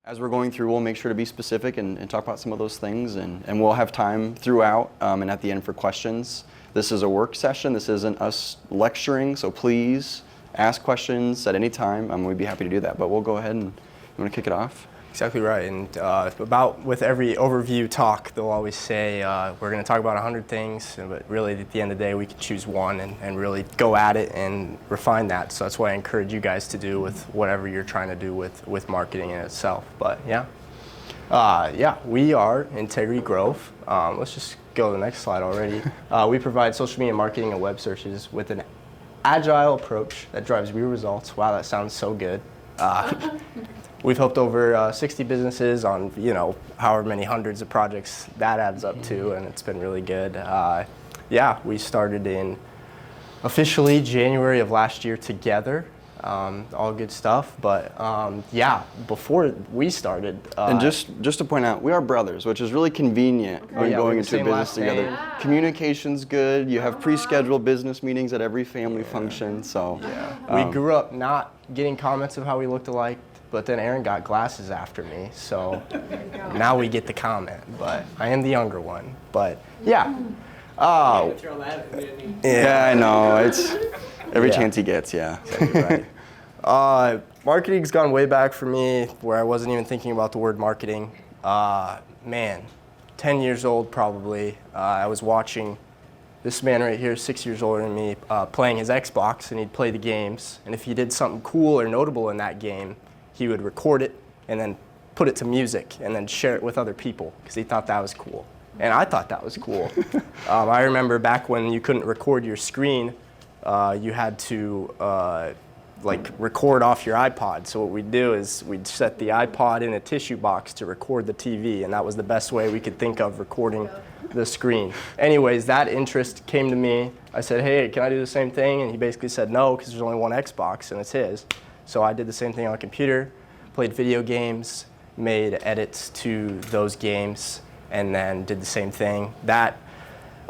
As we're going through, we'll make sure to be specific and talk about some of those things, and we'll have time throughout and at the end for questions. This is a work session. This isn't us lecturing, so please ask questions at any time. We'd be happy to do that, but we'll go ahead and you want to kick it off? Exactly right, and with every overview talk, they'll always say, we're going to talk about 100 things, but really at the end of the day, we can choose one and really go at it and refine that. So that's what I encourage you guys to do with whatever you're trying to do with marketing in itself. But we are Integrity Grove. Let's just go to the next slide already. We provide social media marketing and web searches with an agile approach that drives real results. Wow, that sounds so good. We've helped over 60 businesses on, however many hundreds of projects that adds up to, and it's been really good. We started in officially January of last year together. All good stuff, but before we started. And just to point out, we are brothers, which is really convenient when going into a business together. Yeah. Communication's good. You have pre-scheduled business meetings at every family function. So we grew up not getting comments of how we looked alike, but then Aaron got glasses after me, so now we get the comment. But I am the younger one. But I know, it's every chance he gets. Exactly right. Marketing's gone way back for me, where I wasn't even thinking about the word marketing. 10 years old probably. I was watching this man right here, 6 years older than me, playing his Xbox, and he'd play the games. And if he did something cool or notable in that game, he would record it and then put it to music and then share it with other people because he thought that was cool. And I thought that was cool. I remember back when you couldn't record your screen, you had to record off your iPod. So what we'd do is we'd set the iPod in a tissue box to record the TV, and that was the best way we could think of recording the screen. Anyways, that interest came to me. I said, hey, can I do the same thing? And he basically said no, because there's only one Xbox and it's his. So I did the same thing on a computer, played video games, made edits to those games, and then did the same thing. That,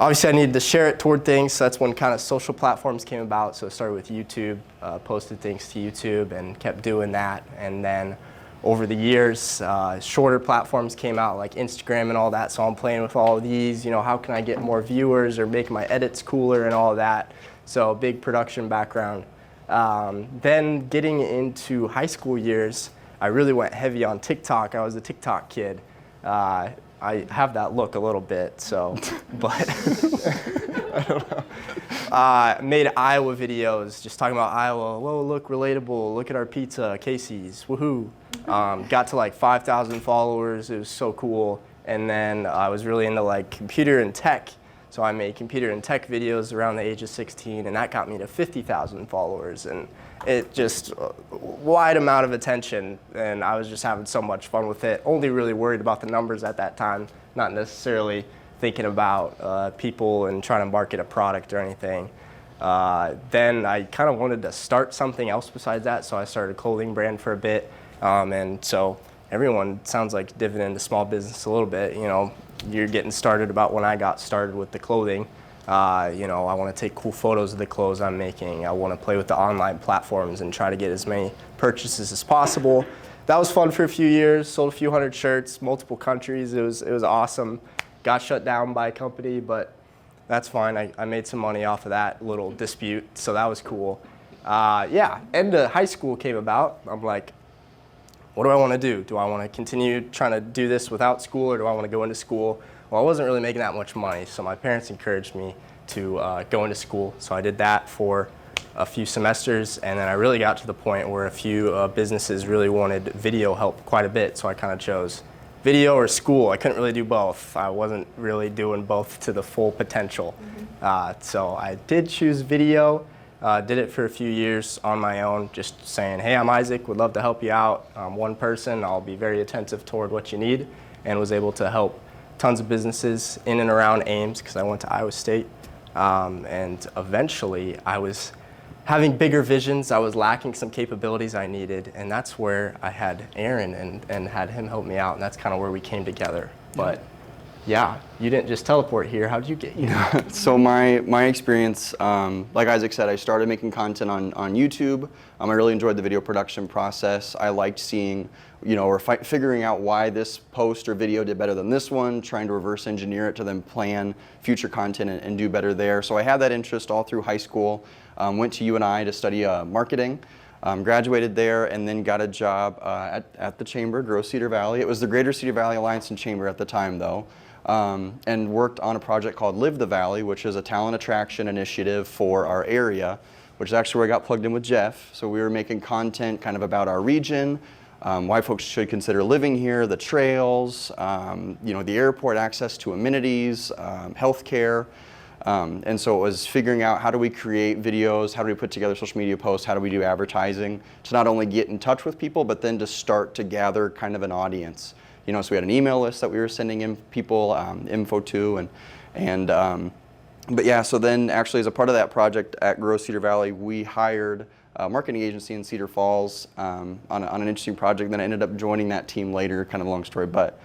obviously I needed to share it toward things, so that's when kind of social platforms came about. So I started with YouTube, posted things to YouTube and kept doing that. And then over the years, shorter platforms came out like Instagram and all that. So I'm playing with all of these, how can I get more viewers or make my edits cooler and all of that. So big production background. Then getting into high school years, I really went heavy on TikTok. I was a TikTok kid. I have that look a little bit, so, but I don't know. Made Iowa videos, just talking about Iowa. Whoa, look, relatable. Look at our pizza, Casey's, woohoo. Got to like 5,000 followers. It was so cool. And then I was really into computer and tech. So I made computer and tech videos around the age of 16, and that got me to 50,000 followers. And it just, wide amount of attention, and I was just having so much fun with it. Only really worried about the numbers at that time, not necessarily thinking about people and trying to market a product or anything. Then I kind of wanted to start something else besides that, so I started a clothing brand for a bit. And so everyone sounds like diving into small business a little bit, You're getting started about when I got started with the clothing. I want to take cool photos of the clothes I'm making. I want to play with the online platforms and try to get as many purchases as possible. That was fun for a few years. Sold a few hundred shirts, multiple countries. It was awesome. Got shut down by a company, but that's fine. I made some money off of that little dispute, so that was cool. End of high school came about. I'm like, what do I want to do? Do I want to continue trying to do this without school, or do I want to go into school? Well, I wasn't really making that much money, so my parents encouraged me to go into school. So I did that for a few semesters, and then I really got to the point where a few businesses really wanted video help quite a bit, so I kind of chose video or school. I couldn't really do both. I wasn't really doing both to the full potential. So I did choose video. Did it for a few years on my own, just saying, hey, I'm Isaac, would love to help you out. I'm one person, I'll be very attentive toward what you need, and was able to help tons of businesses in and around Ames, because I went to Iowa State. And eventually I was having bigger visions. I was lacking some capabilities I needed, and that's where I had Aaron and had him help me out, and that's kind of where we came together. But Yeah, you didn't just teleport here. How did you get here? So my experience, like Isaac said, I started making content on YouTube. I really enjoyed the video production process. I liked seeing, or figuring out why this post or video did better than this one, trying to reverse engineer it to then plan future content and do better there. So I had that interest all through high school. Went to UNI to study marketing. Graduated there and then got a job at the Chamber, Gross Cedar Valley. It was the Greater Cedar Valley Alliance and Chamber at the time, though. And worked on a project called Live the Valley, which is a talent attraction initiative for our area, which is actually where I got plugged in with Jeff. So we were making content kind of about our region, why folks should consider living here, the trails, the airport, access to amenities, healthcare. And so it was figuring out how do we create videos, how do we put together social media posts, how do we do advertising to not only get in touch with people, but then to start to gather kind of an audience. So we had an email list that we were sending in people info to, but yeah. So then, actually, as a part of that project at Gross Cedar Valley, we hired a marketing agency in Cedar Falls on an interesting project. Then I ended up joining that team later. Kind of a long story, but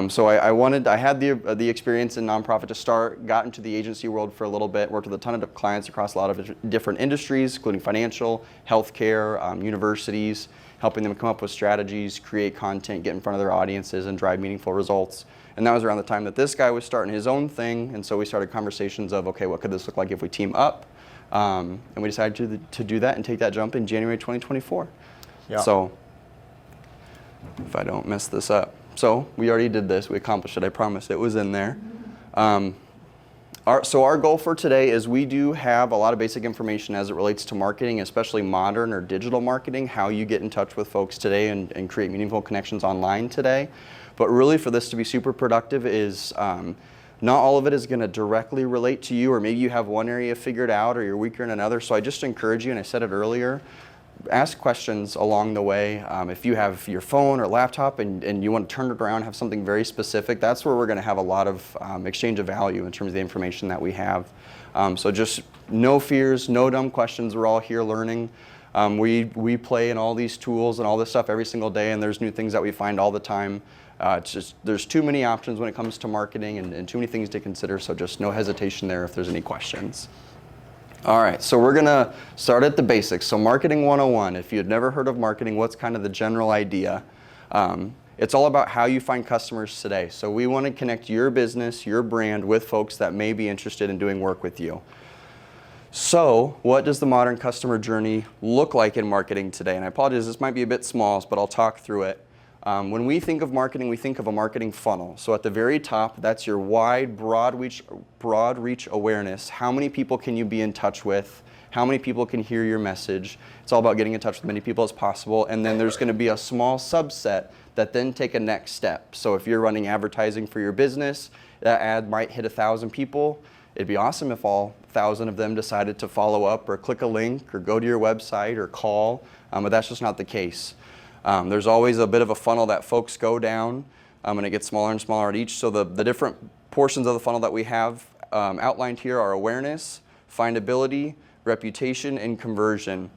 so I had the experience in nonprofit to start. Got into the agency world for a little bit. Worked with a ton of clients across a lot of different industries, including financial, healthcare, universities, helping them come up with strategies, create content, get in front of their audiences, and drive meaningful results. And that was around the time that this guy was starting his own thing, and so we started conversations of, okay, what could this look like if we team up? And we decided to do that and take that jump in January 2024. Yeah. So, if I don't mess this up. So, we already did this, we accomplished it, I promise, it was in there. Our goal for today is we do have a lot of basic information as it relates to marketing, especially modern or digital marketing, how you get in touch with folks today and create meaningful connections online today. But really, for this to be super productive is not all of it is going to directly relate to you, or maybe you have one area figured out or you're weaker in another. So I just encourage you, and I said it earlier, ask questions along the way. If you have your phone or laptop and you want to turn it around, have something very specific, that's where we're going to have a lot of exchange of value in terms of the information that we have. So just no fears, no dumb questions. We're all here learning. We play in all these tools and all this stuff every single day, and there's new things that we find all the time. It's just there's too many options when it comes to marketing and too many things to consider, so just no hesitation there if there's any questions. All right, so we're gonna start at the basics. So marketing 101, if you'd never heard of marketing, what's kind of the general idea? It's all about how you find customers today. So we wanna connect your business, your brand with folks that may be interested in doing work with you. So what does the modern customer journey look like in marketing today? And I apologize, this might be a bit small, but I'll talk through it. When we think of marketing, we think of a marketing funnel. So at the very top, that's your wide, broad reach awareness. How many people can you be in touch with? How many people can hear your message? It's all about getting in touch with as many people as possible. And then there's going to be a small subset that then take a next step. So if you're running advertising for your business, that ad might hit 1,000 people. It'd be awesome if all 1,000 of them decided to follow up or click a link or go to your website or call, but that's just not the case. There's always a bit of a funnel that folks go down, and it gets smaller and smaller at each. So the different portions of the funnel that we have outlined here are awareness, findability, reputation, and conversion.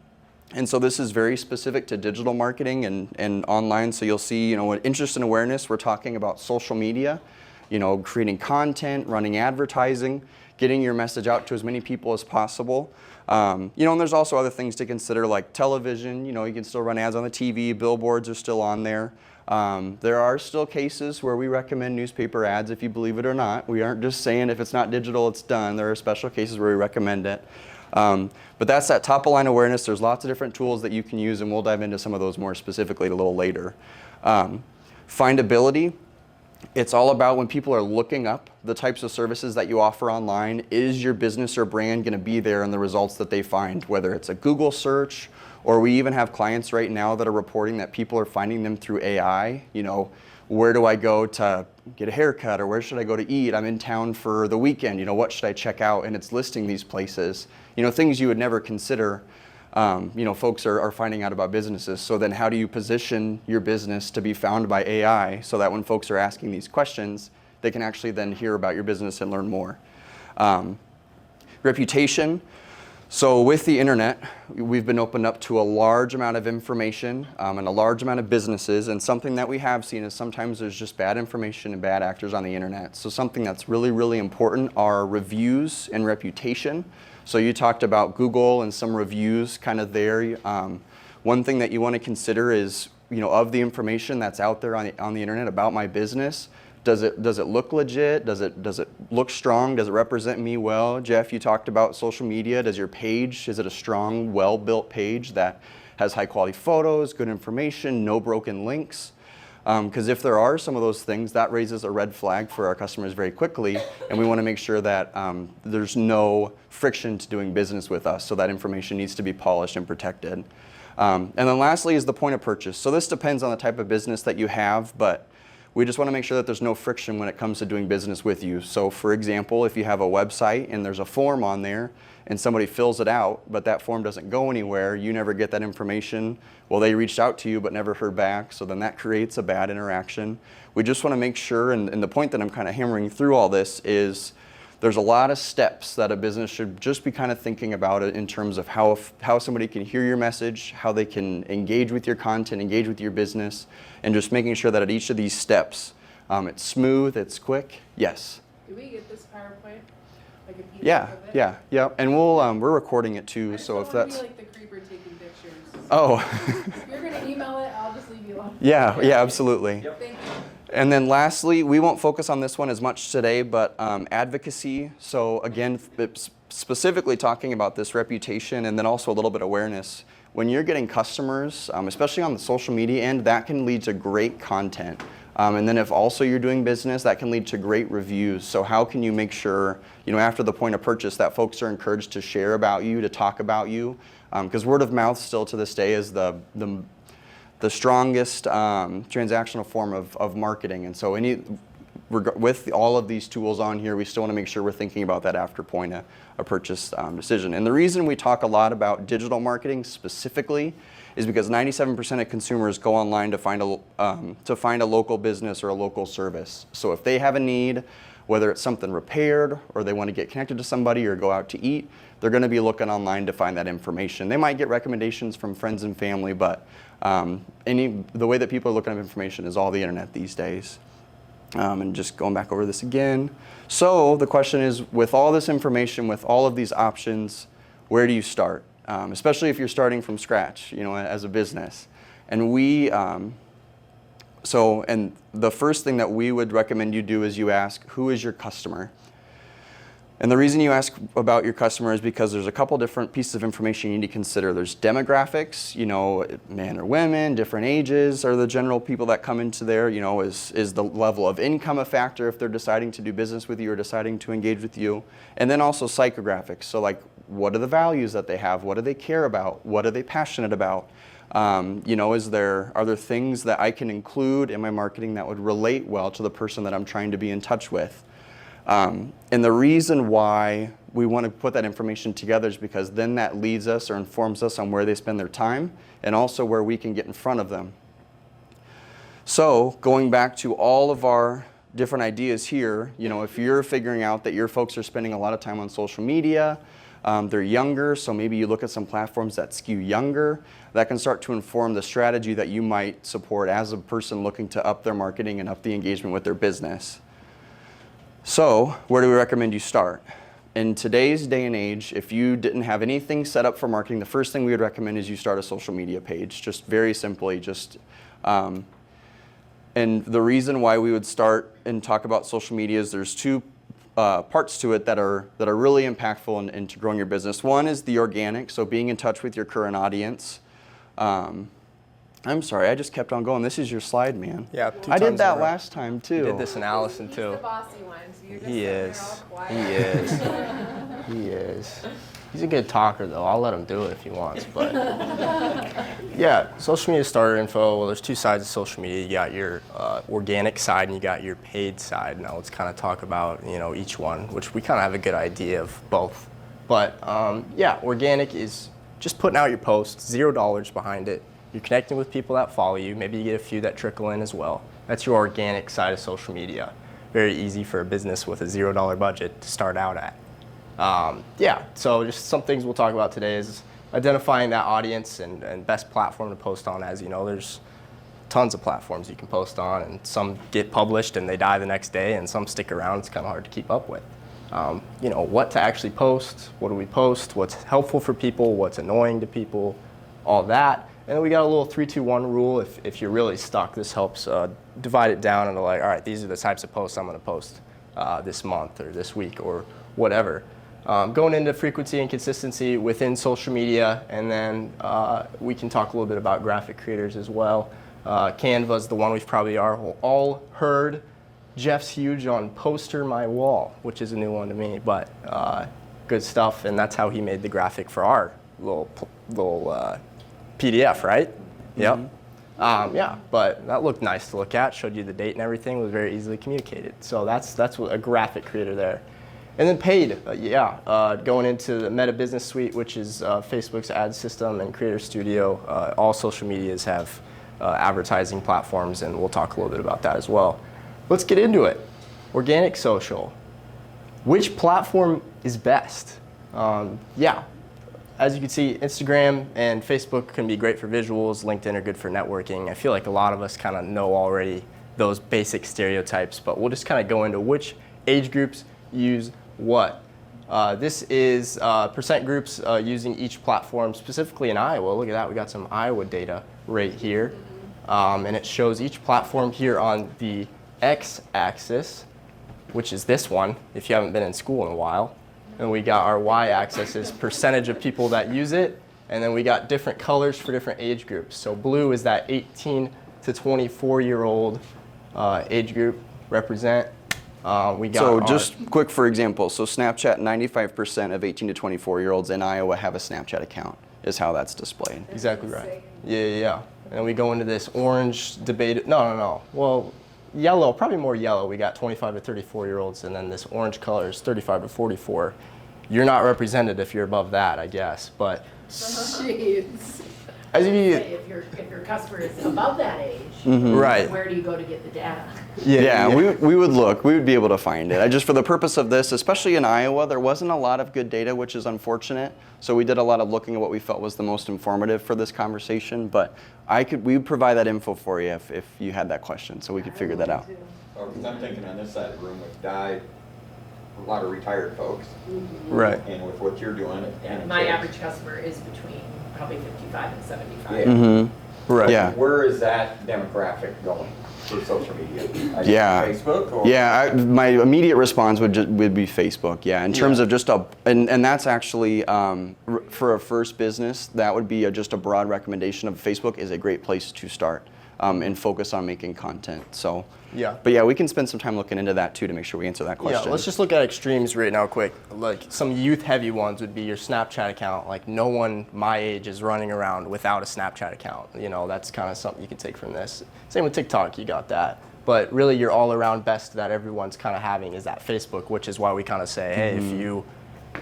And so this is very specific to digital marketing and online. So you'll see, interest and awareness, we're talking about social media, creating content, running advertising, getting your message out to as many people as possible. And there's also other things to consider like television. You can still run ads on the TV, billboards are still on there. There are still cases where we recommend newspaper ads, if you believe it or not. We aren't just saying if it's not digital, it's done. There are special cases where we recommend it. But that's that top of line awareness. There's lots of different tools that you can use, and we'll dive into some of those more specifically a little later. Findability. It's all about when people are looking up the types of services that you offer online, is your business or brand going to be there in the results that they find, whether it's a Google search, or we even have clients right now that are reporting that people are finding them through AI. Where do I go to get a haircut, or where should I go to eat? I'm in town for the weekend, what should I check out? And it's listing these places, things you would never consider. Folks are finding out about businesses. So then how do you position your business to be found by AI so that when folks are asking these questions, they can actually then hear about your business and learn more? Reputation. So with the internet, we've been opened up to a large amount of information and a large amount of businesses, and something that we have seen is sometimes there's just bad information and bad actors on the internet. So something that's really, really important are reviews and reputation. So you talked about Google and some reviews kind of there. One thing that you want to consider is, of the information that's out there on the internet about my business, does it look legit? Does it look strong? Does it represent me well? Jeff, you talked about social media. Does your page, is it a strong, well-built page that has high quality photos, good information, no broken links? Because if there are some of those things, that raises a red flag for our customers very quickly, and we want to make sure that there's no friction to doing business with us, so that information needs to be polished and protected. And then lastly is the point of purchase. So this depends on the type of business that you have, but we just want to make sure that there's no friction when it comes to doing business with you. So for example, if you have a website and there's a form on there and somebody fills it out, but that form doesn't go anywhere, you never get that information. Well, they reached out to you but never heard back, so then that creates a bad interaction. We just want to make sure, and the point that I'm kind of hammering through all this is there's a lot of steps that a business should just be kind of thinking about it in terms of how somebody can hear your message, how they can engage with your content, engage with your business, and just making sure that at each of these steps, it's smooth, it's quick. Yes? Do we get this PowerPoint? Like a PDF Yeah, of it? yeah. And we're recording it too, so if that's... I just don't want to be like the creeper taking pictures. Oh. If you're going to email it, I'll just leave you alone. Yeah, absolutely. Thank you. And then lastly, we won't focus on this one as much today, but advocacy. So again, specifically talking about this reputation and then also a little bit awareness. When you're getting customers, especially on the social media end, that can lead to great content. And then if also you're doing business, that can lead to great reviews. So how can you make sure, after the point of purchase, that folks are encouraged to share about you, to talk about you? Because word of mouth still to this day is the strongest transactional form of marketing. And so with all of these tools on here, we still want to make sure we're thinking about that after point of purchase decision. And the reason we talk a lot about digital marketing specifically is because 97% of consumers go online to find a local business or a local service. So if they have a need, whether it's something repaired or they want to get connected to somebody or go out to eat, they're going to be looking online to find that information. They might get recommendations from friends and family, but the way that people are looking up information is all the internet these days. And just going back over this again. So the question is, with all this information, with all of these options, where do you start? Especially if you're starting from scratch, as a business. And and the first thing that we would recommend you do is you ask, who is your customer? And the reason you ask about your customer is because there's a couple different pieces of information you need to consider. There's demographics, men or women, different ages are the general people that come into there. Is the level of income a factor if they're deciding to do business with you or deciding to engage with you? And then also psychographics. So like, what are the values that they have? What do they care about? What are they passionate about? Are there things that I can include in my marketing that would relate well to the person that I'm trying to be in touch with? And the reason why we want to put that information together is because then that leads us or informs us on where they spend their time and also where we can get in front of them. So going back to all of our different ideas here, if you're figuring out that your folks are spending a lot of time on social media, they're younger, so maybe you look at some platforms that skew younger, that can start to inform the strategy that you might support as a person looking to up their marketing and up the engagement with their business. So, where do we recommend you start? In today's day and age, if you didn't have anything set up for marketing, the first thing we would recommend is you start a social media page, just very simply. And the reason why we would start and talk about social media is there's two parts to it that are really impactful into growing your business. One is the organic, so being in touch with your current audience. I'm sorry, I just kept on going. This is your slide, man. Yeah, I did that last time too. You did this in Allison He's too. the bossy one, so you're just He sitting is. there all quiet. He is. He is. He's a good talker though. I'll let him do it if he wants. But yeah, social media starter info. Well, there's two sides of social media. You got your organic side and you got your paid side. Now let's kind of talk about each one, which we kind of have a good idea of both. But yeah, organic is just putting out your posts, $0 behind it. You're connecting with people that follow you. Maybe you get a few that trickle in as well. That's your organic side of social media. Very easy for a business with a $0 budget to start out at. Yeah, so just some things we'll talk about today is identifying that audience and best platform to post on. As you know, there's tons of platforms you can post on, and some get published and they die the next day, and some stick around. It's kind of hard to keep up with. You know, what to actually post, what do we post, what's helpful for people, what's annoying to people, all that. And then we got a little 3-2-1 rule. If you're really stuck, this helps divide it down into like, all right, these are the types of posts I'm going to post this month or this week or whatever. Going into frequency and consistency within social media, and then we can talk a little bit about graphic creators as well. Canva's the one we've probably all heard. Jeff's huge on Poster My Wall, which is a new one to me, but good stuff, and that's how he made the graphic for our little PDF, right? Yep. Yeah, but that looked nice to look at, showed you the date and everything, was very easily communicated. So that's what a graphic creator there. And then paid, going into the Meta Business Suite, which is Facebook's ad system, and Creator Studio. All social medias have advertising platforms, and we'll talk a little bit about that as well. Let's get into it. Organic social. Which platform is best? As you can see, Instagram and Facebook can be great for visuals. LinkedIn are good for networking. I feel like a lot of us kind of know already those basic stereotypes, but we'll just kind of go into which age groups use what. This is percent groups using each platform, specifically in Iowa. Look at that, we got some Iowa data right here. And it shows each platform here on the x-axis, which is this one, if you haven't been in school in a while. And we got our y-axis is percentage of people that use it. And then we got different colors for different age groups. So blue is that 18 to 24-year-old age group represent. We got just quick for example, so Snapchat, 95% of 18 to 24-year-olds in Iowa have a Snapchat account, is how that's displayed. Exactly right. Yeah. And we go into this orange debate. No. Well, yellow, probably more yellow. We got 25 to 34-year-olds, and then this orange color is 35 to 44. You're not represented if you're above that, I guess. But Jeez. as you If your customer is above that age, right. where do you go to get the data? Yeah, we would look. We would be able to find it. Just for the purpose of this, especially in Iowa, there wasn't a lot of good data, which is unfortunate. So we did a lot of looking at what we felt was the most informative for this conversation. But we would provide that info for you if you had that question, so we could figure that out. Because I'm thinking on this side of the room, we've died a lot of retired folks. Right. And with what you're doing, and My kids. average customer is between probably 55 and 75. Yeah. Mm-hmm. Right. Yeah. Where is that demographic going for social media? Yeah. Facebook? Or? Yeah, my immediate response would be Facebook. Yeah, in terms of just and that's actually for a first business, that would be just a broad recommendation of Facebook is a great place to start and focus on making content. So. Yeah. But yeah, we can spend some time looking into that too to make sure we answer that question. Yeah, let's just look at extremes right now quick. Like some youth-heavy ones would be your Snapchat account. Like no one my age is running around without a Snapchat account. You know, that's kind of something you can take from this. Same with TikTok, you got that. But really your all-around best that everyone's kind of having is that Facebook, which is why we kind of say, hey, if you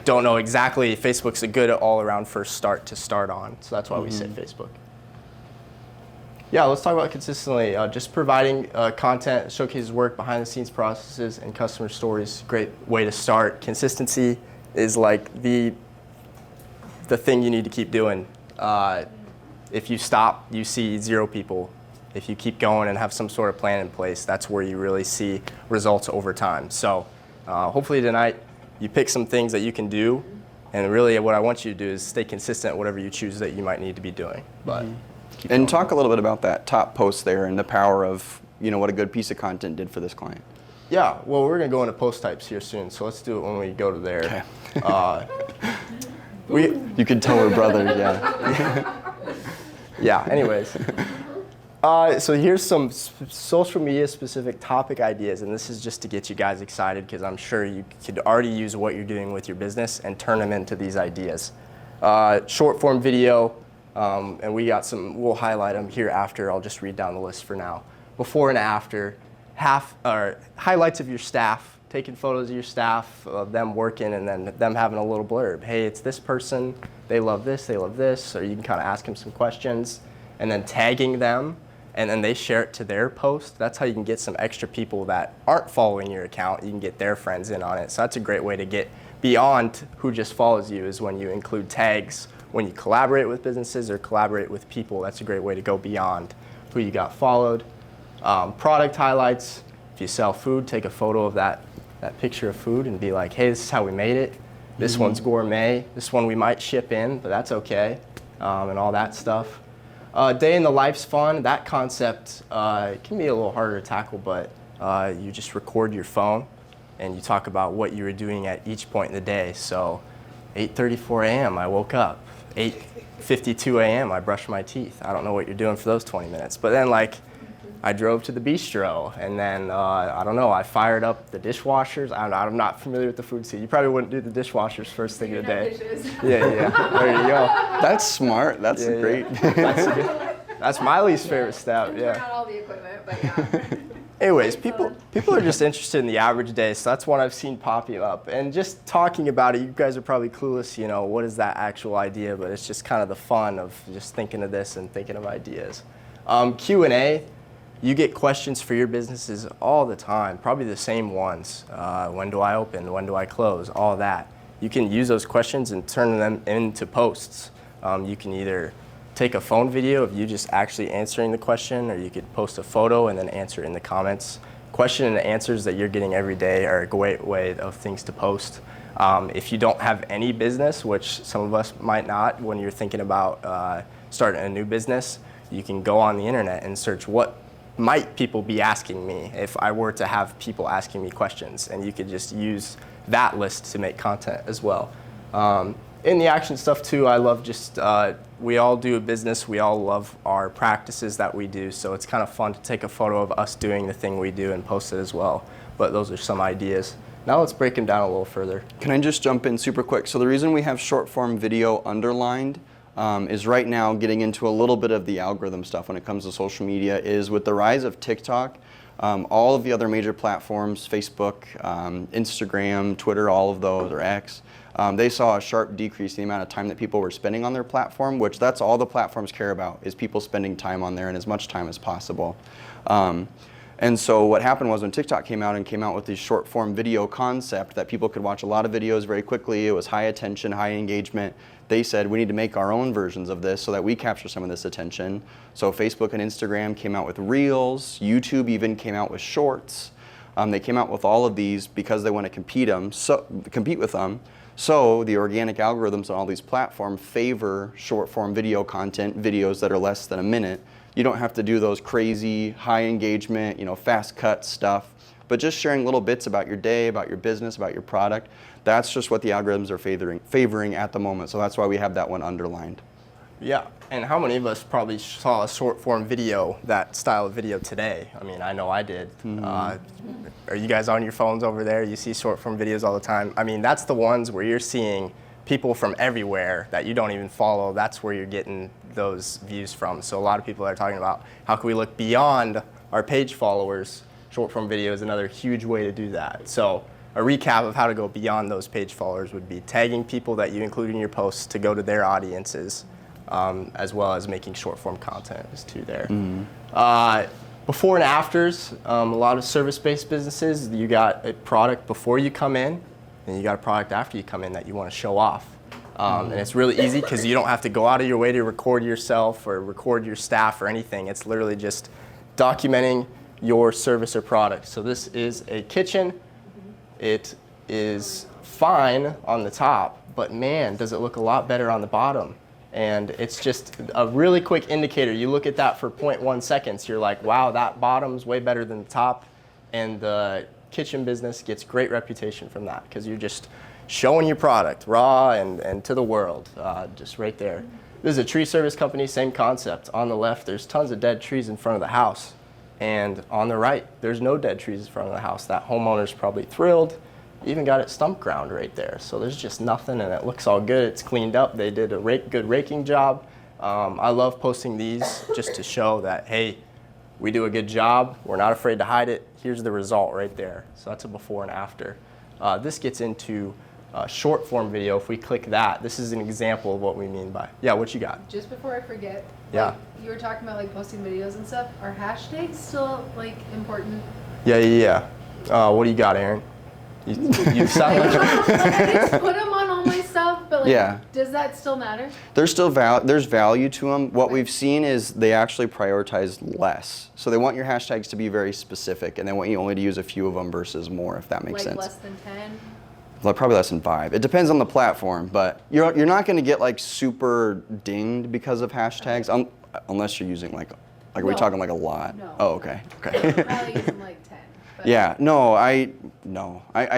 don't know exactly, Facebook's a good all-around first start to start on. So that's why we say Facebook. Yeah, let's talk about consistently. Just providing content, showcases work, behind the scenes processes, and customer stories. Great way to start. Consistency is like the thing you need to keep doing. If you stop, you see 0 people. If you keep going and have some sort of plan in place, that's where you really see results over time. So hopefully tonight you pick some things that you can do, and really what I want you to do is stay consistent at whatever you choose that you might need to be doing. But. And talk a little bit about that top post there and the power of, what a good piece of content did for this client. Yeah, well, we're going to go into post types here soon, so let's do it when we go to there. Okay. You could tell we're brothers, yeah. Yeah, anyways. So here's some social media specific topic ideas, and this is just to get you guys excited because I'm sure you could already use what you're doing with your business and turn them into these ideas. Short form video. And we got some, we'll highlight them here after. I'll just read down the list for now. Before and after, highlights of your staff, taking photos of your staff, of them working, and then them having a little blurb. Hey, it's this person, they love this, or you can kind of ask them some questions, and then tagging them, and then they share it to their post. That's how you can get some extra people that aren't following your account. You can get their friends in on it. So that's a great way to get beyond who just follows you is when you include tags. When you collaborate with businesses or collaborate with people, that's a great way to go beyond who you got followed. Product highlights. If you sell food, take a photo of that picture of food and be like, hey, this is how we made it. This one's gourmet. This one we might ship in, but that's okay, and all that stuff. Day in the life's fun. That concept can be a little harder to tackle, but you just record your phone and you talk about what you were doing at each point in the day. So 8:34 a.m. I woke up. 8:52 a.m. I brushed my teeth. I don't know what you're doing for those 20 minutes. But then I drove to the bistro, and then, I don't know, I fired up the dishwashers. I'm not familiar with the food scene. You probably wouldn't do the dishwashers first thing of the day. Yeah, there you go. That's smart. That's great. That's my least favorite step, Turn yeah. out all the equipment, but yeah. Anyways, people are just interested in the average day, so that's one I've seen popping up. And just talking about it, you guys are probably clueless, what is that actual idea, but it's just kind of the fun of just thinking of this and thinking of ideas. Q&A. You get questions for your businesses all the time, probably the same ones. When do I open? When do I close? All that. You can use those questions and turn them into posts. You can either take a phone video of you just actually answering the question, or you could post a photo and then answer in the comments. Question and answers that you're getting every day are a great way of things to post. If you don't have any business, which some of us might not when you're thinking about starting a new business, you can go on the internet and search what might people be asking me if I were to have people asking me questions, and you could just use that list to make content as well. In the action stuff too, I love just, we all do a business, we all love our practices that we do, so it's kind of fun to take a photo of us doing the thing we do and post it as well. But those are some ideas. Now let's break them down a little further. Can I just jump in super quick? So the reason we have short form video underlined is right now getting into a little bit of the algorithm stuff when it comes to social media is with the rise of TikTok, all of the other major platforms, Facebook, Instagram, Twitter, all of those, or X, they saw a sharp decrease in the amount of time that people were spending on their platform, which that's all the platforms care about, is people spending time on there and as much time as possible. And so what happened was when TikTok came out with this short form video concept that people could watch a lot of videos very quickly, it was high attention, high engagement, they said we need to make our own versions of this so that we capture some of this attention. So Facebook and Instagram came out with Reels, YouTube even came out with Shorts. They came out with all of these because they want to compete with them. So the organic algorithms on all these platforms favor short form video content, videos that are less than a minute. You don't have to do those crazy, high engagement, fast cut stuff, but just sharing little bits about your day, about your business, about your product. That's just what the algorithms are favoring at the moment. So that's why we have that one underlined. Yeah, and how many of us probably saw a short form video, that style of video today? I mean, I know I did. Are you guys on your phones over there? You see short form videos all the time. I mean, that's the ones where you're seeing people from everywhere that you don't even follow. That's where you're getting those views from. So a lot of people are talking about how can we look beyond our page followers. Short form video is another huge way to do that. So a recap of how to go beyond those page followers would be tagging people that you include in your posts to go to their audiences, as well as making short form content is too there. Before and afters, a lot of service-based businesses, you got a product before you come in, and you got a product after you come in that you want to show off. And it's really easy because you don't have to go out of your way to record yourself or record your staff or anything. It's literally just documenting your service or product. So this is a kitchen. It is fine on the top, but man, does it look a lot better on the bottom. And it's just a really quick indicator. You look at that for 0.1 seconds, you're like, wow, that bottom's way better than the top. And the kitchen business gets great reputation from that because you're just showing your product raw and to the world, just right there. This is a tree service company, same concept. On the left, there's tons of dead trees in front of the house. And on the right, there's no dead trees in front of the house. That homeowner's probably thrilled. Even got it stump ground right there. So there's just nothing, and it looks all good. It's cleaned up. They did a good raking job. I love posting these just to show that, hey, we do a good job. We're not afraid to hide it. Here's the result right there. So that's a before and after. This gets into short form video. If we click that, this is an example of what we mean by, yeah, what you got? Just before I forget, Yeah. you were talking about posting videos and stuff. Are hashtags still important? Yeah. What do you got, Aaron? You sound like I just put them on all my stuff, but like, Yeah. does that still matter? There's still there's value to them. What we've seen is they actually prioritize less. So they want your hashtags to be very specific, and they want you only to use a few of them versus more, if that makes Like sense. less than 10? Well, probably less than 5. It depends on the platform, but you're not going to get like super dinged because of hashtags, unless you're using like are we No. talking like a lot? No. Oh, okay. I'm Okay. probably using like 10. But Yeah. No, I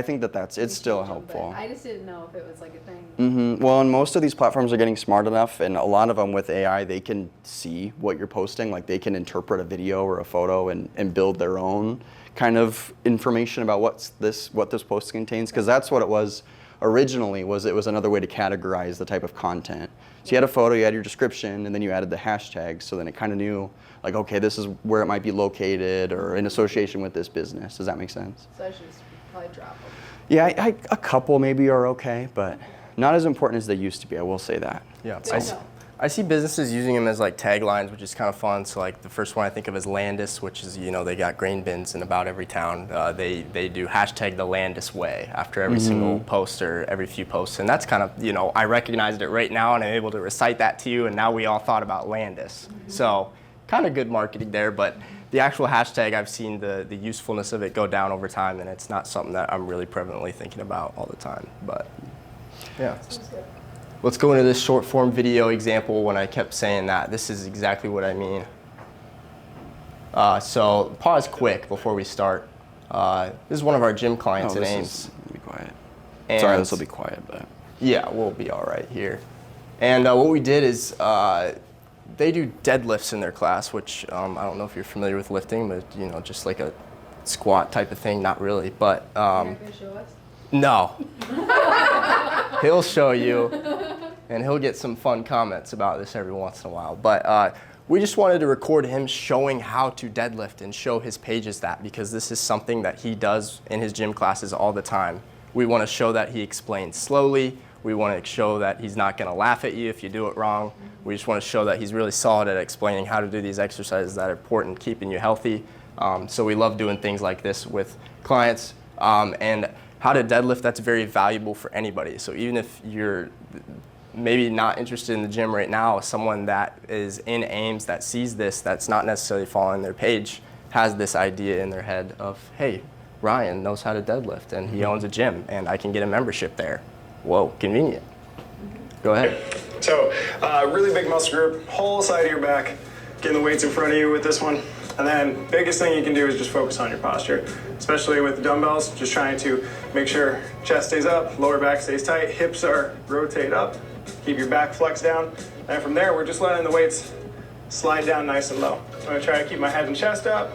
think it's still change 'em, but helpful. I just didn't know if it was like a thing. Well, and most of these platforms are getting smart enough, and a lot of them with AI, they can see what you're posting. Like they can interpret a video or a photo and build their own kind of information about what this post contains. Because that's what it was originally. It was another way to categorize the type of content. So you had a photo, you had your description, and then you added the hashtags. So then it kind of knew, like, okay, this is where it might be located or in association with this business. Does that make sense? So I should just probably drop them. Yeah, a couple maybe are okay, but not as important as they used to be. I will say that. Yeah, Good to know. I see businesses using them as like taglines, which is kind of fun. So like the first one I think of is Landis, which is, they got grain bins in about every town. They do hashtag the Landis way after every single post or every few posts. And that's kind of, I recognized it right now and I'm able to recite that to you. And now we all thought about Landis. So kind of good marketing there, but the actual hashtag, I've seen the usefulness of it go down over time, and it's not something that I'm really prevalently thinking about all the time. But yeah. Sounds good. Let's go into this short form video example. When I kept saying that, this is exactly what I mean. So pause quick before we start. This is one of our gym clients at Ames. Be quiet. And Sorry, this will be quiet, but. yeah, we'll be all right here. And what we did is they do deadlifts in their class, which I don't know if you're familiar with lifting, but just like a squat type of thing. Not really, but You're not going to show us? no. He'll show you, and he'll get some fun comments about this every once in a while. But we just wanted to record him showing how to deadlift and show his pages that, because this is something that he does in his gym classes all the time. We want to show that he explains slowly. We want to show that he's not going to laugh at you if you do it wrong. We just want to show that he's really solid at explaining how to do these exercises that are important, keeping you healthy. So we love doing things like this with clients. And how to deadlift, that's very valuable for anybody. So even if you're maybe not interested in the gym right now, someone that is in Ames that sees this, that's not necessarily following their page, has this idea in their head of, hey, Ryan knows how to deadlift and he owns a gym and I can get a membership there. Whoa, convenient. Go ahead. So, really big muscle group, whole side of your back, getting the weights in front of you with this one. And then biggest thing you can do is just focus on your posture, especially with the dumbbells, just trying to make sure chest stays up, lower back stays tight, hips are rotate up, keep your back flexed down. And from there, we're just letting the weights slide down nice and low. I'm gonna try to keep my head and chest up.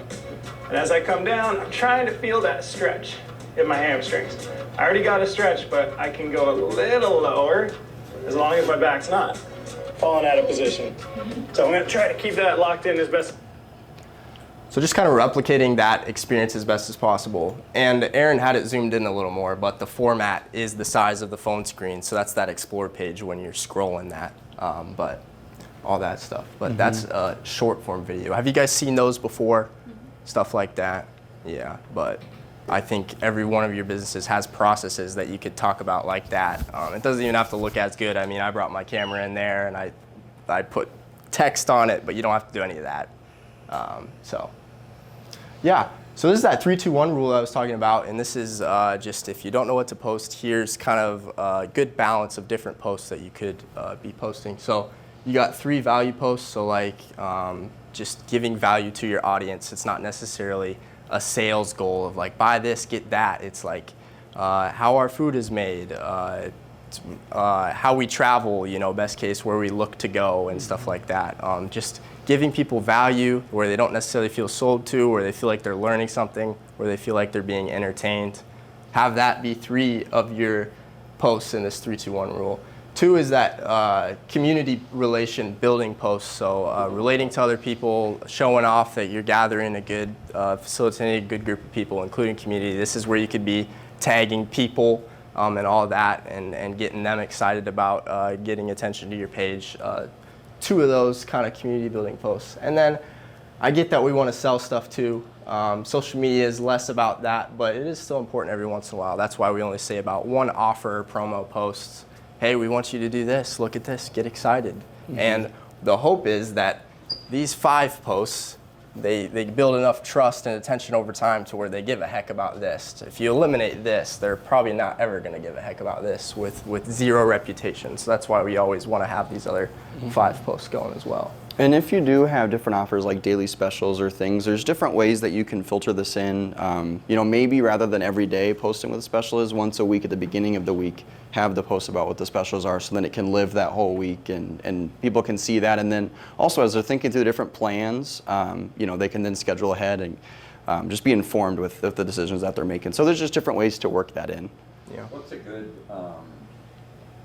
And as I come down, I'm trying to feel that stretch in my hamstrings. I already got a stretch, but I can go a little lower as long as my back's not falling out of position. So I'm gonna try to keep that locked in as best. So just kind of replicating that experience as best as possible. And Aaron had it zoomed in a little more, but the format is the size of the phone screen. So that's that Explore page when you're scrolling that, but all that stuff. But that's a short form video. Have you guys seen those before? Stuff like that? Yeah, but I think every one of your businesses has processes that you could talk about like that. It doesn't even have to look as good. I mean, I brought my camera in there and I put text on it, but you don't have to do any of that. Yeah, so this is that 3-2-1 rule I was talking about, and this is just if you don't know what to post, here's kind of a good balance of different posts that you could be posting. So you got 3 value posts, so like just giving value to your audience. It's not necessarily a sales goal of like buy this, get that. It's like how our food is made, how we travel, best case, where we look to go and stuff like that. Just giving people value where they don't necessarily feel sold to, where they feel like they're learning something, where they feel like they're being entertained. Have that be 3 of your posts in this 3-2-1 rule. 2 is that community relation building posts, so relating to other people, showing off that you're gathering a good, facilitating a good group of people, including community. This is where you could be tagging people and all that and getting them excited about getting attention to your page. 2 of those kind of community building posts. And then I get that we want to sell stuff too. Social media is less about that, but it is still important every once in a while. That's why we only say about one offer or promo post. Hey, we want you to do this. Look at this. Get excited. And the hope is that these 5 posts, they build enough trust and attention over time to where they give a heck about this. If you eliminate this, they're probably not ever going to give a heck about this with 0 reputation. So that's why we always want to have these other 5 posts going as well. And if you do have different offers like daily specials or things, there's different ways that you can filter this in. Maybe rather than every day posting what the special is, once a week at the beginning of the week, have the post about what the specials are so then it can live that whole week and people can see that. And then also as they're thinking through different plans, they can then schedule ahead and just be informed with the decisions that they're making. So there's just different ways to work that in. Yeah. What's a good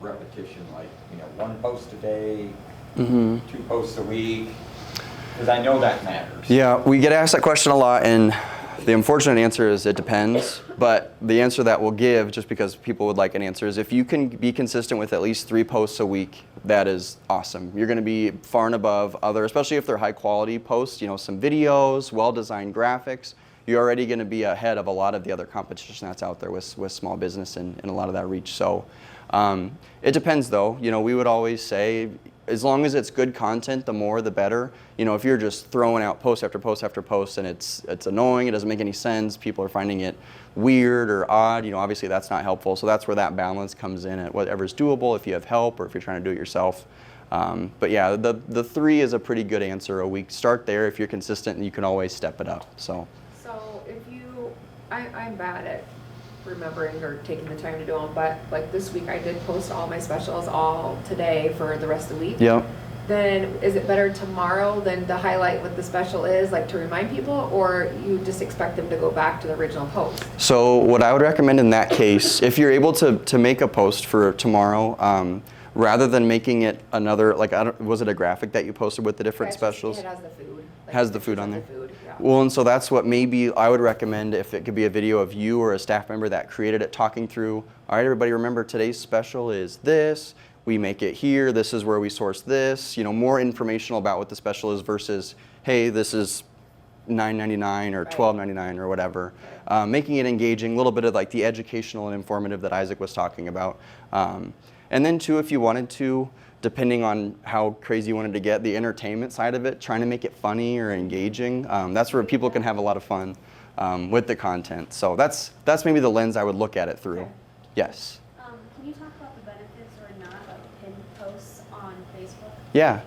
repetition, like, 1 post a day, 2 posts a week? Because I know that matters. Yeah, we get asked that question a lot, and the unfortunate answer is it depends. But the answer that we'll give, just because people would like an answer, is if you can be consistent with at least 3 posts a week, that is awesome. You're going to be far and above other, especially if they're high quality posts, some videos, well-designed graphics. You're already going to be ahead of a lot of the other competition that's out there with small business and a lot of that reach. So it depends though. We would always say, as long as it's good content, the more the better. If you're just throwing out post after post after post and it's annoying, it doesn't make any sense, people are finding it weird or odd, obviously that's not helpful. So that's where that balance comes in at whatever's doable if you have help or if you're trying to do it yourself. But yeah, the 3 is a pretty good answer a week. Start there. If you're consistent, and you can always step it up. So I'm bad at remembering or taking the time to do them, but like this week I did post all my specials all today for the rest of the week. Yep. Then is it better tomorrow than to highlight what the special is, like to remind people, or you just expect them to go back to the original post? So what I would recommend in that case, if you're able to make a post for tomorrow, rather than making it another, was it a graphic that you posted with the different specials? It has the food. Has the food on there? Yeah. Well, and so that's what maybe I would recommend, if it could be a video of you or a staff member that created it talking through, all right, everybody remember today's special is this, we make it here, this is where we source this, more informational about what the special is versus, hey, this is $9.99 or $12.99 or whatever. Making it engaging, a little bit of like the educational and informative that Isaac was talking about. And then too, if you wanted to, depending on how crazy you wanted to get, the entertainment side of it, trying to make it funny or engaging, that's where people can have a lot of fun with the content. So that's maybe the lens I would look at it through. Okay. Yes. Can you talk about the benefits or not of pinned posts on Facebook? Yeah.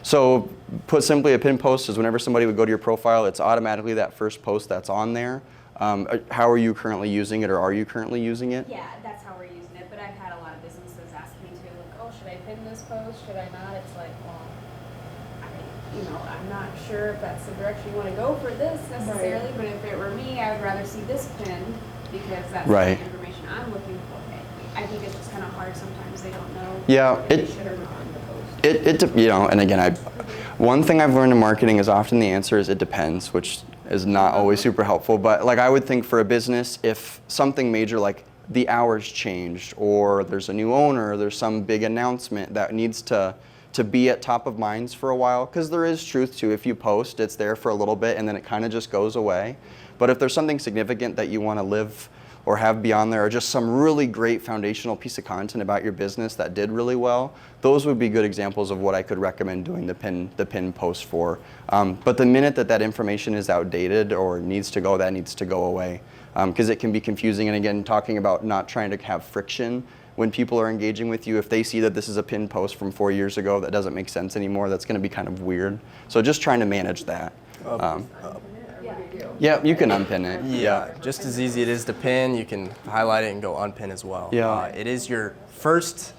So put simply, a pinned post is whenever somebody would go to your profile, it's automatically that first post that's on there. How are you currently using it, or are you currently using it? Yeah, that's how we're using it, but I've had a lot of businesses ask me too, like, oh, should I pin this post, should I not? It's like, well, I'm not sure if that's the direction you want to go for this necessarily, but if it were me, I would rather see this pinned because that's the information I'm looking for. I think it's just kind of hard sometimes. They don't know if they should or not on the post. And again, one thing I've learned in marketing is often the answer is it depends, which is not always super helpful. But like I would think for a business, if something major like the hours changed, or there's a new owner, or there's some big announcement that needs to be at top of minds for a while, because there is truth to, if you post, it's there for a little bit and then it kind of just goes away. But if there's something significant that you want to live or have beyond there, or just some really great foundational piece of content about your business that did really well, those would be good examples of what I could recommend doing the pin post for. But the minute that information is outdated or needs to go, that needs to go away, because it can be confusing. And again, talking about not trying to have friction when people are engaging with you, if they see that this is a pin post from 4 years ago that doesn't make sense anymore, that's going to be kind of weird. So just trying to manage that. Yeah, you can unpin it. Yeah, just as easy it is to pin, you can highlight it and go unpin as well. Yeah. It is your first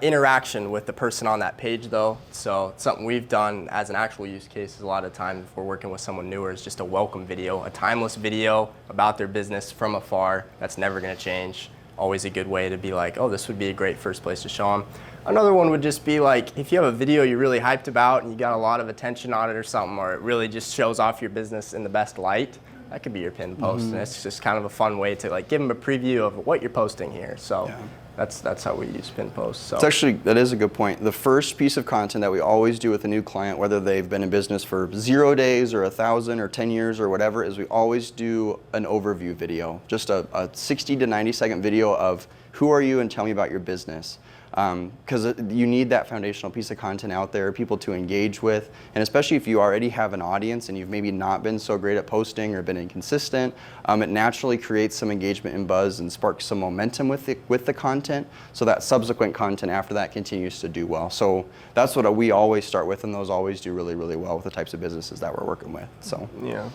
interaction with the person on that page though, so it's something we've done as an actual use case a lot of times if we're working with someone newer, is just a welcome video, a timeless video about their business from afar. That's never going to change. Always a good way to be like, oh, this would be a great first place to show them. Another one would just be like, if you have a video you're really hyped about and you got a lot of attention on it or something, or it really just shows off your business in the best light, that could be your pinned post. And it's just kind of a fun way to like give them a preview of what you're posting here. So That's how we use pinned posts. So. It's actually, that is a good point. The first piece of content that we always do with a new client, whether they've been in business for 0 days or 1,000 or 10 years or whatever, is we always do an overview video, just a 60 to 90 second video of who are you and tell me about your business. Because you need that foundational piece of content out there, people to engage with, and especially if you already have an audience and you've maybe not been so great at posting or been inconsistent, it naturally creates some engagement and buzz and sparks some momentum with the content, so that subsequent content after that continues to do well. So that's what we always start with, and those always do really, really well with the types of businesses that we're working with. So Yeah.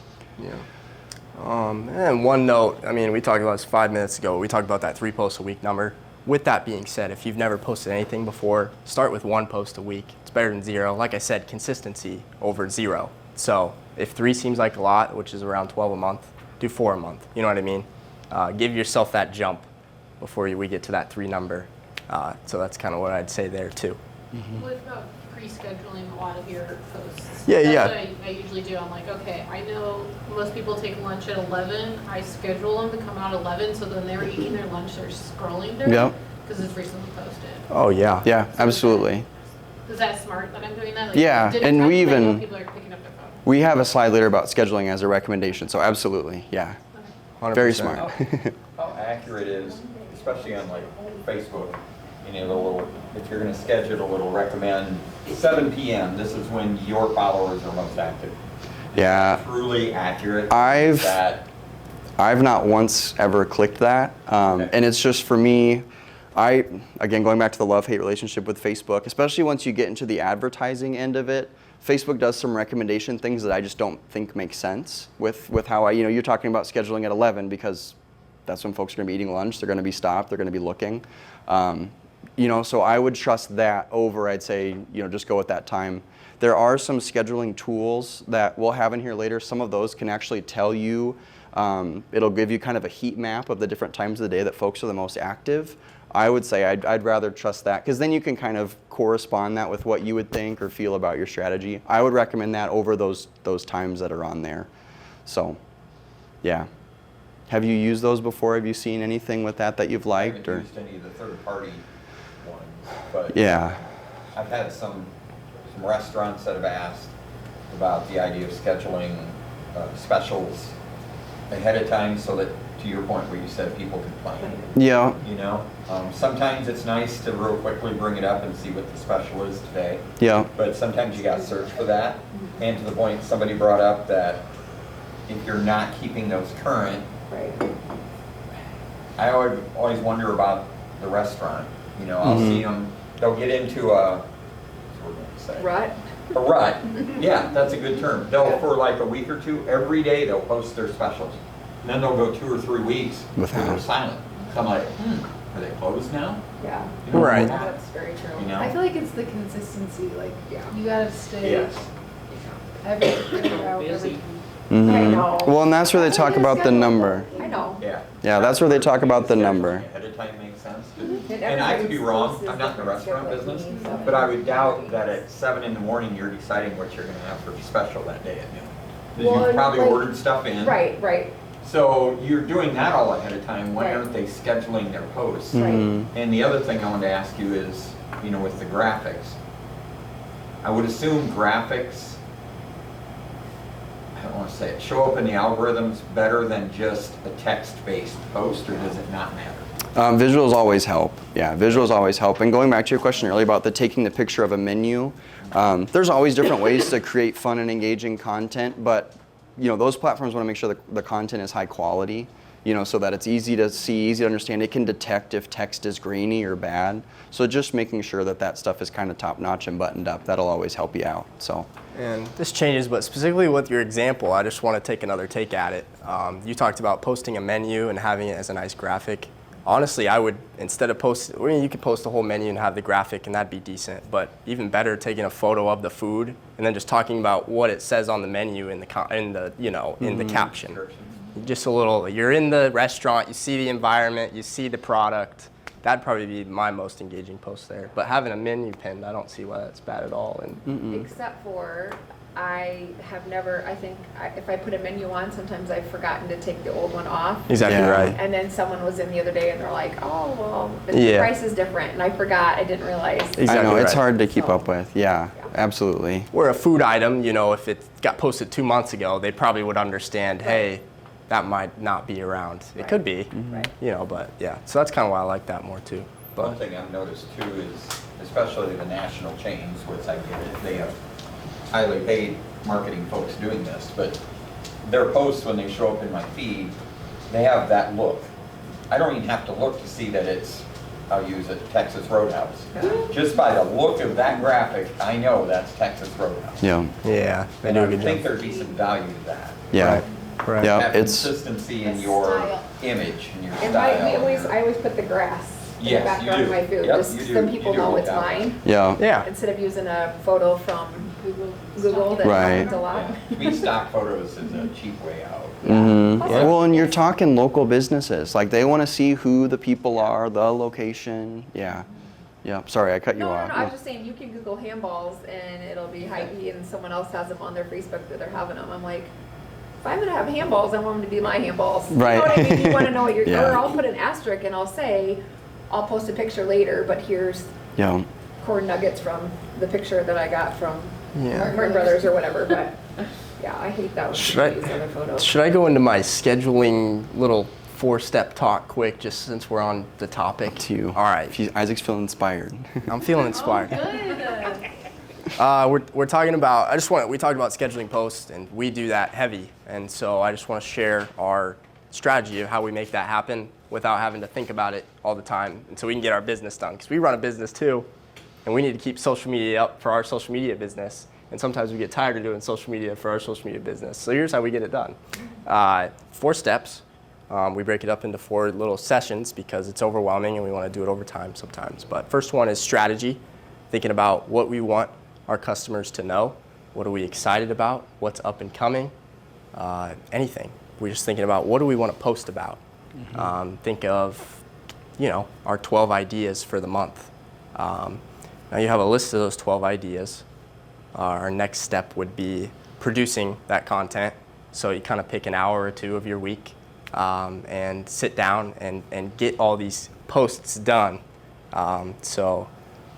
And one note, I mean, we talked about this 5 minutes ago. We talked about that 3 posts a week number. With that being said, if you've never posted anything before, start with 1 post a week. It's better than 0. Like I said, consistency over 0. So if 3 seems like a lot, which is around 12 a month, do 4 a month. You know what I mean? Give yourself that jump before we get to that 3 number. So that's kind of what I'd say there too. What about pre-scheduling a lot of your posts? Yeah, That's yeah. what I usually do. I'm like, okay, I know most people take lunch at 11. I schedule them to come out at 11, so then they're eating their lunch, they're scrolling through Yep. because it's recently posted. Oh yeah. yeah, absolutely. Is that smart that I'm doing that? Like, Yeah, did it and come we because I know even- people are picking up their phone. We have a slide later about scheduling as a recommendation, so absolutely, yeah. 100%. Very smart. How accurate is, especially on like Facebook, if you're gonna schedule, it'll recommend 7 p.m., this is when your followers are most active. Is Yeah. that truly accurate? I've- Is that, I've not once ever clicked that, and it's just for me, again, going back to the love-hate relationship with Facebook, especially once you get into the advertising end of it, Facebook does some recommendation things that I just don't think make sense with how you're talking about scheduling at 11 because that's when folks are gonna be eating lunch, they're gonna be stopped, they're gonna be looking. So I would trust that over, I'd say, just go at that time. There are some scheduling tools that we'll have in here later. Some of those can actually tell you, it'll give you kind of a heat map of the different times of the day that folks are the most active. I would say I'd rather trust that because then you can kind of correspond that with what you would think or feel about your strategy. I would recommend that over those times that are on there. So, yeah. Have you used those before? Have you seen anything with that you've I liked? haven't used any of the third-party ones, but Yeah. I've had some restaurants that have asked about the idea of scheduling specials ahead of time so that, to your point where you said people can plan. Yeah. Sometimes it's nice to real quickly bring it up and see what the special is today, Yeah. but sometimes you gotta search for that. And to the point somebody brought up that if you're not keeping those current, Right. I always wonder about the restaurant. I'll see them, they'll get into what's the word I'm saying? Rut. A rut. Yeah, that's a good term. They'll, for like a week or two, every day they'll post their specials. And then they'll go 2 or 3 weeks where they're Without. silent. So I'm like, are they closed now? Yeah. Right. That's very true. I feel like it's the consistency, like, Yeah. you gotta stay Yes. every route, Busy. Mhm. I know. Well, and that's where they talk about the number. I know. Yeah. Yeah, that's where they talk about the number. Ahead of time makes sense. And And I could be everybody's wrong, space is I'm not in the different, restaurant like business, me, so- but I would doubt that at 7 in the morning, you're deciding what you're gonna have for special that day at noon. 'Cause Well, you've probably like- ordered stuff in. Right, right, So you're doing that all ahead of time, why Right. aren't they scheduling their posts? right. Mhm. And the other thing I wanted to ask you is, with the graphics, I would assume graphics, I don't want to say it, show up in the algorithms better than just a text-based post, or does it not matter? Visuals always help. Yeah, visuals always help. And going back to your question earlier about taking the picture of a menu, there's always different ways to create fun and engaging content, but those platforms want to make sure the content is high quality, so that it's easy to see, easy to understand. It can detect if text is grainy or bad. So just making sure that stuff is kind of top notch and buttoned up, that'll always help you out. So. And this changes, but specifically with your example, I just want to take another take at it. You talked about posting a menu and having it as a nice graphic. Honestly, I would, instead of you could post the whole menu and have the graphic, and that'd be decent. But even better, taking a photo of the food and then just talking about what it says on the menu in the caption. Just a little. You're in the restaurant, you see the environment, you see the product. That'd probably be my most engaging post there. But having a menu pinned, I don't see why that's bad at all. And Except for, I have never, if I put a menu on, sometimes I've forgotten to take the old one off. Exactly Yeah. right. And then someone was in the other day and they're like, oh, well, the Yeah. price is different. And I forgot, I didn't realize. Exactly I know, it's right. hard to keep So- up with. Yeah, absolutely. Where a food item, you know, if it got posted 2 months ago, they probably would understand, hey, that might not be around. It Right. could be, Right. you know, but yeah. So that's kind of why I like that more too. One But thing I've noticed too is, especially the national chains, which I get it, they have highly paid marketing folks doing this, but their posts, when they show up in my feed, they have that look. I don't even have to look to see that it's, I'll use it, Texas Roadhouse. Just by the look of that graphic, I know that's Texas Roadhouse. Yeah, yeah, they And do I a good think job. there'd be some value to that. yeah. Right. Right. Yeah. Have it's- consistency in your Style. image and your And style. I always put the grass in the Yes, you background of do. my food, Yep, just you so do. people You do know a good it's job. mine. Yeah. Yeah. Instead of using a photo from Google that Right. happens a lot. Yeah. To me, stock photos is a cheap way out. Mhm. Plus, Well, and you're talking local businesses. Like they want to see who the people are, the location. Yeah. Yeah. Sorry, I cut you No, off. I was just saying, you can Google handballs and it'll be Hy-Vee and someone else has them on their Facebook that they're having them. I'm like, if I'm gonna have handballs, I want them to be my handballs. Right. You know what I mean? You wanna know what you're, Yeah. or I'll put an asterisk and I'll say, I'll post a picture later, but here's Yeah. corn nuggets from the picture that I got from Yeah. Martin Brothers or whatever, but yeah, I hate that when Should people use other I, photos. should I go into my scheduling little 4-step talk quick, just since we're on the topic? To you. All right. Isaac's feeling inspired. I'm feeling inspired. Good. We're talking about, we talked about scheduling posts, and we do that heavy. And so I just want to share our strategy of how we make that happen without having to think about it all the time, and so we can get our business done. Because we run a business too, and we need to keep social media up for our social media business. And sometimes we get tired of doing social media for our social media business. So here's how we get it done. 4 steps. We break it up into 4 little sessions because it's overwhelming and we want to do it over time sometimes. But first one is strategy, thinking about what we want our customers to know. What are we excited about? What's up and coming? Anything. We're just thinking about what do we want to post about. Think of, our 12 ideas for the month. Now you have a list of those 12 ideas. Our next step would be producing that content. So you kind of pick an hour or 2 of your week and sit down and get all these posts done. So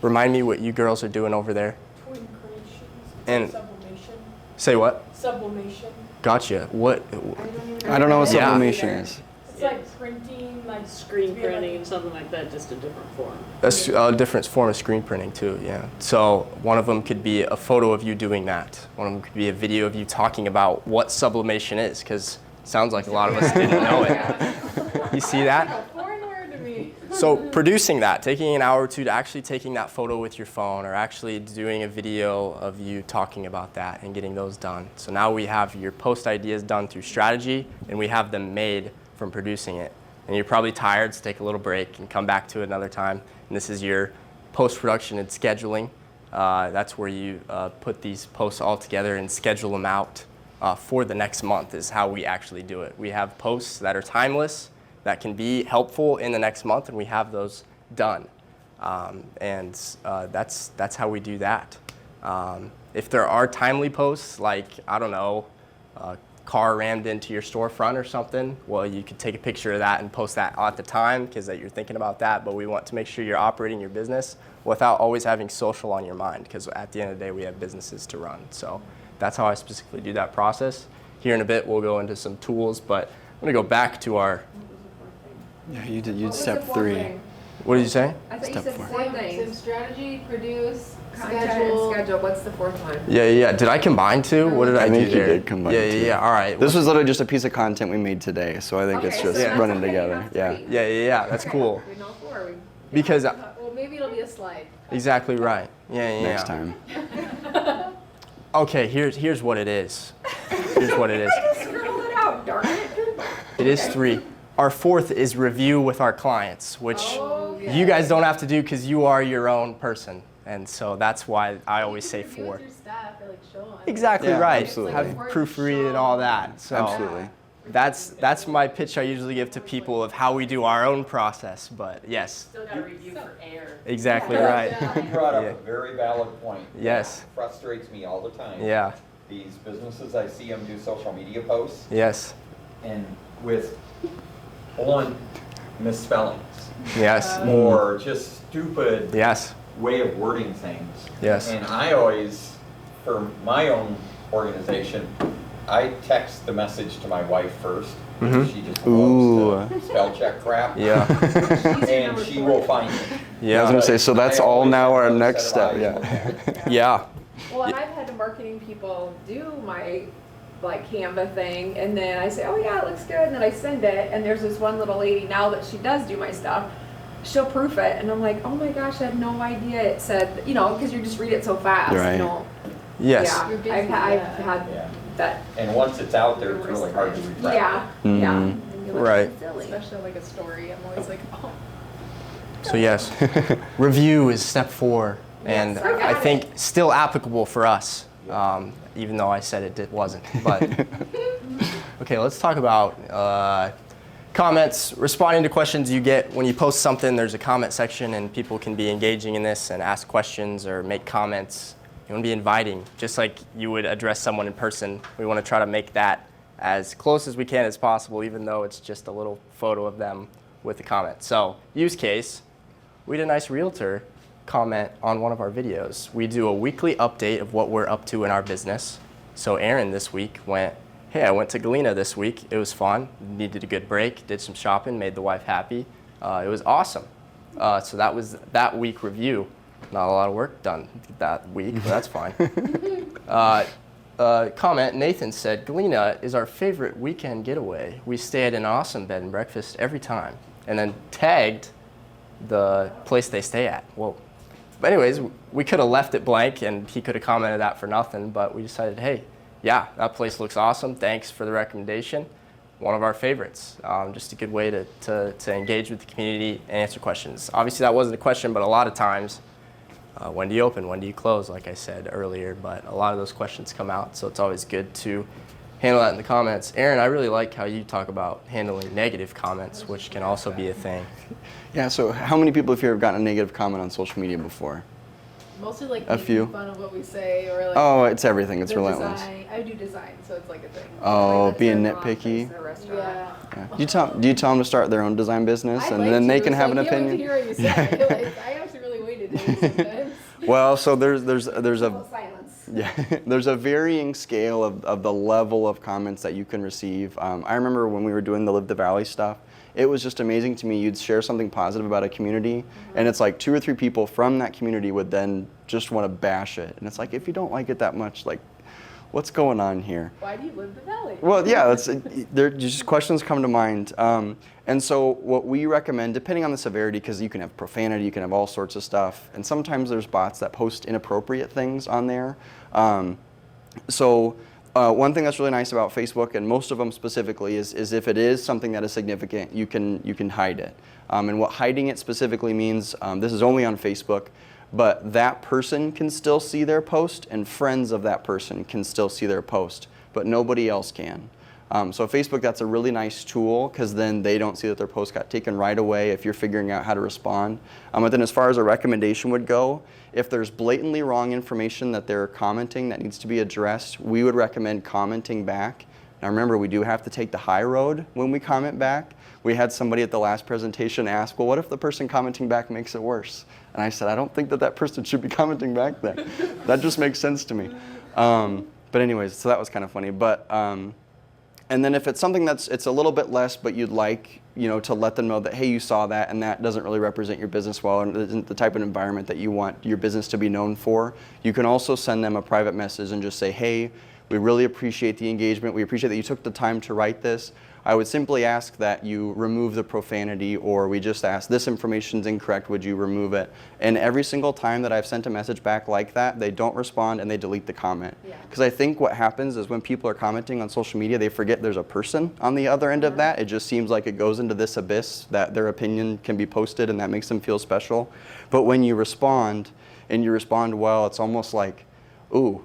remind me what you girls are doing over there. Twin creations. And- Sublimation. Say what? Sublimation. Gotcha. What? I don't know what Yeah. sublimation is. It's like printing, like Screen be like- printing and something like that, just a different form. A different form of screen printing too, yeah. So one of them could be a photo of you doing that. One of them could be a video of you talking about what sublimation is, because it sounds like a lot of us didn't know it. You see that? A foreign word to me. So producing that, taking an hour or 2 to actually taking that photo with your phone, or actually doing a video of you talking about that and getting those done. So now we have your post ideas done through strategy, and we have them made from producing it. And you're probably tired, so take a little break and come back to it another time. And this is your post-production and scheduling. That's where you put these posts all together and schedule them out for the next month is how we actually do it. We have posts that are timeless, that can be helpful in the next month, and we have those done. That's how we do that. If there are timely posts, like, I don't know, a car rammed into your storefront or something, well, you could take a picture of that and post that at the time because that you're thinking about that, but we want to make sure you're operating your business without always having social on your mind, because at the end of the day, we have businesses to run. So that's how I specifically do that process. Here in a bit, we'll go into some tools, but I'm gonna go back to our, Yeah, you did. What You'd was the step fourth 3. thing? what did you say? I thought you Step said 4. 4 Same things. strategy, produce, Content and schedule. schedule, what's the 4th one? Yeah. Did I combine 2? What did I do think you there? did combine Yeah, 2. yeah. All right. This was literally just a piece of content we made today, so I think it's Okay, just so that's running okay, together. that's Yeah. great. Yeah. That's Okay. cool. We know 4. We- Because Well, maybe it'll be a slide. exactly right. Yeah. Next time. Okay. Here's what it is. Here's what it is. Scroll it out, darn it. It is 3. Our 4th is review with our clients, which Oh, you guys don't have to do because you are your own person. And so that's why I always say Review 4. with your staff, or like show them. Exactly Yeah, right. absolutely. Have proofread and all that. So Absolutely. that's my pitch I usually give to people of how we do our own process. But yes, Still got to review for air. exactly Yeah. right. You brought up Yeah. a very valid point. Yes. Frustrates me all the time. Yeah. these businesses, I see them do social media posts, Yes. and with blunt misspellings. Yes. Or just stupid Yes. way of wording things. Yes. And I always, for my own organization, I text the message to my wife first. Mhm. She just Ooh. loves to spell check crap. Yeah. And she will find it. Yeah, I was gonna say, so that's I all always now have our those next set step, of eyes yeah. on there. Yeah. Well, and I've had marketing people do my like Canva thing, and then I say, oh yeah, it looks good, and then I send it, and there's this one little lady, now that she does do my stuff, she'll proof it, and I'm like, oh my gosh, I had no idea it said, you know, because you just read it so fast, Right. you know. Yes. Yeah, You're busy, I've yeah. had Yeah. that. And once it's out there, it's really hard to retract. Yeah, Mhm. yeah. And you're like, Right. "That's silly." Especially like a story, I'm always like, oh. So yes, review is step 4, and Yes, I got I think it. still applicable for us, even though I said it wasn't. But okay, let's talk about comments, responding to questions you get when you post something. There's a comment section, and people can be engaging in this and ask questions or make comments. You want to be inviting, just like you would address someone in person. We want to try to make that as close as we can as possible, even though it's just a little photo of them with a comment. So, use case. We had a nice realtor comment on one of our videos. We do a weekly update of what we're up to in our business. So Aaron this week went, hey, I went to Galena this week. It was fun. Needed a good break. Did some shopping. Made the wife happy. It was awesome. So that was that week review. Not a lot of work done that week, but that's fine. Comment, Nathan said, Galena is our favorite weekend getaway. We stay at an awesome bed and breakfast every time. And then tagged the place they stay at. Whoa. But anyways, we could have left it blank and he could have commented that for nothing, but we decided, hey, yeah, that place looks awesome. Thanks for the recommendation. One of our favorites. Just a good way to engage with the community and answer questions. Obviously that wasn't a question, but a lot of times, when do you open, when do you close, like I said earlier, but a lot of those questions come out, so it's always good to handle that in the comments. Aaron, I really like how you talk about handling negative comments, which can also be a thing. Yeah, so how many people have here have gotten a negative comment on social media before? Mostly like A making few. fun of what we say, or like. Oh, it's everything. It's the relentless. Design. I do design, so it's like a thing. Oh, Like, being that's their nitpicky. office, their restaurant. Yeah. Yeah. Do you tell them to start their own design business, I'd and like then they to, can so have I an can't wait to opinion? hear what you say. Like, I actually really waited to hear sometimes. Well, so there's a Silence. yeah, there's a varying scale of the level of comments that you can receive. I remember when we were doing the Live the Valley stuff, it was just amazing to me. You'd share something positive about a community, and it's like 2 or 3 people from that community would then just want to bash it. And it's like, if you don't like it that much, like, what's going on here? Why do you live the valley? Well, yeah, there just questions come to mind. And so what we recommend, depending on the severity, because you can have profanity, you can have all sorts of stuff, and sometimes there's bots that post inappropriate things on there. One thing that's really nice about Facebook, and most of them specifically, is if it is something that is significant, you can hide it. And what hiding it specifically means, this is only on Facebook, but that person can still see their post, and friends of that person can still see their post, but nobody else can. So Facebook, that's a really nice tool, because then they don't see that their post got taken right away if you're figuring out how to respond. But then as far as a recommendation would go, if there's blatantly wrong information that they're commenting that needs to be addressed, we would recommend commenting back. Now remember, we do have to take the high road when we comment back. We had somebody at the last presentation ask, well, what if the person commenting back makes it worse? And I said, I don't think that person should be commenting back then. That just makes sense to me. But anyways, so that was kind of funny. But and then if it's something it's a little bit less, but you'd like, to let them know that, hey, you saw that, and that doesn't really represent your business well, and isn't the type of environment that you want your business to be known for, you can also send them a private message and just say, hey, we really appreciate the engagement. We appreciate that you took the time to write this. I would simply ask that you remove the profanity, or we just ask, this information's incorrect, would you remove it? And every single time that I've sent a message back like that, they don't respond and they delete the comment. Because I think what happens is when people are commenting on social media, they forget there's a person on the other end of that. It just seems like it goes into this abyss that their opinion can be posted, and that makes them feel special. But when you respond, and you respond well, it's almost like, ooh,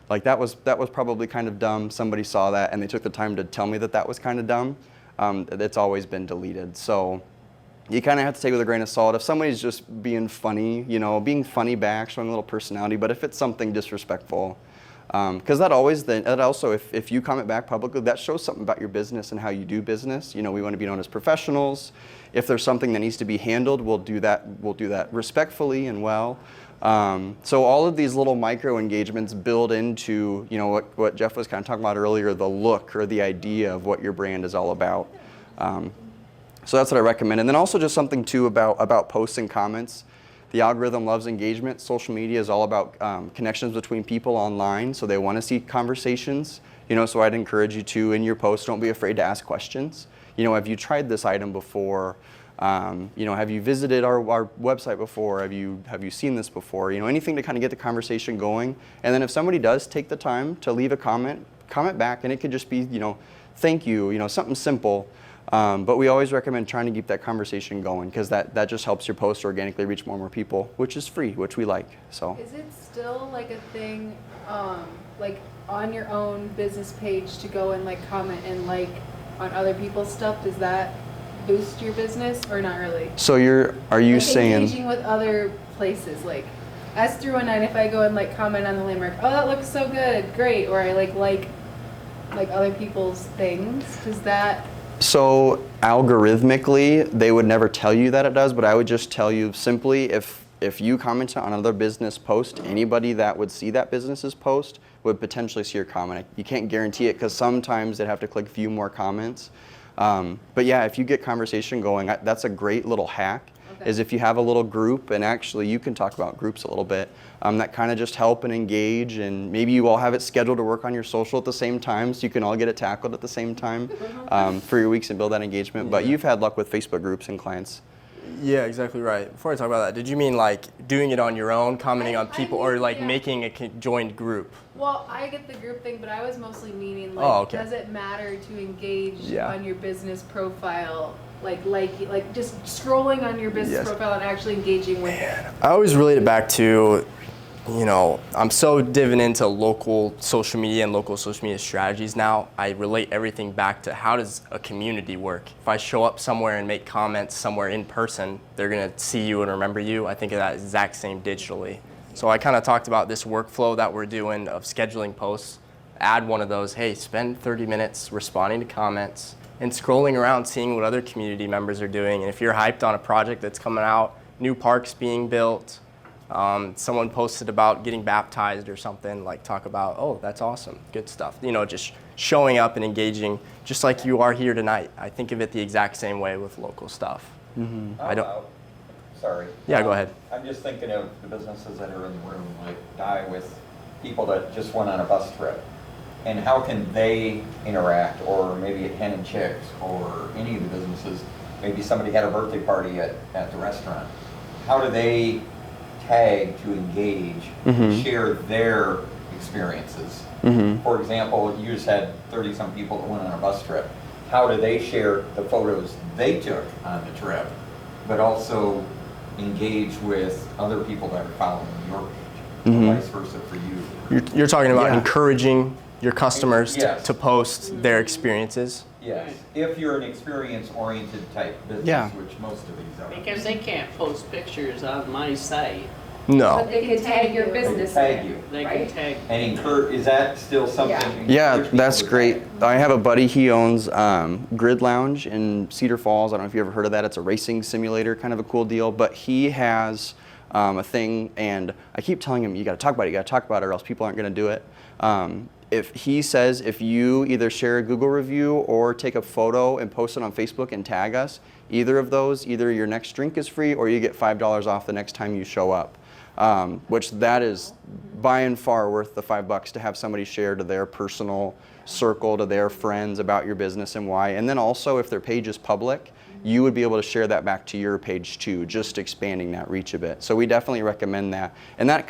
like that was probably kind of dumb. Somebody saw that and they took the time to tell me that was kind of dumb. It's always been deleted. So you kind of have to take it with a grain of salt. If somebody's just being funny, being funny back, showing a little personality, but if it's something disrespectful, Because that also, if you comment back publicly, that shows something about your business and how you do business. You know, we want to be known as professionals. If there's something that needs to be handled, we'll do that respectfully and well. So all of these little micro engagements build into, you know, what Jeff was kind of talking about earlier, the look or the idea of what your brand is all about. So that's what I recommend. And then also just something too about posts and comments. The algorithm loves engagement. Social media is all about connections between people online, so they want to see conversations. You know, so I'd encourage you to, in your post, don't be afraid to ask questions. You know, have you tried this item before? You know, have you visited our website before? Have you seen this before? You know, anything to kind of get the conversation going. And then if somebody does take the time to leave a comment back, and it could just be, you know, thank you, you know, something simple. But we always recommend trying to keep that conversation going, because that just helps your post organically reach more and more people, which is free, which we like. So. Is it still like a thing, like on your own business page to go and like comment and like on other people's stuff? Does that boost your business or not really? So are you like saying engaging with other places, like S319, if I go and like comment on the landmark, oh that looks so good, great, or I like other people's things, does that? So algorithmically, they would never tell you that it does, but I would just tell you simply, if you comment on another business post, anybody that would see that business's post would potentially see your comment. You can't guarantee it, because sometimes they'd have to click view more comments. But yeah, if you get conversation going, that's a great little hack. Okay. Is if you have a little group, and actually you can talk about groups a little bit, that kind of just help and engage, and maybe you all have it scheduled to work on your social at the same time, so you can all get it tackled at the same time for your weeks and build that engagement. But you've had luck with Facebook groups and clients. Yeah, exactly right. Before I talk about that, did you mean like doing it on your own, commenting on people, or like making a joined group? Well, I get the group thing, but I was mostly meaning like, does it matter to engage on your business profile? Like just scrolling on your business profile and actually engaging with it. I always relate it back to, you know, I'm so diving into local social media and local social media strategies now. I relate everything back to how does a community work. If I show up somewhere and make comments somewhere in person, they're gonna see you and remember you. I think of that exact same digitally. So I kind of talked about this workflow that we're doing of scheduling posts. Add one of those, hey, spend 30 minutes responding to comments and scrolling around seeing what other community members are doing. And if you're hyped on a project that's coming out, new parks being built, someone posted about getting baptized or something, like talk about, oh, that's awesome, good stuff. You know, just showing up and engaging just like you are here tonight. I think of it the exact same way with local stuff. Mm-hmm. Sorry. Yeah, go ahead. I'm just thinking of the businesses that are in the room, like Die with people that just went on a bus trip. And how can they interact, or maybe at Hen and Chicks, or any of the businesses, maybe somebody had a birthday party at the restaurant. How do they tag to engage, share their experiences? For example, you just had 30-some people that went on a bus trip. How do they share the photos they took on the trip, but also engage with other people that are following your page, or vice versa for you? You're talking about encouraging your customers to post their experiences? Yes, if you're an experience-oriented type business, which most of these are. Because they can't post pictures on my site. No. But they can tag your business. They can tag you. They can tag. And is that still something? Yeah, that's great. I have a buddy, he owns Grid Lounge in Cedar Falls. I don't know if you ever heard of that. It's a racing simulator, kind of a cool deal. But he has a thing, and I keep telling him, you gotta talk about it, or else people aren't gonna do it. If he says if you either share a Google review or take a photo and post it on Facebook and tag us, either of those, either your next drink is free or you get $5 off the next time you show up. Which that is by and far worth the $5 to have somebody share to their personal circle, to their friends about your business and why. And then also if their page is public, you would be able to share that back to your page too, just expanding that reach a bit. So we definitely recommend that. And that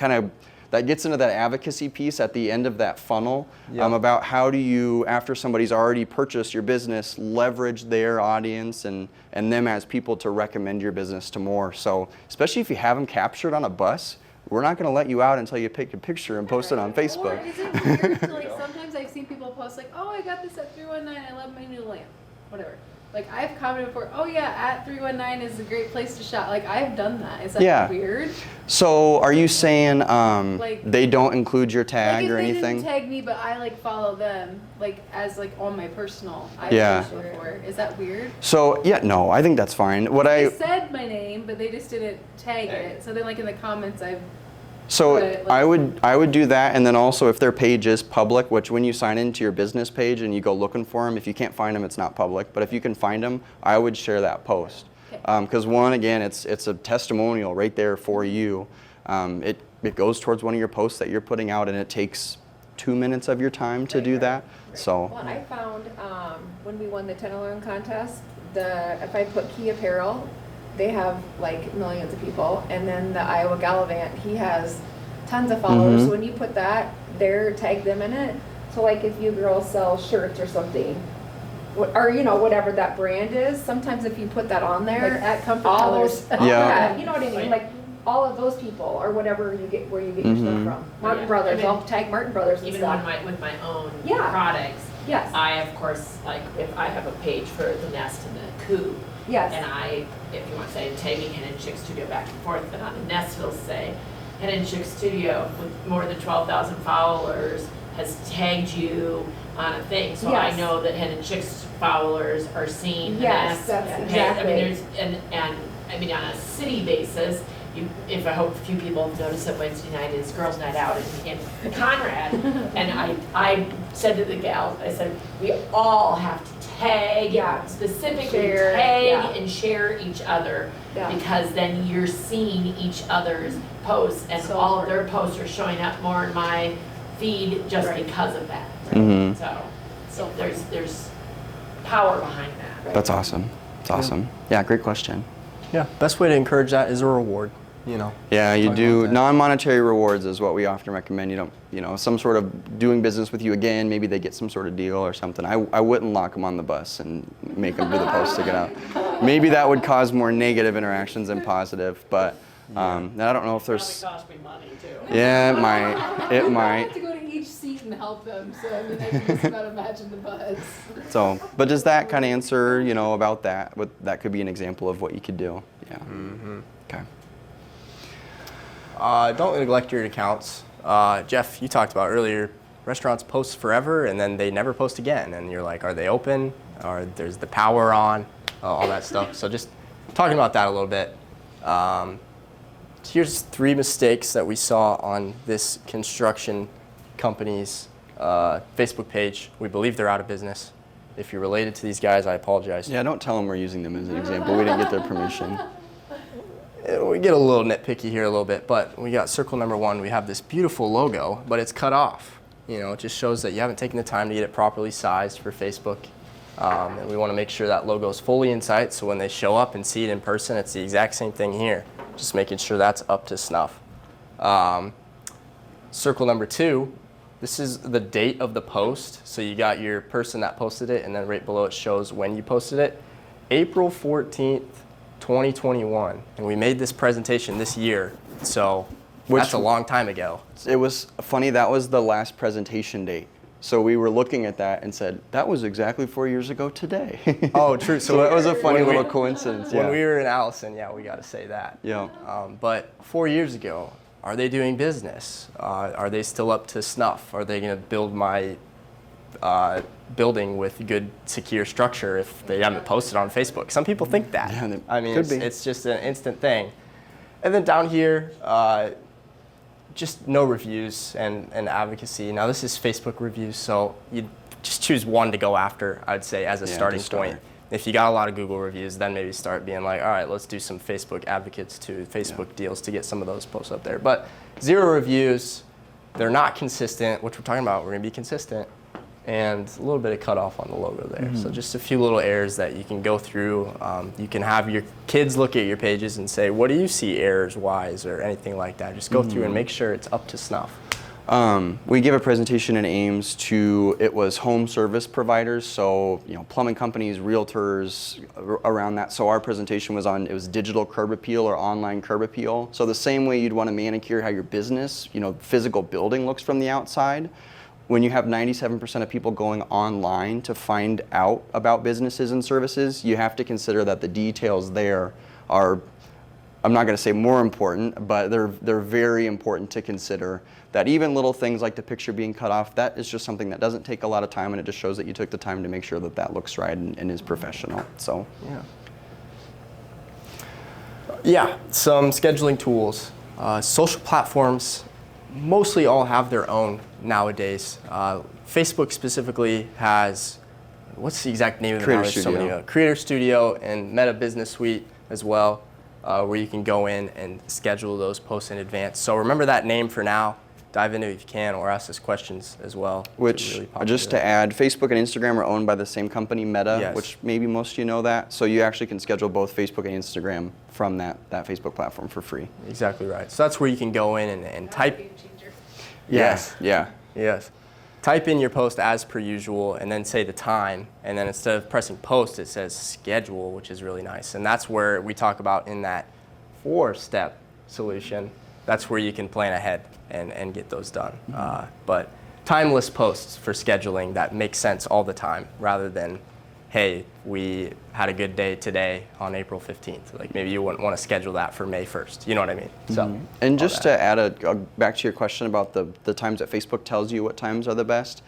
gets into that advocacy piece at the end of that funnel about how do you, after somebody's already purchased your business, leverage their audience and them as people to recommend your business to more. So especially if you have them captured on a bus, we're not going to let you out until you take a picture and post it on Facebook. Or is it weird to, like, sometimes I've seen people post like, oh, I got this at 319, I love my new lamp, whatever. Like I've commented before, oh yeah, at 319 is a great place to shop. Like I've done that. Is that weird? So are you saying Like, they don't include your tag or anything? They didn't tag me, but I like follow them like as like on my personal. Before. Is that weird? So yeah, no, I think that's fine. They said my name, but they just didn't tag it. So then like in the comments I've So I would do that, and then also if their page is public, which when you sign into your business page and you go looking for them, if you can't find them, it's not public. But if you can find them, I would share that post, because one, again, it's a testimonial right there for you. It goes towards one of your posts that you're putting out, and it takes 2 minutes of your time to do that. So. Well, I found when we won the 10-11 contest, if I put Key Apparel, they have like millions of people, and then the Iowa Gallivant, he has tons of followers. So when you put that, tag them in it. So like if you girls sell shirts or something, or you know whatever that brand is, sometimes if you put that on there, like at Comfort all Colors, those, you know what I mean, like all of those people or whatever you get where you get your stuff from. Martin Brothers, I mean, I'll tag Martin Brothers and even stuff. with my own Yeah. products. Yes. I of course like if I have a page for the Nest and the Coop. Yes. And if you want to say tagging Hen and Chick Studio back and forth, then on the Nest it'll say Hen and Chick Studio with more than 12,000 followers has tagged you on a thing. So I know that Hen and Chick's followers are seeing the Nest. That's exactly. I mean there's and I mean on a city basis. If I hope a few people have noticed that Wednesday night is girls' night out in Conrad, and I said to the gals, I said, we all have to tag, specifically tag and share each other, because then you're seeing each other's posts, and all of their posts are showing up more in my feed just because of that. So there's power behind that. That's awesome. It's awesome. Yeah, great question. Yeah, best way to encourage that is a reward. You know. Yeah, you do. Non-monetary rewards is what we often recommend. Some sort of doing business with you again. Maybe they get some sort of deal or something. I wouldn't lock them on the bus and make them do the post to get out. Maybe that would cause more negative interactions than positive. But I don't know if there's. Probably cost me money too. Yeah, it might. It I might. have to go to each seat and help them. So I mean, I can just about imagine the buzz. So, but does that kind of answer, about that? That could be an example of what you could do. Yeah. Okay. Don't neglect your accounts. Jeff, you talked about earlier, restaurants post forever and then they never post again. And you're like, are they open? Or there's the power on? All that stuff. So just talking about that a little bit. Here's 3 mistakes that we saw on this construction company's Facebook page. We believe they're out of business. If you're related to these guys, I apologize. Yeah, don't tell them we're using them as an example. We didn't get their permission. We get a little nitpicky here a little bit, but we got circle number 1. We have this beautiful logo, but it's cut off. It just shows that you haven't taken the time to get it properly sized for Facebook. And we want to make sure that logo is fully in sight, so when they show up and see it in person, it's the exact same thing here. Just making sure that's up to snuff. Circle number 2, this is the date of the post. So you got your person that posted it, and then right below it shows when you posted it. April 14th, 2021. And we made this presentation this year, so that's a long time ago. It was funny, that was the last presentation date. So we were looking at that and said, that was exactly 4 years ago today. Oh, true. So that was a funny little coincidence. When we were in Allison, we got to say that. Yeah. But 4 years ago, are they doing business? Are they still up to snuff? Are they going to build my building with good, secure structure if they haven't posted on Facebook? Some people think that. Yeah, I mean, could be. It's just an instant thing. And then down here, just no reviews and advocacy. Now this is Facebook reviews, so you just choose one to go after, I'd say, as a starting point. If you got a lot of Google reviews, then maybe start being like, all right, let's do some Facebook advocates to Facebook deals to get some of those posts up there. But 0 reviews, they're not consistent, which we're talking about. We're going to be consistent. And a little bit of cutoff on the logo there. So just a few little errors that you can go through. You can have your kids look at your pages and say, what do you see errors-wise or anything like that. Just go through and make sure it's up to snuff. We give a presentation in Ames to, it was home service providers, so plumbing companies, realtors, around that. So our presentation was on, it was digital curb appeal or online curb appeal. So the same way you'd want to manicure how your business, physical building looks from the outside, when you have 97% of people going online to find out about businesses and services, you have to consider that the details there are, I'm not going to say more important, but they're very important to consider. That even little things like the picture being cut off, that is just something that doesn't take a lot of time, and it just shows that you took the time to make sure that that looks right and is professional. So yeah, some scheduling tools. Social platforms mostly all have their own nowadays. Facebook specifically has, what's the exact name of it? Creator now? There's so Studio. many, Creator Studio and Meta Business Suite as well, where you can go in and schedule those posts in advance. So remember that name for now. Dive into it if you can, or ask us questions as well. Which, really popular. just to add, Facebook and Instagram are owned by the same company, Meta, Yes. which maybe most of you know that. So you actually can schedule both Facebook and Instagram from that Facebook platform for free. Exactly right. So that's where you can go in and type. Yes. Yeah. Yes. Type in your post as per usual and then say the time. And then instead of pressing post, it says schedule, which is really nice. And that's where we talk about in that 4-step solution. That's where you can plan ahead and get those done. But timeless posts for scheduling that make sense all the time rather than, hey, we had a good day today on April 15th. Like maybe you wouldn't want to schedule that for May 1st. You know what I mean? So, and just to add back to your question about the times that Facebook tells you what times are the best,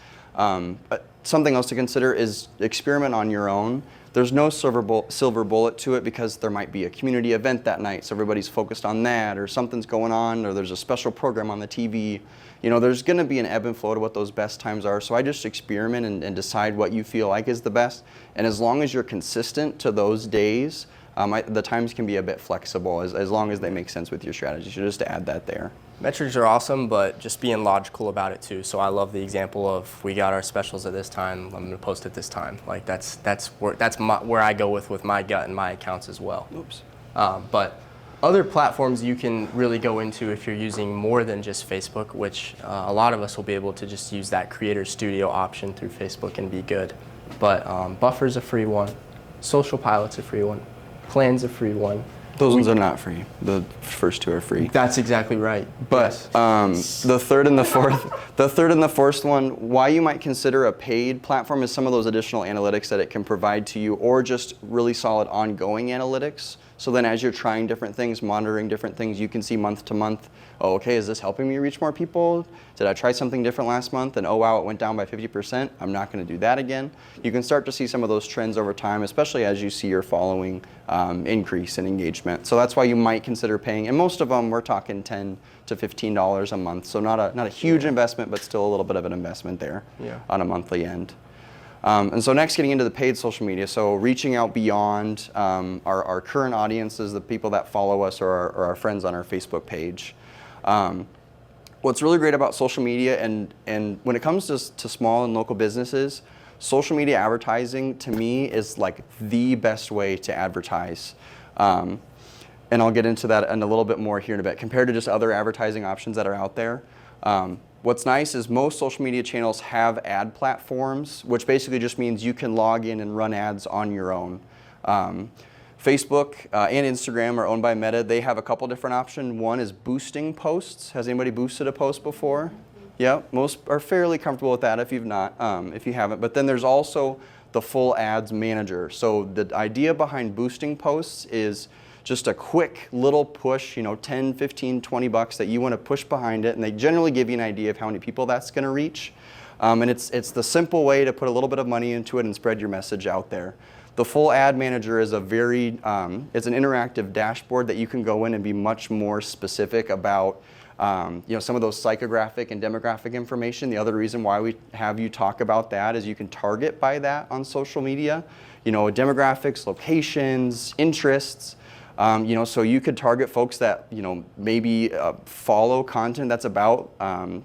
something else to consider is experiment on your own. There's no silver bullet to it because there might be a community event that night, so everybody's focused on that, or something's going on, or there's a special program on the TV. You know, there's going to be an ebb and flow to what those best times are. So I just experiment and decide what you feel like is the best. And as long as you're consistent to those days, the times can be a bit flexible as long as they make sense with your strategy. So just to add that there. metrics are awesome, but just being logical about it too. So I love the example of we got our specials at this time. I'm going to post at this time. Like that's where I go with my gut and my accounts as well. Oops. But other platforms you can really go into if you're using more than just Facebook, which a lot of us will be able to just use that Creator Studio option through Facebook and be good. But Buffer's a free one. Social Pilot's a free one. Plan's a free one. Those ones are not free. The first two are free. That's exactly right. But the third and the fourth one, why you might consider a paid platform is some of those additional analytics that it can provide to you, or just really solid ongoing analytics. So then as you're trying different things, monitoring different things, you can see month to month, oh, okay, is this helping me reach more people? Did I try something different last month? And oh, wow, it went down by 50%. I'm not going to do that again. You can start to see some of those trends over time, especially as you see your following increase in engagement. So that's why you might consider paying. And most of them, we're talking $10 to $15 a month. So not a huge investment, but still a little bit of an investment there on a monthly end. And so next, getting into the paid social media, so reaching out beyond our current audiences, the people that follow us or our friends on our Facebook page. What's really great about social media, and when it comes to small and local businesses, social media advertising to me is like the best way to advertise. And I'll get into that in a little bit more here in a bit, compared to just other advertising options that are out there. What's nice is most social media channels have ad platforms, which basically just means you can log in and run ads on your own. Facebook and Instagram are owned by Meta. They have a couple different options. One is boosting posts. Has anybody boosted a post before? Yeah, most are fairly comfortable with that if you've not, if you haven't. But then there's also the full ads manager. So the idea behind boosting posts is just a quick little push, 10, 15, 20 bucks that you want to push behind it, and they generally give you an idea of how many people that's going to reach. And it's the simple way to put a little bit of money into it and spread your message out there. The full ad manager is it's an interactive dashboard that you can go in and be much more specific about some of those psychographic and demographic information. The other reason why we have you talk about that is you can target by that on social media, demographics, locations, interests. So you could target folks that, maybe follow content that's about,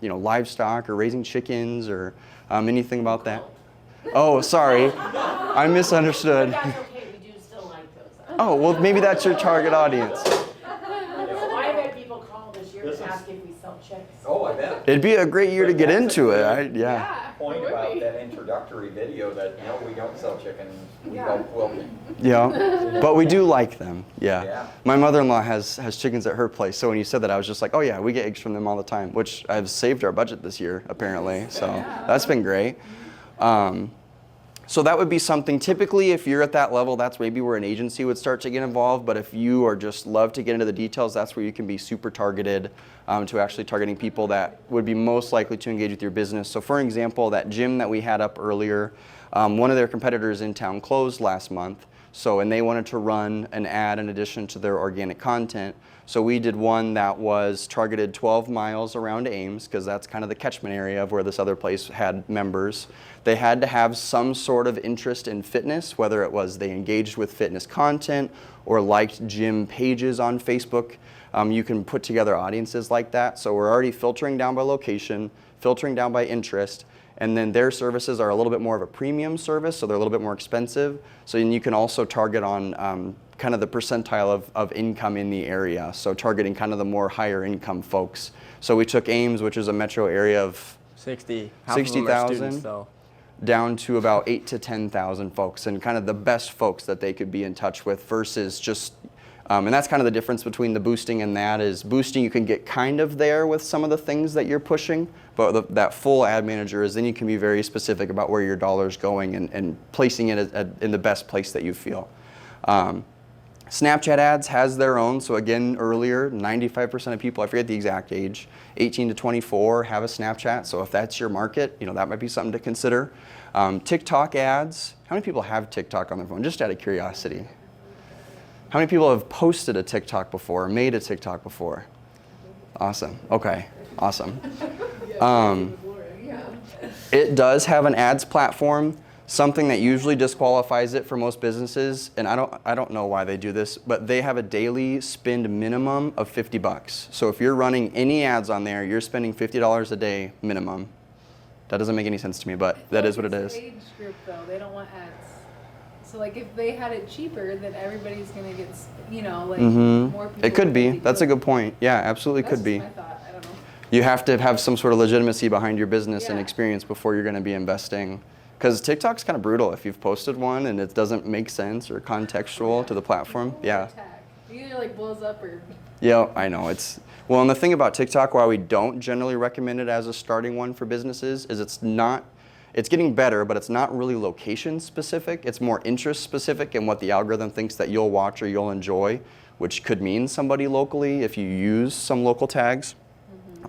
livestock or raising chickens or anything about that. Oh, sorry. I misunderstood. But that's okay, we do still like those. Oh, well, maybe that's your target audience. I've had people call this year to ask if we sell chicks. Oh, I bet. It'd be a great year to get into it. Yeah. Point about that introductory video that, no, we don't sell chickens, we sell quilting. Yeah, but we do like them. Yeah. Yeah. My mother-in-law has chickens at her place, so when you said that, I was just like, oh yeah, we get eggs from them all the time, which I've saved our budget this year apparently. So that's been great. So that would be something. Typically, if you're at that level, that's maybe where an agency would start to get involved. But if you are just love to get into the details, that's where you can be super targeted to actually targeting people that would be most likely to engage with your business. So for example, that gym that we had up earlier, one of their competitors in town closed last month. And they wanted to run an ad in addition to their organic content. So we did one that was targeted 12 miles around Ames, because that's kind of the catchment area of where this other place had members. They had to have some sort of interest in fitness, whether it was they engaged with fitness content or liked gym pages on Facebook. You can put together audiences like that. So we're already filtering down by location, filtering down by interest, and then their services are a little bit more of a premium service, so they're a little bit more expensive. So then you can also target on kind of the percentile of income in the area, so targeting kind of the more higher income folks. So we took Ames, which is a metro area of 60,000, down to about 8,000 to 10,000 folks, and kind of the best folks that they could be in touch with versus just, and that's kind of the difference between the boosting and that is boosting, you can get kind of there with some of the things that you're pushing, but that full ad manager is then you can be very specific about where your dollar's going and placing it in the best place that you feel. Snapchat ads has their own. So again, earlier, 95% of people, I forget the exact age, 18 to 24 have a Snapchat. So if that's your market, that might be something to consider. TikTok ads. How many people have TikTok on their phone? Just out of curiosity. How many people have posted a TikTok before or made a TikTok before? Awesome. Okay. Awesome. It does have an ads platform. Something that usually disqualifies it for most businesses, and I don't know why they do this, but they have a daily spend minimum of $50. So if you're running any ads on there, you're spending $50 a day minimum. That doesn't make any sense to me, but that is what it is. Age group though, they don't want ads. So like if they had it cheaper, then everybody's gonna get, more people. It could be. That's a good point. Yeah, absolutely could be. That's my thought. I don't know. You have to have some sort of legitimacy behind your business and Yeah. experience before you're going to be investing. Because TikTok's kind of brutal if you've posted one and it doesn't make sense or contextual to the platform. Yeah. It either blows up or. Yeah, I know. Well, and the thing about TikTok, why we don't generally recommend it as a starting one for businesses, is it's getting better, but it's not really location specific. It's more interest specific in what the algorithm thinks that you'll watch or you'll enjoy, which could mean somebody locally if you use some local tags,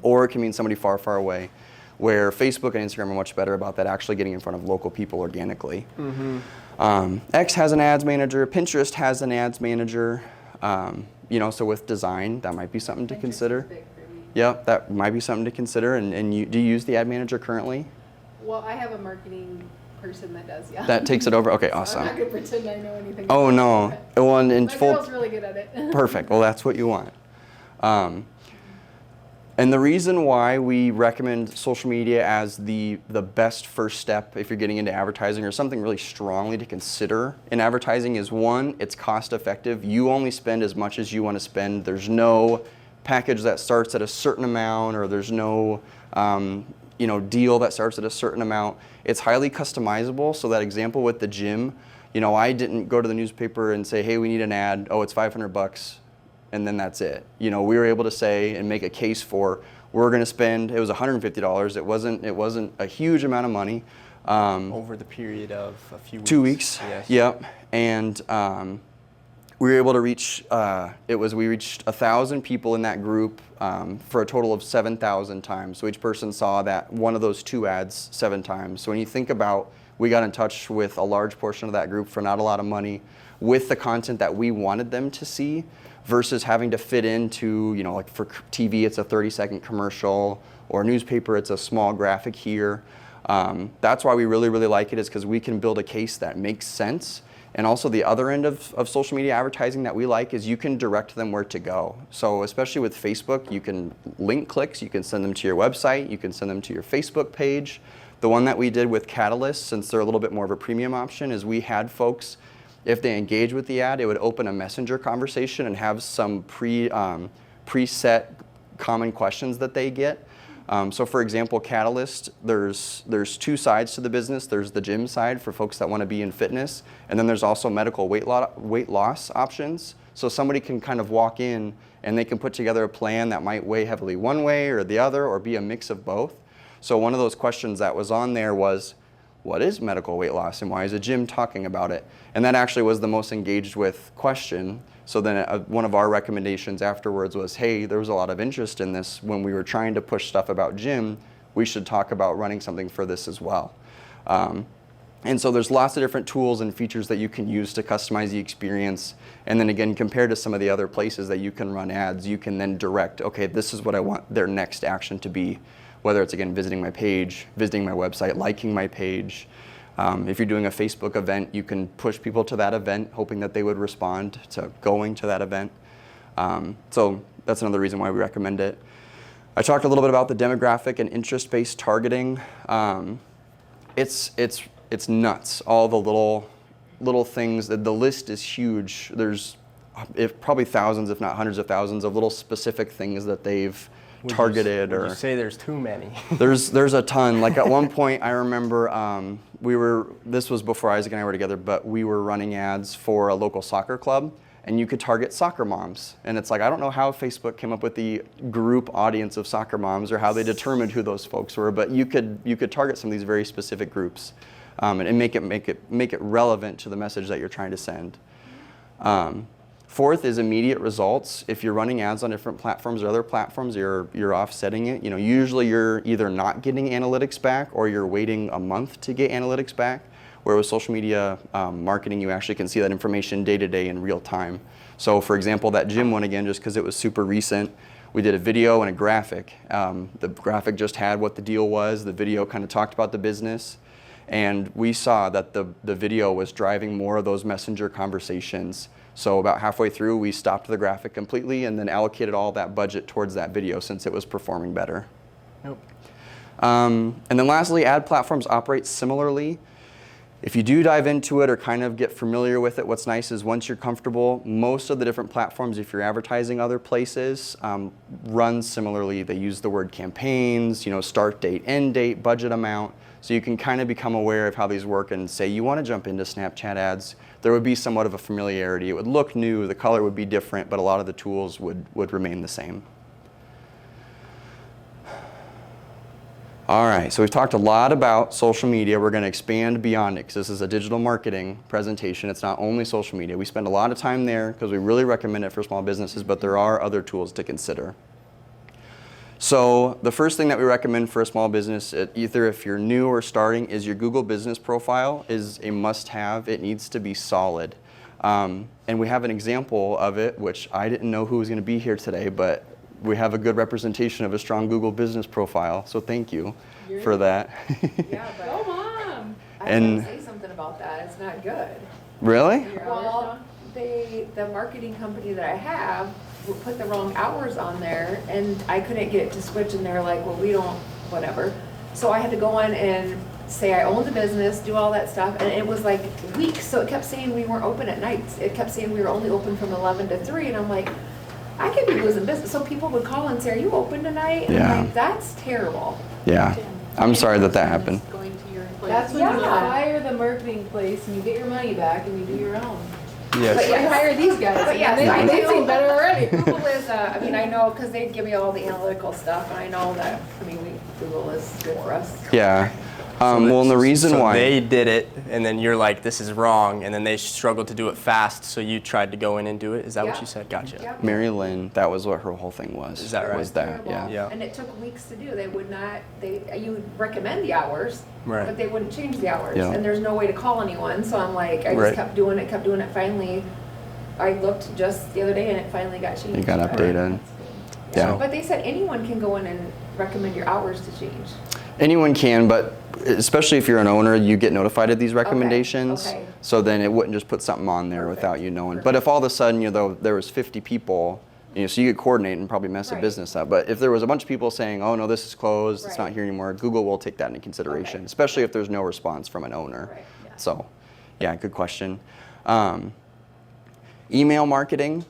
or it can mean somebody far, far away. Where Facebook and Instagram are much better about that, actually getting in front of local people organically. X has an ads manager, Pinterest has an ads manager. So with design, that might be something to consider. Big for me. Yeah, that might be something to consider. And do you use the ad manager currently? Well, I have a marketing person that does, yeah. That takes it over? Okay, awesome. I'm not gonna pretend I know anything. Oh, about no. it, Well, and my girl's really good at it. Perfect. Well, that's what you want. And the reason why we recommend social media as the best first step if you're getting into advertising or something really strongly to consider in advertising is, one, it's cost effective. You only spend as much as you want to spend. There's no package that starts at a certain amount, or there's no deal that starts at a certain amount. It's highly customizable. So that example with the gym, I didn't go to the newspaper and say, hey, we need an ad. Oh, it's $500. And then that's it. We were able to say and make a case for, we're going to spend, it was $150. It wasn't a huge amount of money. Over the period of a few weeks. 2 weeks. Yes. Yep. And we were able to reach, we reached 1,000 people in that group for a total of 7,000 times. So each person saw that one of those two ads 7 times. So when you think about, we got in touch with a large portion of that group for not a lot of money with the content that we wanted them to see, versus having to fit into, like for TV, it's a 30-second commercial, or newspaper, it's a small graphic here. That's why we really, really like it, is because we can build a case that makes sense. And also the other end of social media advertising that we like is you can direct them where to go. So especially with Facebook, you can link clicks, you can send them to your website, you can send them to your Facebook page. The one that we did with Catalyst, since they're a little bit more of a premium option, is we had folks, if they engage with the ad, it would open a messenger conversation and have some preset common questions that they get. So for example, Catalyst, there's two sides to the business. There's the gym side for folks that want to be in fitness, and then there's also medical weight loss options. So somebody can kind of walk in and they can put together a plan that might weigh heavily one way or the other, or be a mix of both. So one of those questions that was on there was, what is medical weight loss and why is a gym talking about it? And that actually was the most engaged with question. So then one of our recommendations afterwards was, hey, there was a lot of interest in this. When we were trying to push stuff about gym, we should talk about running something for this as well. And so there's lots of different tools and features that you can use to customize the experience. And then again, compared to some of the other places that you can run ads, you can then direct, okay, this is what I want their next action to be. Whether it's, again, visiting my page, visiting my website, liking my page. If you're doing a Facebook event, you can push people to that event, hoping that they would respond to going to that event. So that's another reason why we recommend it. I talked a little bit about the demographic and interest-based targeting. It's nuts, all the little things. The list is huge. There's probably thousands, if not hundreds of thousands, of little specific things that they've targeted. Would you say there's too many? There's a ton. Like at one point, I remember this was before Isaac and I were together, but we were running ads for a local soccer club, and you could target soccer moms. And it's like, I don't know how Facebook came up with the group audience of soccer moms or how they determined who those folks were, but you could target some of these very specific groups and make it relevant to the message that you're trying to send. Fourth is immediate results. If you're running ads on different platforms or other platforms, you're offsetting it. Usually you're either not getting analytics back or you're waiting a month to get analytics back. Where with social media marketing, you actually can see that information day to day in real time. So for example, that gym one, again, just because it was super recent, we did a video and a graphic. The graphic just had what the deal was. The video kind of talked about the business. And we saw that the video was driving more of those messenger conversations. So about halfway through, we stopped the graphic completely and then allocated all that budget towards that video since it was performing better. Nope. And then lastly, ad platforms operate similarly. If you do dive into it or kind of get familiar with it, what's nice is once you're comfortable, most of the different platforms, if you're advertising other places, run similarly. They use the word campaigns, start date, end date, budget amount. So you can kind of become aware of how these work and say you want to jump into Snapchat ads. There would be somewhat of a familiarity. It would look new, the color would be different, but a lot of the tools would remain the same. All right, so we've talked a lot about social media. We're going to expand beyond it because this is a digital marketing presentation. It's not only social media. We spend a lot of time there because we really recommend it for small businesses, but there are other tools to consider. So the first thing that we recommend for a small business, either if you're new or starting, is your Google business profile is a must-have. It needs to be solid. And we have an example of it, which I didn't know who was going to be here today, but we have a good representation of a strong Google business profile. So thank you for that. Yeah, but Go Mom! I was going to say something about that. It's not good. Really? Well, the marketing company that I have would put the wrong hours on there, and I couldn't get it to switch, and they're like, well, we don't, whatever. So I had to go in and say I owned the business, do all that stuff, and it was like weeks, so it kept saying we weren't open at nights. It kept saying we were only open from 11 to 3, and I'm like, I could be losing business. So people would call and say, are you open tonight? And I'm like, that's terrible. Yeah. I'm sorry that happened. Going to your place. That's when you Yeah. hire the marketing place and you get your money back and you do your own. Yes. But You hire these guys. But yes, and I they do. seem better already. Google is, I know, because they give me all the analytical stuff, and I know that, Google is good for us. Yeah. Well, and the reason so why they did it, and then you're like, this is wrong, and then they struggled to do it fast, so you tried to go in and do it. Is that what Yeah. you said? Gotcha. Yep. Mary Lynn, that was what her whole thing was. Is that right? Was that, Terrible. yeah. Yeah. And it took weeks to do. They would not, you would recommend the hours, Right. but they wouldn't change the hours. Yeah. And there's no way to call anyone, so I'm like, I just Right. kept doing it. Finally, I looked just the other day and it finally got changed. It got But- updated. Yeah. But they said anyone can go in and recommend your hours to change. Anyone can, but especially if you're an owner, you get notified of these recommendations. okay. So then it wouldn't just put something on there Perfect. without you knowing. But if all of a sudden, there was 50 people, so you could coordinate and probably mess a Right. business up. But if there was a bunch of people saying, oh no, this is closed, it's Right. not here anymore, Google will take that into consideration, Okay. especially if there's no response from an owner. Right, yeah. So, yeah, good question. Email marketing.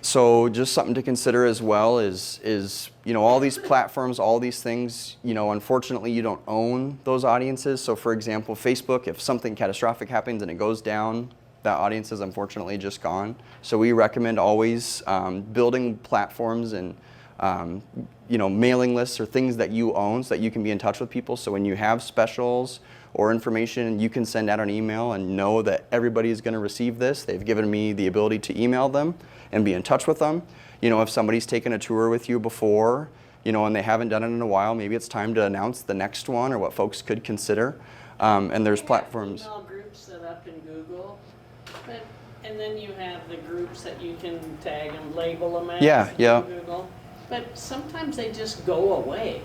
So just something to consider as well is all these platforms, all these things, unfortunately you don't own those audiences. So for example, Facebook, if something catastrophic happens and it goes down, that audience is unfortunately just gone. So we recommend always building platforms and mailing lists or things that you own so that you can be in touch with people. So when you have specials or information, you can send out an email and know that everybody is going to receive this. They've given me the ability to email them and be in touch with them. If somebody's taken a tour with you before, and they haven't done it in a while, maybe it's time to announce the next one or what folks could consider. And there's platforms. Email groups set up in Google, and then you have the groups that you can tag and label them as in Google. But sometimes they just go away.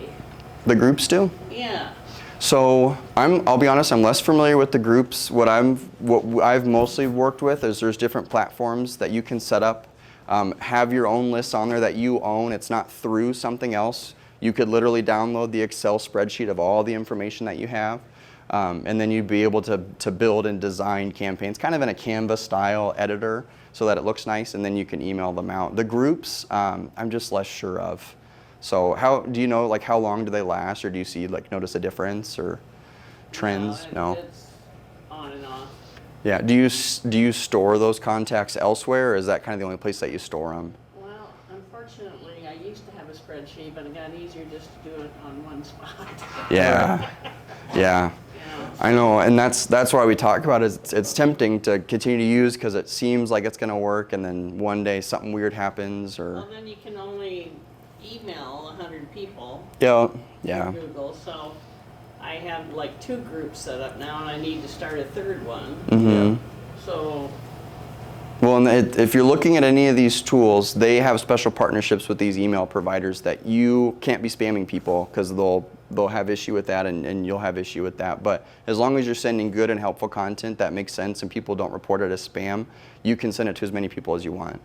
The groups do? Yeah. So I'll be honest, I'm less familiar with the groups. What I've mostly worked with is there's different platforms that you can set up. Have your own lists on there that you own. It's not through something else. You could literally download the Excel spreadsheet of all the information that you have. And then you'd be able to build and design campaigns kind of in a Canva style editor so that it looks nice, and then you can email them out. The groups, I'm just less sure of. So how do you know, how long do they last, or do you see, notice a difference or trends? No. It's on and off. Yeah. Do you store those contacts elsewhere, or is that kind of the only place that you store them? Well, unfortunately, I used to have a spreadsheet, but it got easier just to do it on one spot. Yeah. Yeah. I know, and that's why we talk about it. It's tempting to continue to use because it seems like it's going to work, and then one day something weird happens, or. Well, then you can only email 100 people. Yeah. Through Google, so I have 2 groups set up now, and I need to start a 3rd one. Mm-hmm. So. Well, and if you're looking at any of these tools, they have special partnerships with these email providers that you can't be spamming people because they'll have issue with that, and you'll have issue with that. But as long as you're sending good and helpful content that makes sense and people don't report it as spam, you can send it to as many people as you want.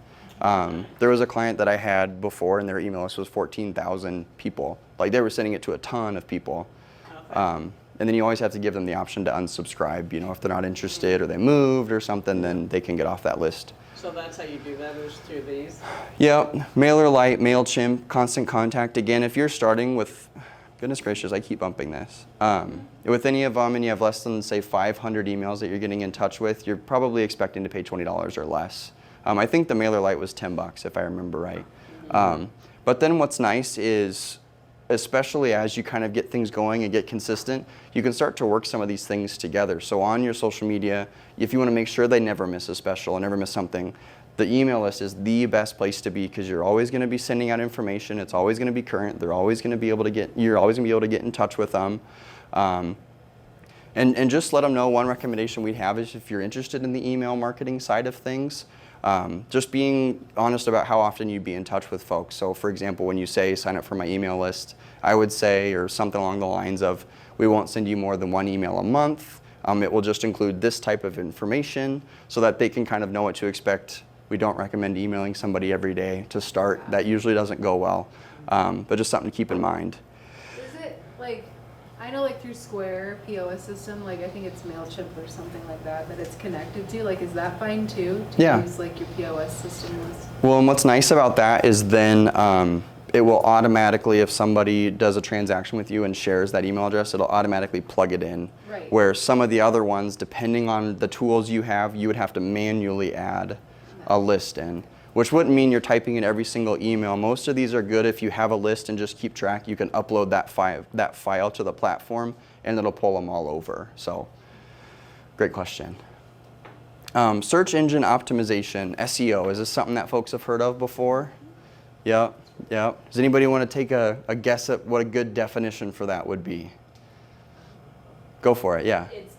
There was a client that I had before, and their email list was 14,000 people. They were sending it to a ton of people. Okay. And then you always have to give them the option to unsubscribe. If they're not interested or they moved or something, then they can get off that list. So that's how you do that, is through these? Yep. MailerLite, MailChimp, Constant Contact. Again, if you're starting with, goodness gracious, I keep bumping this. With any of them and you have less than, say, 500 emails that you're getting in touch with, you're probably expecting to pay $20 or less. I think the MailerLite was $10 if I remember right. But then what's nice is, especially as you kind of get things going and get consistent, you can start to work some of these things together. So on your social media, if you want to make sure they never miss a special or never miss something, the email list is the best place to be because you're always going to be sending out information. It's always going to be current. You're always going to be able to get in touch with them. And just let them know, one recommendation we have is if you're interested in the email marketing side of things, just being honest about how often you'd be in touch with folks. So for example, when you say sign up for my email list, I would say, or something along the lines of, we won't send you more than 1 email a month. It will just include this type of information so that they can kind of know what to expect. We don't recommend emailing somebody every day to start. That usually doesn't go well, but just something to keep in mind. Is it I know through Square POS system, I think it's MailChimp or something like that it's connected to, is that fine too? To use your POS system list? Well, and what's nice about that is then it will automatically, if somebody does a transaction with you and shares that email address, it'll automatically plug it in. Right. Where some of the other ones, depending on the tools you have, you would have to manually add a list in, which wouldn't mean you're typing in every single email. Most of these are good if you have a list and just keep track. You can upload that file to the platform and it'll pull them all over. So, great question. Search engine optimization, SEO, is this something that folks have heard of before? Yep. Does anybody want to take a guess at what a good definition for that would be? Go for it, yeah. It's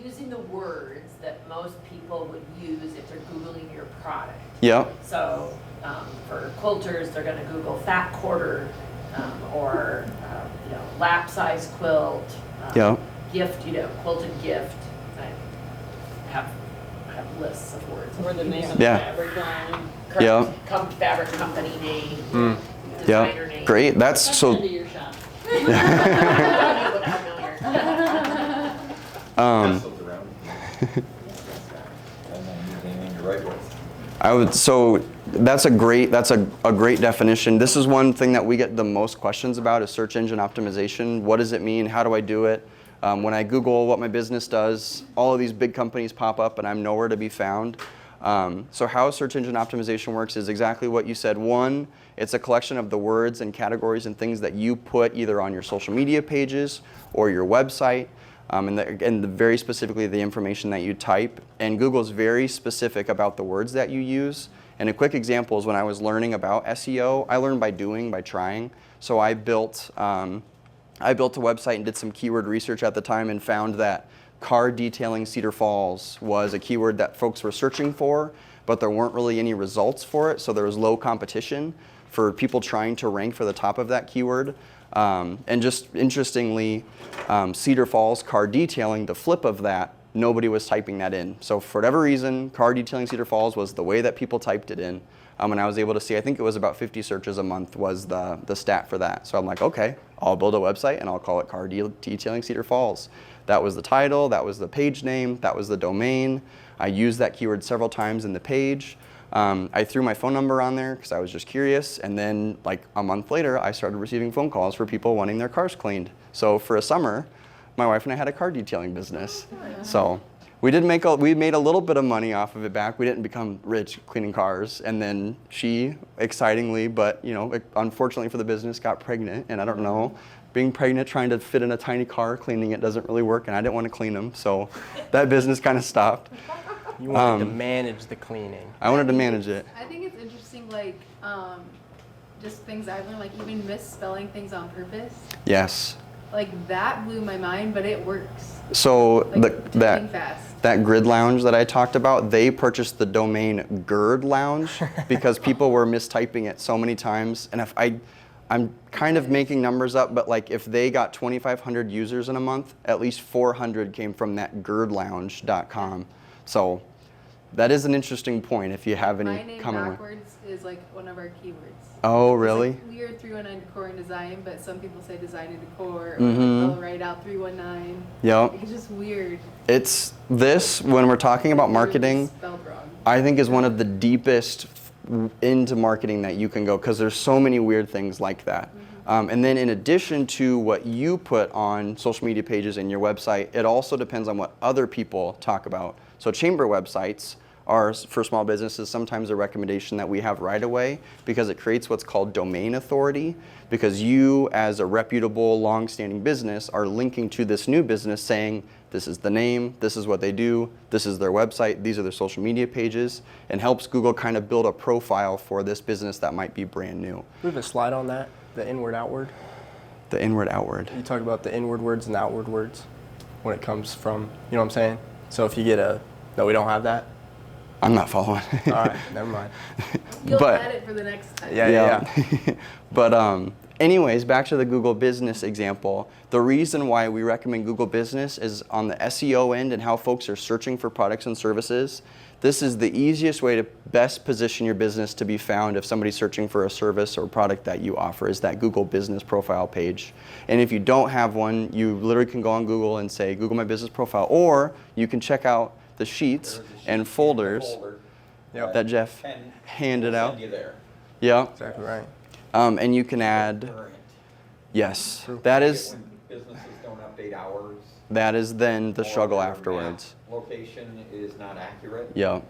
using the words that most people would use if they're Googling your product. Yep. So for quilters, they're going to Google fat quarter or lap size quilt, gift, quilted gift. I have lists of words. Or the name of the fabric line. Fabric company name, designer name. Great. That's so. Into your shop. That's a great definition. This is one thing that we get the most questions about is search engine optimization. What does it mean? How do I do it? When I Google what my business does, all of these big companies pop up and I'm nowhere to be found. So how search engine optimization works is exactly what you said. One, it's a collection of the words and categories and things that you put either on your social media pages or your website, and very specifically the information that you type. And Google's very specific about the words that you use. And a quick example is when I was learning about SEO, I learned by doing, by trying. So I built a website and did some keyword research at the time and found that car detailing Cedar Falls was a keyword that folks were searching for, but there weren't really any results for it, so there was low competition for people trying to rank for the top of that keyword. And just interestingly, Cedar Falls car detailing, the flip of that, nobody was typing that in. So for whatever reason, car detailing Cedar Falls was the way that people typed it in. And I was able to see, I think it was about 50 searches a month was the stat for that. So I'm like, okay, I'll build a website and I'll call it car detailing Cedar Falls. That was the title, that was the page name, that was the domain. I used that keyword several times in the page. I threw my phone number on there because I was just curious, and then like a month later, I started receiving phone calls for people wanting their cars cleaned. So for a summer, my wife and I had a car detailing business. So we made a little bit of money off of it back. We didn't become rich cleaning cars, and then she, excitingly, but unfortunately for the business, got pregnant, and I don't know. Being pregnant, trying to fit in a tiny car, cleaning it doesn't really work, and I didn't want to clean them, so that business kind of stopped. You wanted to manage the cleaning. I wanted to manage it. I think it's interesting, like, just things I've learned, like even misspelling things on purpose. Yes. Like that blew my mind, but it works. So like, that Grid Lounge that I talked about, they purchased the domain Gerd Lounge because people were mistyping it so many times, and I'm kind of making numbers up, but like if they got 2,500 users in a month, at least 400 came from that gerdlounge.com. So that is an interesting point if you have any My name backwards is like one of our keywords. Oh, really? It's like weird 319 decor and design, but some people say design and decor, or they'll write out 319. Yep. It's just weird. It's this, when we're talking about marketing, spelled wrong. I think is one of the deepest into marketing that you can go, because there's so many weird things like that. And then in addition to what you put on social media pages and your website, it also depends on what other people talk about. So chamber websites are, for small businesses, sometimes a recommendation that we have right away because it creates what's called domain authority, because you as a reputable, long-standing business are linking to this new business saying, this is the name, this is what they do, this is their website, these are their social media pages, and helps Google kind of build a profile for this business that might be brand new. We have a slide on that, the inward-outward. The inward-outward. You talk about the inward words and the outward words when it comes from, you know what I'm saying? So if you get no, we don't have that? I'm not following. All right, never mind. You'll add it for the next time. Yeah. But anyways, back to the Google Business example. The reason why we recommend Google Business is on the SEO end and how folks are searching for products and services. This is the easiest way to best position your business to be found if somebody's searching for a service or product that you offer, is that Google Business profile page. And if you don't have one, you literally can go on Google and say, Google my business profile, or you can check out the sheets and folders that Jeff handed out. Send you there. Yeah. Exactly right. And you can add, yes, that is, When businesses don't update hours. that is then the or struggle their afterwards. map location is not accurate. Yeah.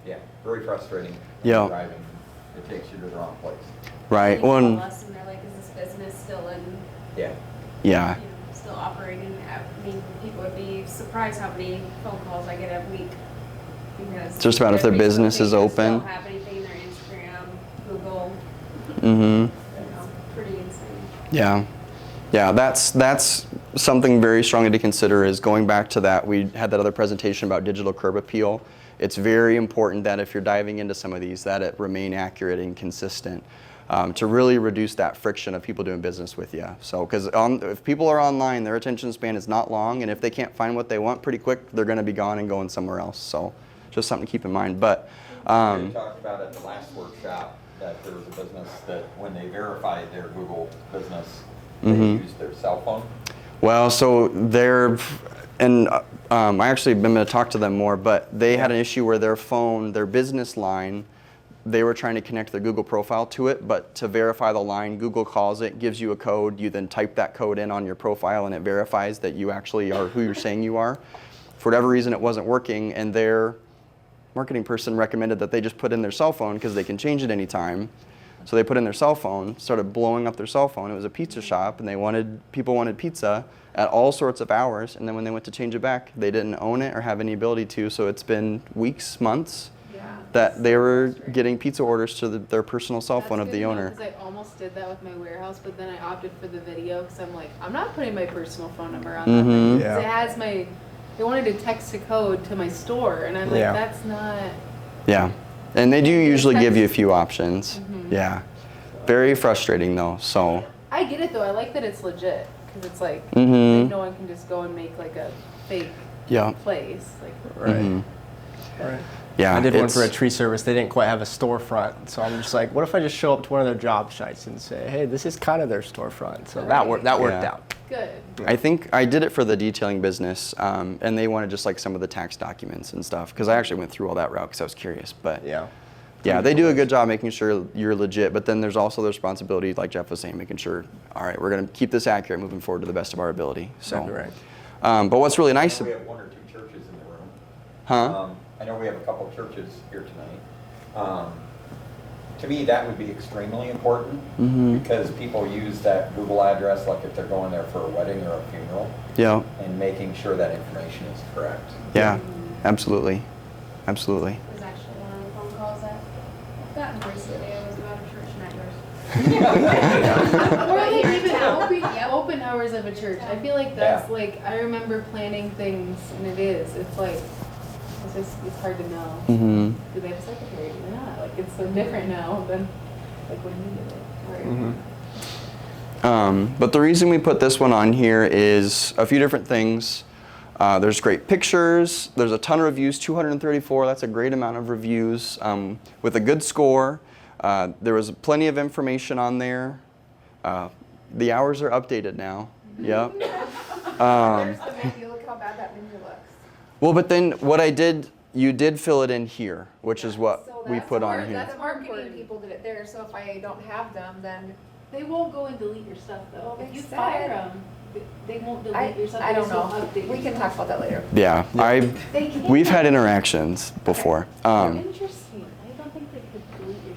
Yeah, very frustrating. when Yeah. you're driving. It takes you to the wrong place. Right. They call Well, us and they're like, is this business still in, Yeah. yeah. still operating? I mean, people would be surprised how many phone calls I get a week. Because Just about if their Facebook business is pages open. Don't have anything, their Instagram, Google, Mm-hmm. pretty insane. Yeah. Yeah, that's something very strongly to consider, is going back to that. We had that other presentation about digital curb appeal. It's very important that if you're diving into some of these, that it remain accurate and consistent to really reduce that friction of people doing business with you. So, because if people are online, their attention span is not long, and if they can't find what they want pretty quick, they're going to be gone and going somewhere else. So, just something to keep in mind. But We talked about at the last workshop that there was a business that when they verified their Google business, they used their cell phone. well, so I actually been going to talk to them more, but they had an issue where their phone, their business line, they were trying to connect their Google profile to it, but to verify the line, Google calls it, gives you a code, you then type that code in on your profile and it verifies that you actually are who you're saying you are. For whatever reason, it wasn't working, and their marketing person recommended that they just put in their cell phone because they can change it anytime. So they put in their cell phone, started blowing up their cell phone. It was a pizza shop, and people wanted pizza at all sorts of hours, and then when they went to change it back, they didn't own it or have any ability to, so it's been weeks, months, that they were getting pizza orders to their personal cell phone of the owner. Because I almost did that with my warehouse, but then I opted for the video because I'm like, I'm not putting my personal phone number on that thing. Because it has they wanted to text a code to my store, and I'm like, that's not. Yeah, and they do usually give you a few options. Yeah, very frustrating though, so. I get it though, I like that it's legit, because it's like, no one can just go and make like a fake place. Like, right. Yeah, I did one for a tree service. They didn't quite have a storefront, so I'm just like, what if I just show up to one of their job sites and say, hey, this is kind of their storefront. So that worked out. Good. I think I did it for the detailing business, and they wanted just like some of the tax documents and stuff, because I actually went through all that route because I was curious. But yeah, they do a good job making sure you're legit, but then there's also the responsibility, like Jeff was saying, making sure, all right, we're going to keep this accurate moving forward to the best of our ability. So, but what's really nice. We have one or two churches in the room. Huh? I know we have a couple churches here tonight. To me, that would be extremely important because people use that Google address like if they're going there for a wedding or a funeral. Yeah. And making sure that information is correct. Yeah, absolutely. Absolutely. There's actually one of the phone calls that I've gotten recently. It was about a church, not yours. Or like even open hours of a church. I feel like that's like, I remember planning things, and it's like, it's hard to know. Do they have a secretary? Do they not? Like, it's so different now than like when you did it. But the reason we put this one on here is a few different things. There's great pictures. There's a ton of reviews, 234. That's a great amount of reviews with a good score. There was plenty of information on there. The hours are updated now. Yep. There's the menu. Look how bad that menu looks. Well, but then what I did, you did fill it in here, which is what we put on here. That's marketing people did it there, so if I don't have them, then. They won't go and delete your stuff though. Well, if you they fire said- them, they won't delete your stuff. I don't They just won't know. update We your can stuff. talk about that later. Yeah, we've had interactions before. Interesting. I don't think they could delete your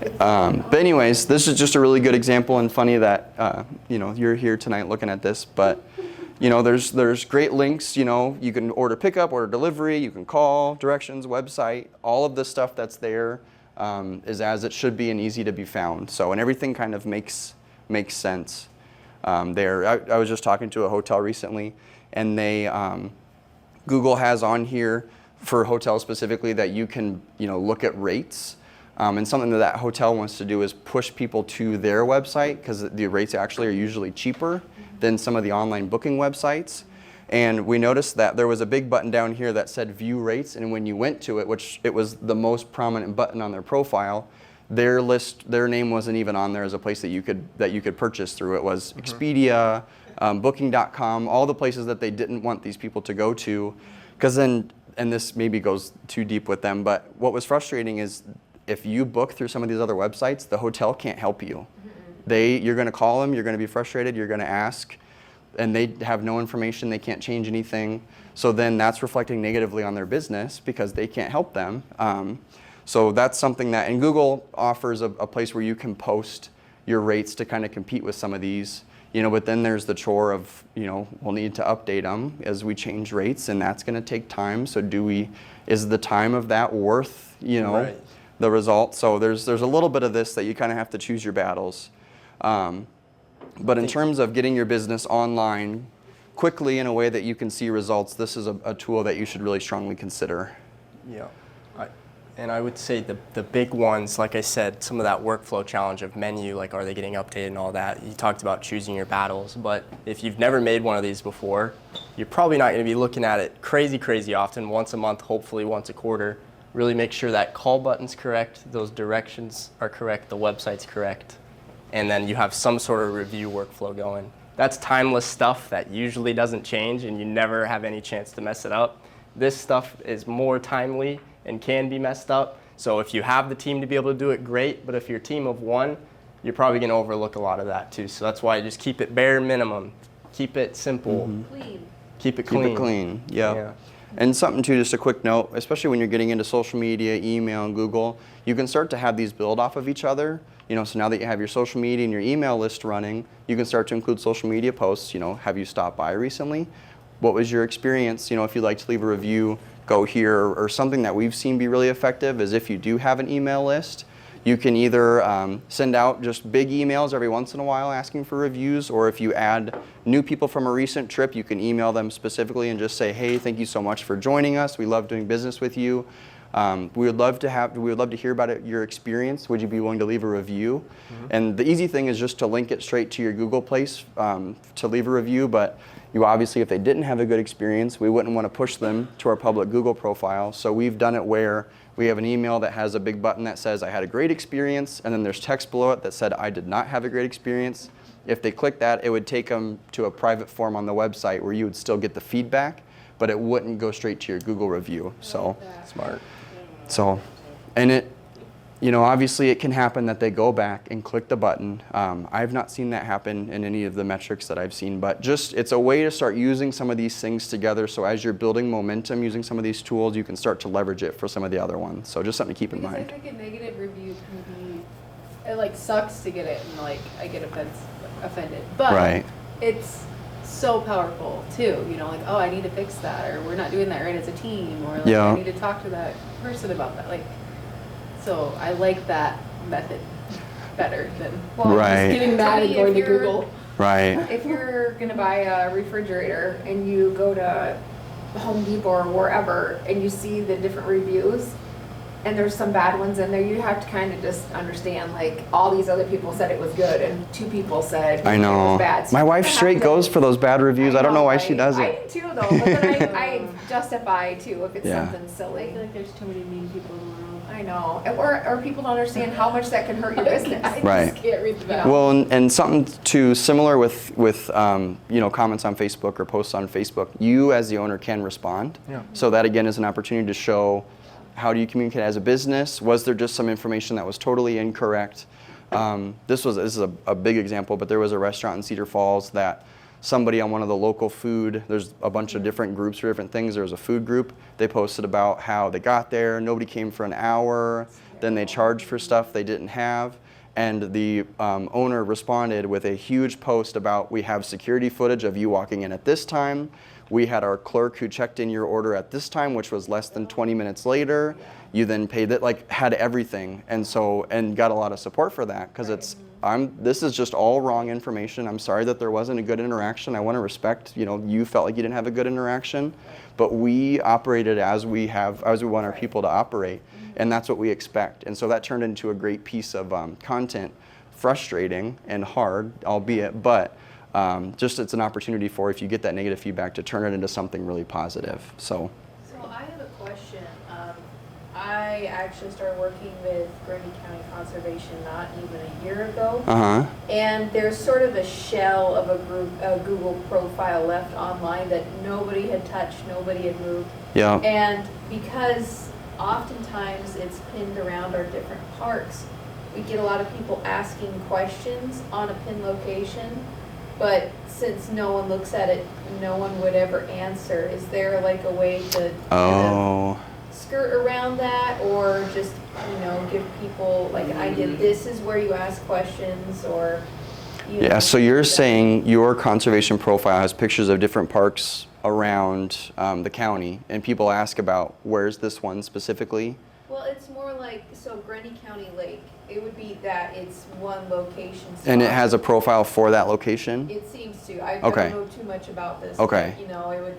stuff. But anyways, this is just a really good example and funny that you're here tonight looking at this. But there's great links. You can order pickup, order delivery. You can call, directions, website. All of the stuff that's there is as it should be and easy to be found. So and everything kind of makes sense there. I was just talking to a hotel recently, and they Google has on here for hotels specifically that you can look at rates. And something that hotel wants to do is push people to their website because the rates actually are usually cheaper than some of the online booking websites. And we noticed that there was a big button down here that said view rates, and when you went to it, which it was the most prominent button on their profile, their name wasn't even on there as a place that you could purchase through. It was Expedia, Booking.com, all the places that they didn't want these people to go to, because then, and this maybe goes too deep with them, but what was frustrating is if you book through some of these other websites, the hotel can't help you. You're going to call them, you're going to be frustrated, you're going to ask, and they have no information, they can't change anything. So then that's reflecting negatively on their business because they can't help them. So that's something that, and Google offers a place where you can post your rates to kind of compete with some of these, but then there's the chore of, we'll need to update them as we change rates, and that's going to take time. So is the time of that worth, the result? So there's a little bit of this that you kind of have to choose your battles. But in terms of getting your business online quickly in a way that you can see results, this is a tool that you should really strongly consider. Yeah. And I would say the big ones, like I said, some of that workflow challenge of menu, like are they getting updated and all that. You talked about choosing your battles, but if you've never made one of these before, you're probably not going to be looking at it crazy often, once a month, hopefully once a quarter. Really make sure that call button's correct, those directions are correct, the website's correct, and then you have some sort of review workflow going. That's timeless stuff that usually doesn't change and you never have any chance to mess it up. This stuff is more timely and can be messed up. So if you have the team to be able to do it, great. But if you're a team of one, you're probably going to overlook a lot of that too. So that's why I just keep it bare minimum. Keep it simple. Clean. Keep it clean. Keep it clean, yep. Yeah. And something too, just a quick note, especially when you're getting into social media, email, and Google, you can start to have these build off of each other. So now that you have your social media and your email list running, you can start to include social media posts. Have you stopped by recently? What was your experience? If you'd like to leave a review, go here. Or something that we've seen be really effective is if you do have an email list, you can either send out just big emails every once in a while asking for reviews, or if you add new people from a recent trip, you can email them specifically and just say, hey, thank you so much for joining us. We love doing business with you. We would love to hear about your experience. Would you be willing to leave a review? And the easy thing is just to link it straight to your Google place to leave a review. But obviously, if they didn't have a good experience, we wouldn't want to push them to our public Google profile. So we've done it where we have an email that has a big button that says, I had a great experience, and then there's text below it that said, I did not have a great experience. If they click that, it would take them to a private form on the website where you would still get the feedback, but it wouldn't go straight to your Google review. So smart. So, and it, obviously it can happen that they go back and click the button. I've not seen that happen in any of the metrics that I've seen, but just it's a way to start using some of these things together. So as you're building momentum using some of these tools, you can start to leverage it for some of the other ones. So just something to keep in mind. I think a negative review can be, it sucks to get it and I get offended. But right. It's so powerful too, oh, I need to fix that, or we're not doing that right as a team, or I need to talk to that person about that. So I like that method better than right. just getting mad and going to Google. Right. If you're gonna buy a refrigerator and you go to Home Depot or wherever and you see the different reviews and there's some bad ones in there, you have to kind of just understand, all these other people said it was good and 2 people said I know. it was bad. So my wife straight goes for those bad reviews. I don't know why she does I it. do too though, but then I justify too if it's something I silly. feel like there's too many mean people in the world. I know, or people don't understand how much that can hurt your business. Right. Just can't read the back. Well, and something too similar with comments on Facebook or posts on Facebook, you as the owner can respond. Yeah. So that again is an opportunity to show how do you communicate as a business. Was there just some information that was totally incorrect? This is a big example, but there was a restaurant in Cedar Falls that somebody on one of the local food, there's a bunch of different groups for different things. There was a food group. They posted about how they got there, nobody came for an hour, then they charged for stuff they didn't have. And the owner responded with a huge post about, we have security footage of you walking in at this time. We had our clerk who checked in your order at this time, which was less than 20 minutes later. You then paid that, had everything. And got a lot of support for that, because this is just all wrong information. I'm sorry that there wasn't a good interaction. I want to respect, you felt like you didn't have a good interaction, but we operated as we want our people to operate, and that's what we expect. And so that turned into a great piece of content, frustrating and hard, albeit, but just it's an opportunity for, if you get that negative feedback, to turn it into something really positive. So I have a question. I actually started working with Grundy County Conservation not even a year ago. And there's sort of a shell of a Google profile left online that nobody had touched, nobody had moved. Yeah. And because oftentimes it's pinned around our different parks, we get a lot of people asking questions on a pinned location, but since no one looks at it, no one would ever answer. Is there a way to skirt around that, or just give people an idea, this is where you ask questions, or so you're saying your conservation profile has pictures of different parks around the county, and people ask about, where's this one specifically? Well, it's more so Grundy County Lake, it would be that it's one location. And it has a profile for that location? It seems to. I don't know too much about this. Okay. But, it would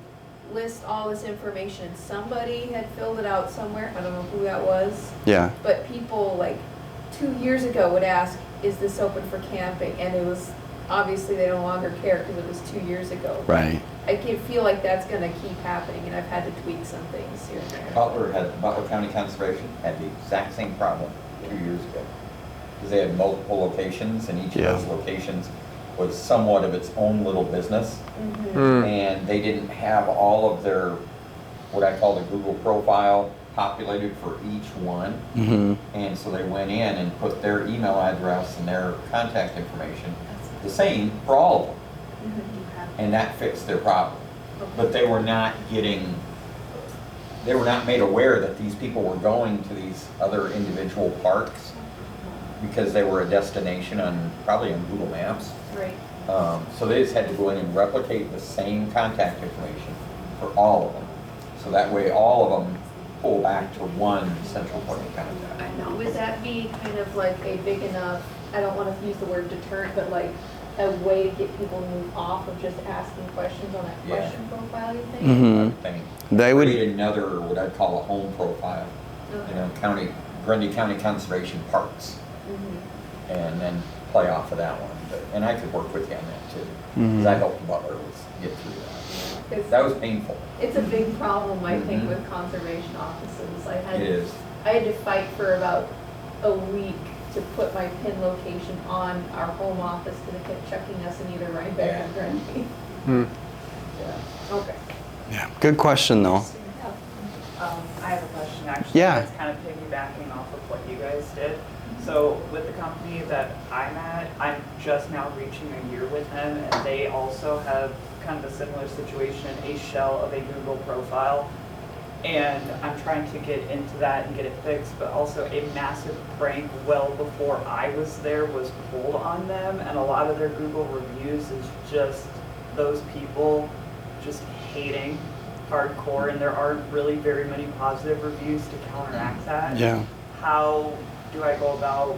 list all this information. Somebody had filled it out somewhere. I don't know who that was. Yeah. But people 2 years ago would ask, is this open for camping? And it was, obviously they no longer care because it was 2 years ago. Right. I can feel like that's going to keep happening, and I've had to tweak some things here and there. Butler County Conservation had the exact same problem 2 years ago. Because they had multiple locations, and each of those locations was somewhat of its own little business. And they didn't have all of their, what I call the Google profile populated for each one. And so they went in and put their email address and their contact information the same for all of them. And that fixed their problem. But they were not getting, they were not made aware that these people were going to these other individual parks because they were a destination on, probably on Google Maps. Right. So they just had to go in and replicate the same contact information for all of them. So that way all of them pull back to one central point of contact. I know. Would that be kind of like a big enough, I don't want to use the word deterrent, but like a way to get people to move off of just asking questions on that question profile, you think? I would think. They would. Create another, what I'd call a home profile, you know, Grundy County Conservation Parks. And then play off of that one. And I could work with you on that too. Because I helped Butler get through that. That was painful. It's a big problem, I think, with conservation offices. It is. I had to fight for about a week to put my PIN location on our home office because they kept checking us in either Rhinebeck or Grundy. Yeah. Okay. Yeah, good question though. I have a question actually. Yeah. That's kind of piggybacking off of what you guys did. So with the company that I'm at, I'm just now reaching a year with them, and they also have kind of a similar situation, a shell of a Google profile. And I'm trying to get into that and get it fixed, but also a massive prank well before I was there was pulled on them, and a lot of their Google reviews is just those people just hating hardcore, and there aren't really very many positive reviews to counteract that. Yeah. How do I go about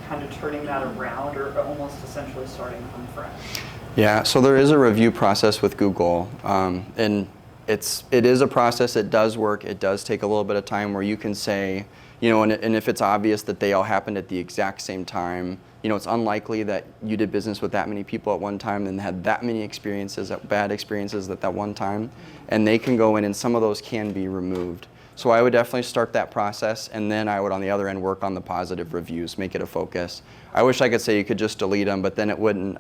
kind of turning that around, or almost essentially starting from fresh? Yeah, so there is a review process with Google, and it is a process. It does work. It does take a little bit of time where you can say, you know, and if it's obvious that they all happened at the exact same time, you know, it's unlikely that you did business with that many people at one time and had that many experiences, bad experiences at that one time, and they can go in and some of those can be removed. So I would definitely start that process, and then I would on the other end work on the positive reviews, make it a focus. I wish I could say you could just delete them, but then it wouldn't,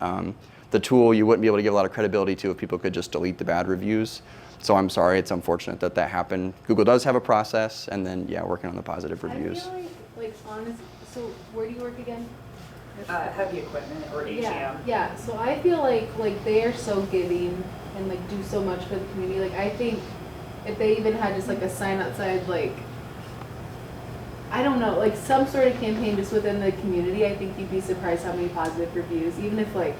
the tool you wouldn't be able to give a lot of credibility to if people could just delete the bad reviews. So I'm sorry, it's unfortunate that that happened. Google does have a process, and then yeah, working on the positive reviews. I feel like honest, so where do you work again? Heavy equipment or ATM. Yeah, so I feel like they are so giving and like do so much for the community. Like I think if they even had just like a sign outside, like I don't know, like some sort of campaign just within the community, I think you'd be surprised how many positive reviews, even if like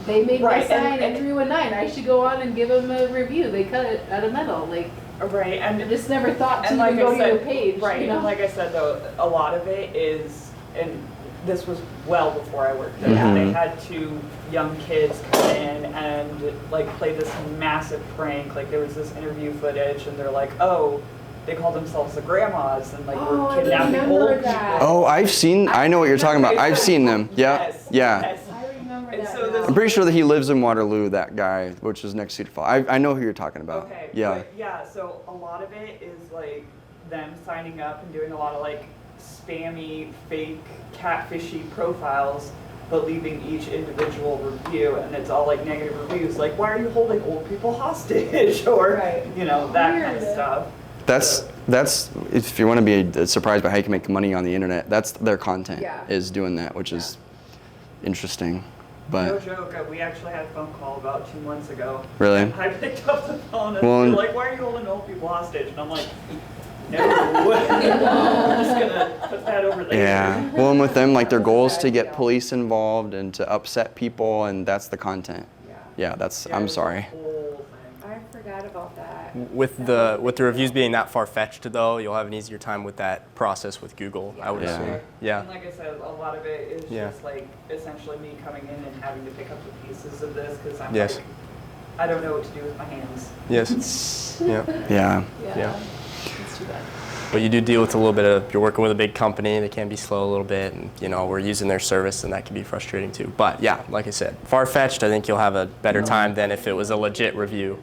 they made my sign and threw a 9, I should go on and give them a review. They cut it out of metal, like. Right, and I just never thought to like even go I said, to your page. Right, you know? and like I said though, a lot of it is, and this was well before I worked there. They had 2 young kids come in and like play this massive prank. Like there was this interview footage, and they're like, oh, they called themselves the grandmas, and like were kidnapping old people. Oh, I know what you're talking about. I've seen them. Yeah, Yes, yeah. yes. I remember And that so now. this I'm pretty sure that he lives in Waterloo, that guy, which is next to Cedar Falls. I know who you're talking about. Okay. Yeah. But yeah, so a lot of it is like them signing up and doing a lot of like spammy, fake, catfishy profiles, but leaving each individual review, and it's all like negative reviews, like why are you holding old people hostage, or you know, that kind of stuff. That's if you want to be surprised by how you can make money on the internet, that's their content is doing that, which is interesting. But no joke, we actually had a phone call about 2 months ago. Really? And I picked up the phone and Well, they're like, why are you holding old people hostage? And I'm like, no, I'm just gonna put that over there. yeah, well, and with them, like their goal is to get police involved and to upset people, and that's the content. Yeah, that's. I'm sorry. I forgot about that. With the reviews being that far-fetched though, you'll have an easier time with that process with Google, I would assume. Yeah. And like I said, a lot of it is just like essentially me coming in and having to pick up the pieces of this because I'm like, I don't know what to do with my hands. Yes. Yeah. Yeah. Yeah. It's too bad. But you do deal with a little bit of, you're working with a big company, they can be slow a little bit, and you know, we're using their service and that can be frustrating too. But yeah, like I said, far-fetched, I think you'll have a better time than if it was a legit review.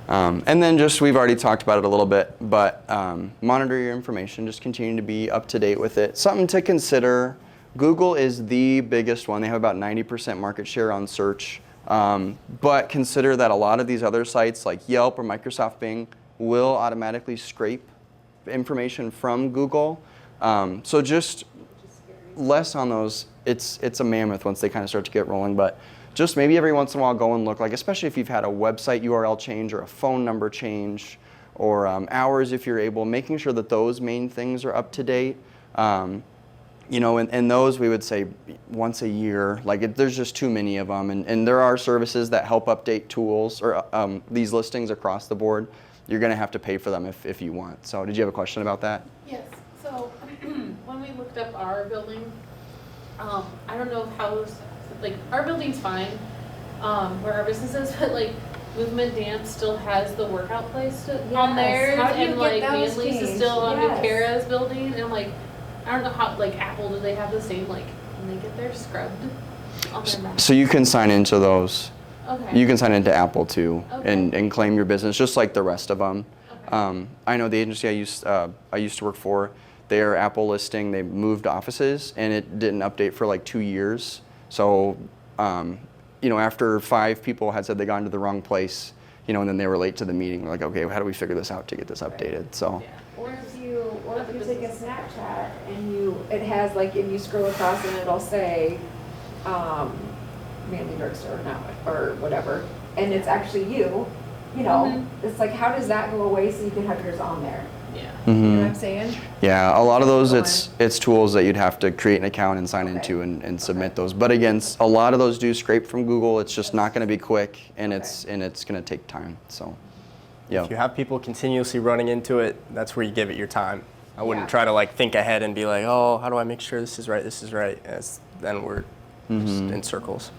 And then just, we've already talked about it a little bit, but monitor your information, just continue to be up to date with it. Something to consider Google is the biggest one. They have about 90% market share on search. But consider that a lot of these other sites like Yelp or Microsoft Bing will automatically scrape information from Google. So just less on those. It's a mammoth once they kind of start to get rolling, but just maybe every once in a while go and look, like especially if you've had a website URL change or a phone number change or hours if you're able, making sure that those main things are up to date. You know, and those we would say once a year, like there's just too many of them. And there are services that help update tools or these listings across the board. You're gonna have to pay for them if you want. So did you have a question about that? Yes, so when we looked up our building, I don't know how, like, our building's fine, where our business is, but like, Movement Dance still has the workout place on theirs, How do you and get like those Manly's is changed? still on Yes. Kara's building, and I'm like, I don't know how, like, Apple, do they have the same, like, can they get theirs scrubbed on their Mac? So you can sign into those. Okay. You can sign into Apple too, Okay. and claim your business just like the rest of them. Okay. I know the agency I used to work for, their Apple listing, they moved offices and it didn't update for like 2 years. So, you know, after 5 people had said they got into the wrong place, you know, and then they were late to the meeting, we're like, okay, how do we figure this out to get this updated? So. Yeah. Or if you take a Snapchat and it has like, and you scroll across and it'll say, Manly Drugstore now, or whatever, and it's actually you know, it's like, how does that go away so you can have yours on there? Yeah. You know what I'm saying? Yeah, a lot of those it's tools that you'd have to create an account and sign Okay. into and submit those. But again, a lot of those do scrape from Google. It's just not going to be quick, and it's going to take time. So, yeah. If you have people continuously running into it, that's where you give it your time. I wouldn't Yeah. try to like think ahead and be like, oh, how do I make sure this is right? Then we're just in circles.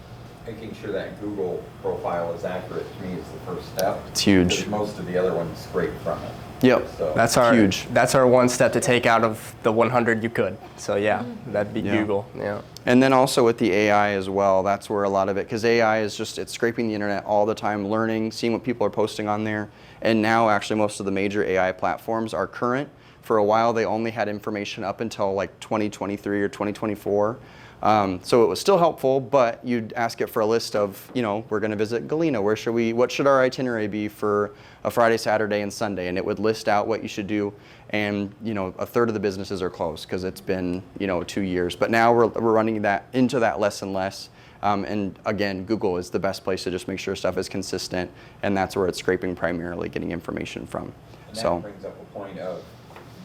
Making sure that Google profile is accurate to me is the first step. It's huge. Because most of the other ones scrape from it. Yep. So Huge. That's our one step to take out of the 100 you could. So yeah, that'd be Yeah. Google. Yeah. And then also with the AI as well, that's where a lot of it, because AI is just, it's scraping the internet all the time, learning, seeing what people are posting on there. And now actually most of the major AI platforms are current. For a while they only had information up until like 2023 or 2024. So it was still helpful, but you'd ask it for a list of, you know, we're going to visit Galena. What should our itinerary be for a Friday, Saturday, and Sunday? And it would list out what you should do. And, you know, a third of the businesses are closed because it's been, you know, 2 years. But now we're running that into that less and less. And again, Google is the best place to just make sure stuff is consistent. And that's where it's scraping primarily, getting information from. And that brings up a point of,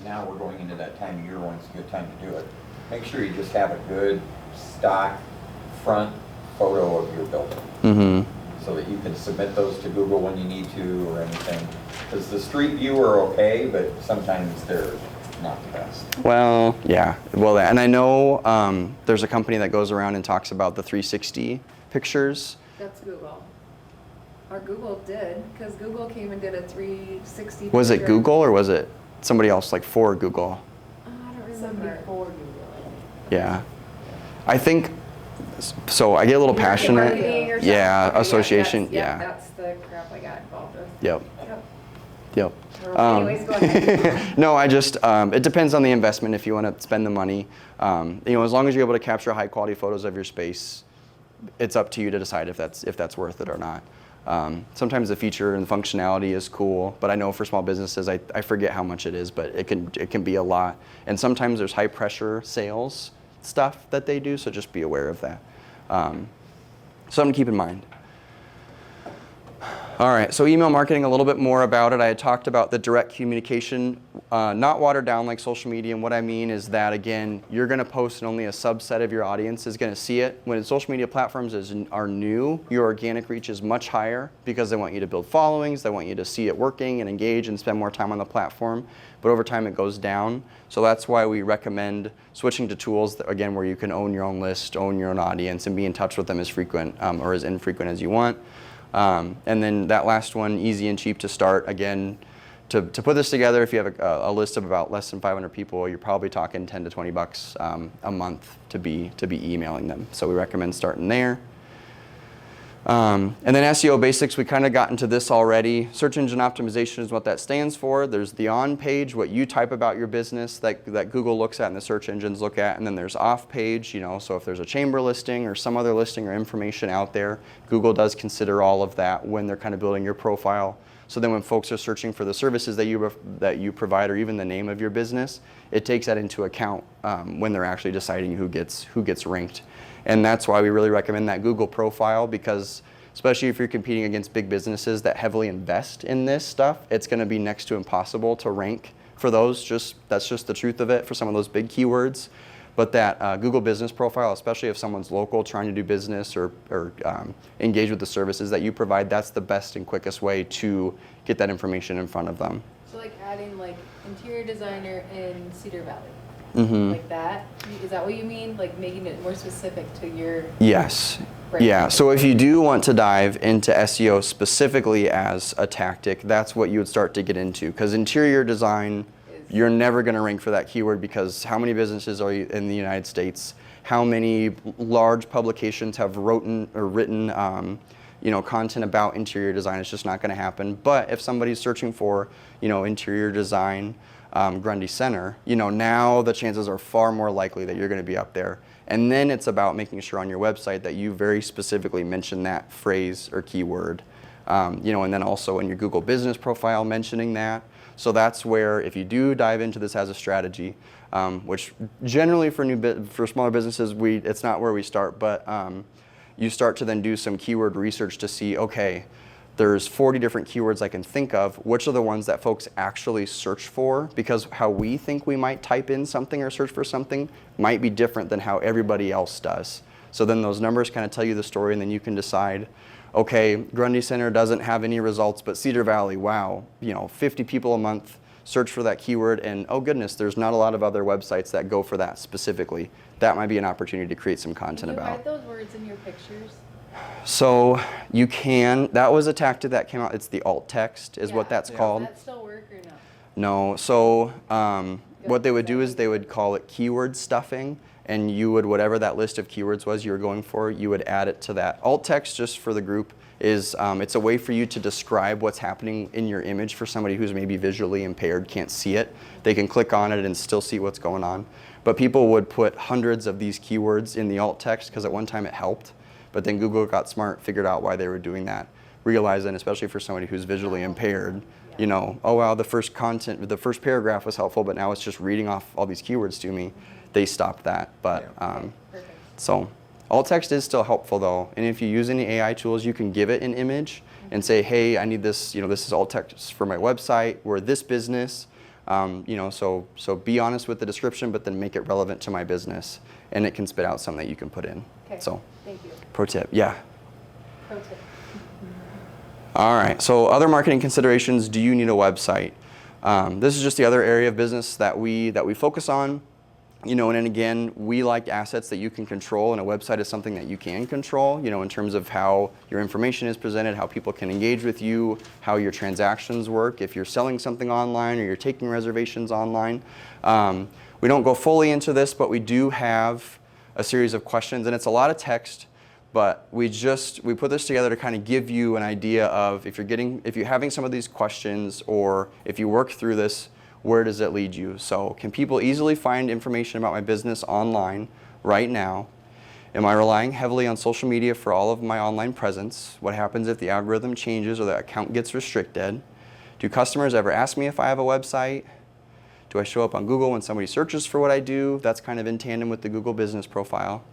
now we're going into that time of year when it's a good time to do it. Make sure you just have a good stock front photo of your building. So that you can submit those to Google when you need to or anything. Because the street view are okay, but sometimes they're not the best. Well, yeah. Well, and I know there's a company that goes around and talks about the 360 pictures. That's Google. Or Google did, because Google came and did a 360. Was it picture. Google or was it somebody else like for Google? I don't Somebody remember. for Google, I think. Yeah. I think, so I get a little passionate. Marketing or something? Yeah, Okay, association, that's, yeah. That's the crap I got involved with. Yep. Yep. Yep. Anyways, go ahead. No, I just, it depends on the investment if you want to spend the money. You know, as long as you're able to capture high quality photos of your space, it's up to you to decide if that's worth it or not. Sometimes the feature and functionality is cool, but I know for small businesses, I forget how much it is, but it can be a lot. And sometimes there's high pressure sales stuff that they do, so just be aware of that. Something to keep in mind. All right, so email marketing, a little bit more about it. I had talked about the direct communication, not watered down like social media. And what I mean is that, again, you're going to post and only a subset of your audience is going to see it. When social media platforms are new, your organic reach is much higher because they want you to build followings. They want you to see it working and engage and spend more time on the platform. But over time, it goes down. So that's why we recommend switching to tools, that, again, where you can own your own list, own your own audience, and be in touch with them as frequent or as infrequent as you want. And then that last one, easy and cheap to start. Again, to put this together, if you have a list of about less than 500 people, you're probably talking $10 to $20 a month to be emailing them. So we recommend starting there. And then SEO basics, we kind of got into this already. Search engine optimization is what that stands for. There's the on page, what you type about your business that Google looks at and the search engines look at. And then there's off page, so if there's a chamber listing or some other listing or information out there, Google does consider all of that when they're kind of building your profile. So then when folks are searching for the services that you provide or even the name of your business, it takes that into account when they're actually deciding who gets ranked. And that's why we really recommend that Google profile, because especially if you're competing against big businesses that heavily invest in this stuff, it's going to be next to impossible to rank for those. That's just the truth of it for some of those big keywords. But that Google business profile, especially if someone's local trying to do business or engage with the services that you provide, that's the best and quickest way to get that information in front of them. So like adding like interior designer in Cedar Valley. Mm-hmm. Like that? Is that what you mean? Like making it more specific to your... Yes. brand? Yeah. So if you do want to dive into SEO specifically as a tactic, that's what you would start to get into. Because interior design, you're never going to rank for that keyword, because how many businesses are in the United States? How many large publications have written content about interior design? It's just not going to happen. But if somebody's searching for, interior design, Grundy Center, now the chances are far more likely that you're going to be up there. And then it's about making sure on your website that you very specifically mention that phrase or keyword, and then also in your Google business profile mentioning that. So that's where, if you do dive into this as a strategy, which generally for smaller businesses, it's not where we start, but you start to then do some keyword research to see, okay, there's 40 different keywords I can think of. Which are the ones that folks actually search for? Because how we think we might type in something or search for something might be different than how everybody else does. So then those numbers kind of tell you the story, and then you can decide, okay, Grundy Center doesn't have any results, but Cedar Valley, wow, 50 people a month search for that keyword, and oh goodness, there's not a lot of other websites that go for that specifically. That might be an opportunity to create some content about. Can you hide those words in your pictures? So you can. That was a tactic that came out. It's the alt text is what that's called. Does that still work or no? No. So what they would do is they would call it keyword stuffing, and you would, whatever that list of keywords was you were going for, you would add it to that. Alt text, just for the group, is it's a way for you to describe what's happening in your image for somebody who's maybe visually impaired, can't see it. They can click on it and still see what's going on. But people would put hundreds of these keywords in the alt text because at one time it helped. But then Google got smart, figured out why they were doing that, realizing, especially for somebody who's visually impaired, oh wow, the first paragraph was helpful, but now it's just reading off all these keywords to me. They stopped that. But so alt text is still helpful though, and if you use any AI tools, you can give it an image and say, hey, I need this. This is alt text for my website. We're this business. So be honest with the description, but then make it relevant to my business, and it can spit out something that you can put in. Okay. So. Thank you. Pro tip, yeah. Pro tip. All right, so other marketing considerations, do you need a website? This is just the other area of business that we focus on. And again, we like assets that you can control, and a website is something that you can control, in terms of how your information is presented, how people can engage with you, how your transactions work, if you're selling something online or you're taking reservations online. We don't go fully into this, but we do have a series of questions, and it's a lot of text, but we put this together to kind of give you an idea of if you're having some of these questions, or if you work through this, where does it lead you? So can people easily find information about my business online right now? Am I relying heavily on social media for all of my online presence? What happens if the algorithm changes or the account gets restricted? Do customers ever ask me if I have a website? Do I show up on Google when somebody searches for what I do? That's kind of in tandem with the Google business profile.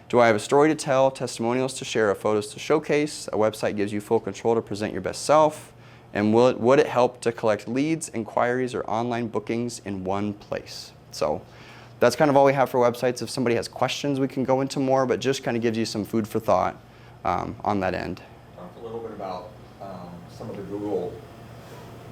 Do I have a story to tell, testimonials to share, or photos to showcase? A website gives you full control to present your best self. And would it help to collect leads, inquiries, or online bookings in one place? So that's kind of all we have for websites. If somebody has questions, we can go into more, but just kind of gives you some food for thought on that end. Talk a little bit about some of the Google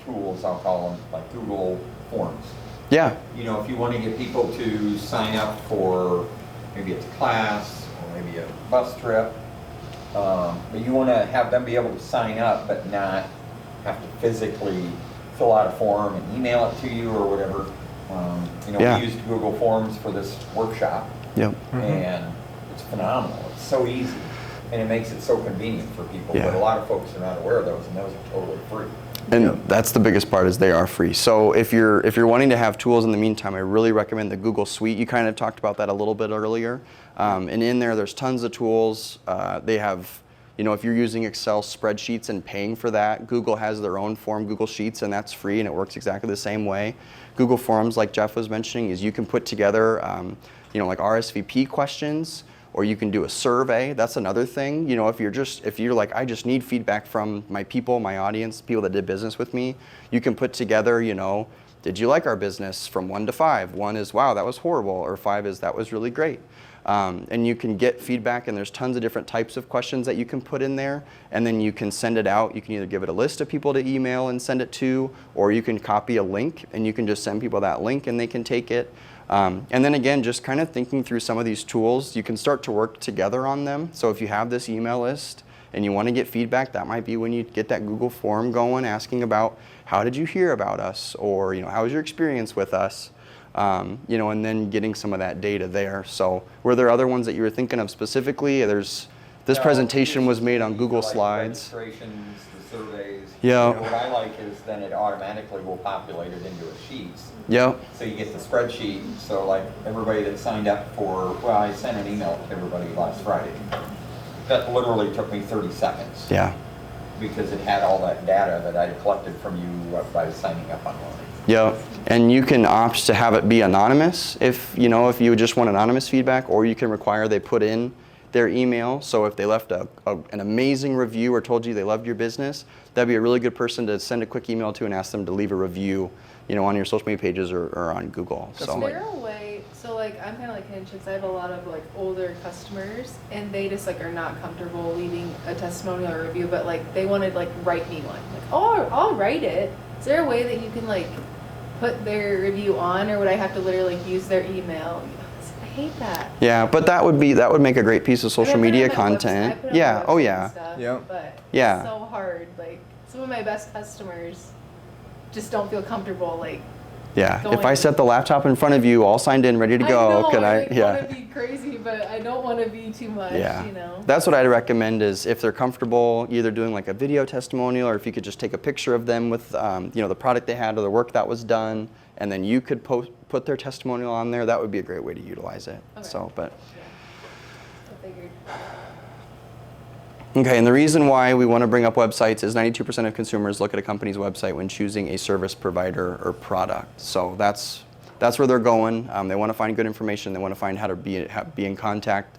tools, I'll call them, like Google Forms. Yeah. If you want to get people to sign up for, maybe it's a class or maybe a bus trip, but you want to have them be able to sign up but not have to physically fill out a form and email it to you or whatever. We used Google Forms for this workshop, Yep. and it's phenomenal. It's so easy. And it makes it so convenient for people, Yeah. but a lot of folks are not aware of those, and those are totally free. And that's the biggest part, is they are free. So if you're wanting to have tools in the meantime, I really recommend the Google Suite. You kind of talked about that a little bit earlier. And in there's tons of tools. They have, if you're using Excel spreadsheets and paying for that, Google has their own form, Google Sheets, and that's free, and it works exactly the same way. Google Forms, like Jeff was mentioning, is you can put together, like RSVP questions, or you can do a survey. That's another thing. If you're like, I just need feedback from my people, my audience, people that did business with me, you can put together, did you like our business from 1 to 5? 1 is, wow, that was horrible, or 5 is, that was really great. And you can get feedback, and there's tons of different types of questions that you can put in there, and then you can send it out. You can either give it a list of people to email and send it to, or you can copy a link, and you can just send people that link and they can take it. And then again, just kind of thinking through some of these tools, you can start to work together on them. So if you have this email list and you want to get feedback, that might be when you get that Google form going, asking about how did you hear about us, or how was your experience with us, and then getting some of that data there. So were there other ones that you were thinking of specifically? This presentation was made on Google Like Slides. registrations, the surveys. Yeah. What I like is then it automatically will populate it into a sheets. Yep. So you get the spreadsheet, so like everybody that signed up I sent an email to everybody last Friday. That literally took me 30 seconds. Yeah. Because it had all that data that I collected from you by signing up online. Yep. And you can opt to have it be anonymous if you just want anonymous feedback, or you can require they put in their email. So if they left an amazing review or told you they loved your business, that'd be a really good person to send a quick email to and ask them to leave a review, on your social media pages or on Google. Is there a way, so like I'm kind of like Hinch, I have a lot of like older customers, and they just like are not comfortable leaving a testimonial or review, but like they want to like write me one. Like, oh, I'll write it. Is there a way that you can like put their review on, or would I have to literally like use their email? I hate that. Yeah, but that would make a great piece of social media content. Yeah. Oh yeah. Yep. But Yeah. it's so hard. Like some of my best customers just don't feel comfortable like. Yeah. Going. If I set the laptop in front of you, all signed in, ready to go, I could I? want to be crazy, but I don't want to be too much. Yeah. You. That's what I'd recommend, is if they're comfortable either doing like a video testimonial, or if you could just take a picture of them with the product they had or the work that was done, and then you could put their testimonial on there. That would be a great way to utilize it. Okay. So, but. Yeah. I figured. Okay, and the reason why we want to bring up websites is 92% of consumers look at a company's website when choosing a service provider or product. So that's where they're going. They want to find good information. They want to find how to be in contact.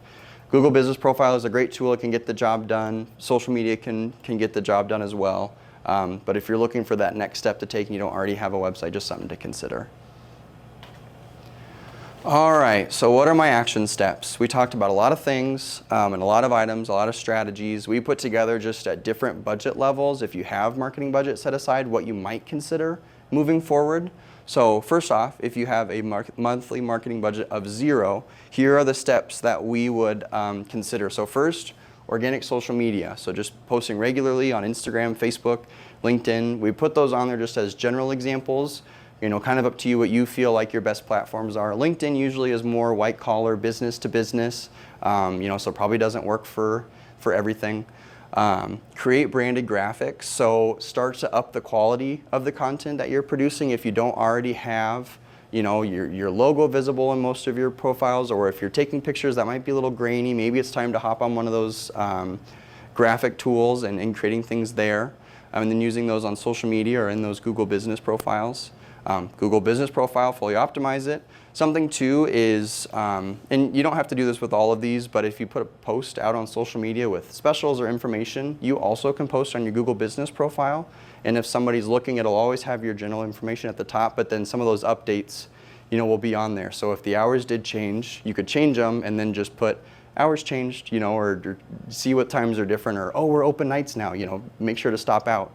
Google Business Profile is a great tool. It can get the job done. Social media can get the job done as well. But if you're looking for that next step to take and you don't already have a website, just something to consider. All right, so what are my action steps? We talked about a lot of things and a lot of items, a lot of strategies. We put together just at different budget levels, if you have marketing budget set aside, what you might consider moving forward. So first off, if you have a monthly marketing budget of 0, here are the steps that we would consider. So first, organic social media. So just posting regularly on Instagram, Facebook, LinkedIn. We put those on there just as general examples. Kind of up to you what you feel like your best platforms are. LinkedIn usually is more white collar, business to business, so probably doesn't work for everything. Create branded graphics, so start to up the quality of the content that you're producing. If you don't already have, your logo visible in most of your profiles, or if you're taking pictures that might be a little grainy, maybe it's time to hop on one of those graphic tools and creating things there, and then using those on social media or in those Google Business Profiles. Google Business Profile, fully optimize it. Something too is, and you don't have to do this with all of these, but if you put a post out on social media with specials or information, you also can post on your Google Business Profile. And if somebody's looking, it'll always have your general information at the top, but then some of those updates, will be on there. So if the hours did change, you could change them and then just put hours changed, or see what times are different, or, oh, we're open nights now, make sure to stop out.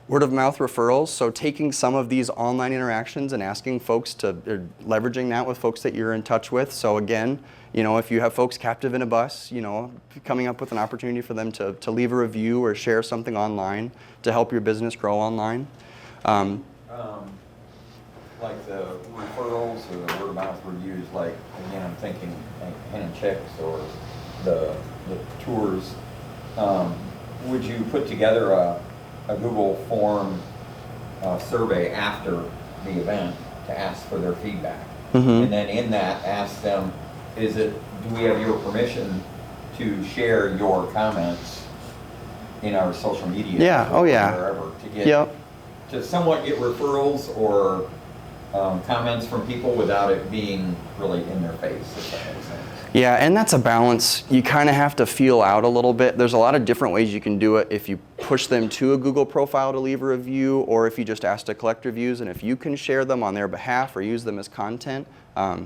Word of mouth referrals, so taking some of these online interactions and asking folks or leveraging that with folks that you're in touch with. So again, if you have folks captive in a bus, coming up with an opportunity for them to leave a review or share something online to help your business grow online. Like the referrals or the word of mouth reviews, like, again, I'm thinking like Hen and Chicks or the tours, would you put together a Google form survey after the event to ask for their feedback? Mhm. And then in that, ask them, do we have your permission to share your comments in our social media? Yeah, oh yeah. Or wherever, to get, Yep. to somewhat get referrals or comments from people without it being really in their face, if that makes sense. Yeah, and that's a balance. You kind of have to feel out a little bit. There's a lot of different ways you can do it if you push them to a Google profile to leave a review, or if you just ask to collect reviews, and if you can share them on their behalf or use them as content,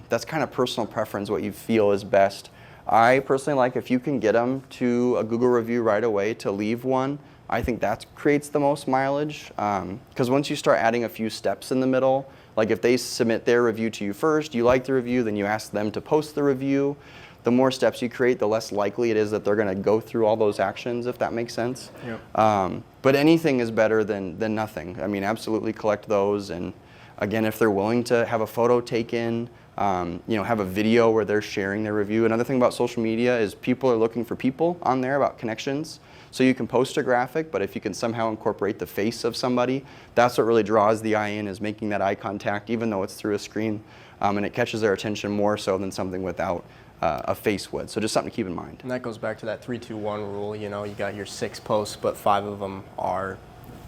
that's kind of personal preference, what you feel is best. I personally like if you can get them to a Google review right away to leave one. I think that creates the most mileage, because once you start adding a few steps in the middle, like if they submit their review to you first, you like the review, then you ask them to post the review. The more steps you create, the less likely it is that they're going to go through all those actions, if that makes sense. Yep. But anything is better than nothing. I mean, absolutely collect those. And again, if they're willing to have a photo taken, have a video where they're sharing their review. Another thing about social media is people are looking for people on there, about connections. So you can post a graphic, but if you can somehow incorporate the face of somebody, that's what really draws the eye in, is making that eye contact, even though it's through a screen. And it catches their attention more so than something without a face would. So just something to keep in mind. And that goes back to that 3-2-1 rule. You know, you got your 6 posts, but 5 of them are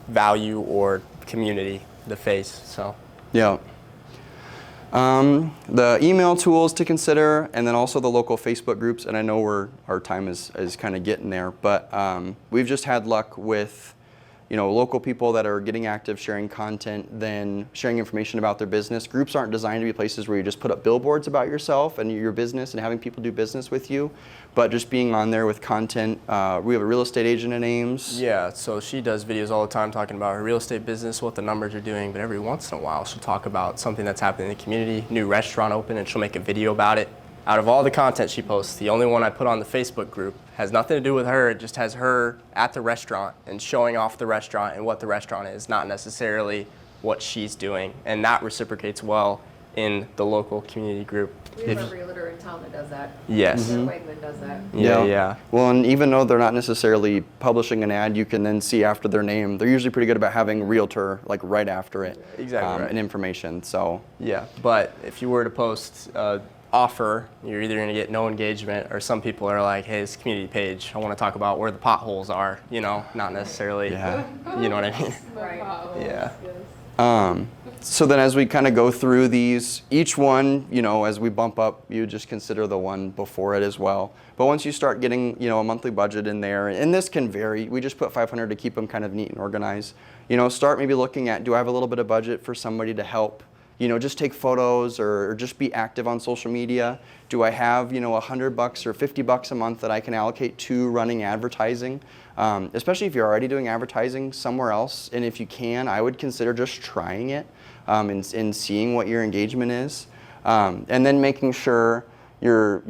value or community, the face. So yeah. The email tools to consider, and then also the local Facebook groups. And I know our time is kind of getting there, but we've just had luck with local people that are getting active, sharing content, then sharing information about their business. Groups aren't designed to be places where you just put up billboards about yourself and your business and having people do business with you, but just being on there with content. We have a real estate agent in Ames. yeah, so she does videos all the time talking about her real estate business, what the numbers are doing, but every once in a while she'll talk about something that's happening in the community, new restaurant open, and she'll make a video about it. Out of all the content she posts, the only one I put on the Facebook group has nothing to do with her. It just has her at the restaurant and showing off the restaurant and what the restaurant is, not necessarily what she's doing. And that reciprocates well in the local community group. We have a realtor in town that does that. Yes. Joe Wegman does that. Yeah. Well, and even though they're not necessarily publishing an ad, you can then see after their name. They're usually pretty good about having realtor like right after it. Exactly right. And information. So Yeah, but if you were to post offer, you're either going to get no engagement, or some people are like, hey, it's a community page, I want to talk about where the potholes are, not necessarily, Yeah. You know what I mean? Right. Yeah. So then as we kind of go through these, each one, as we bump up, you just consider the one before it as well. But once you start getting, a monthly budget in there, and this can vary, we just put 500 to keep them kind of neat and organized. Start maybe looking at, do I have a little bit of budget for somebody to help, just take photos or just be active on social media? Do I have, $100 or $50 a month that I can allocate to running advertising? Especially if you're already doing advertising somewhere else, and if you can, I would consider just trying it and seeing what your engagement is, and then making sure you're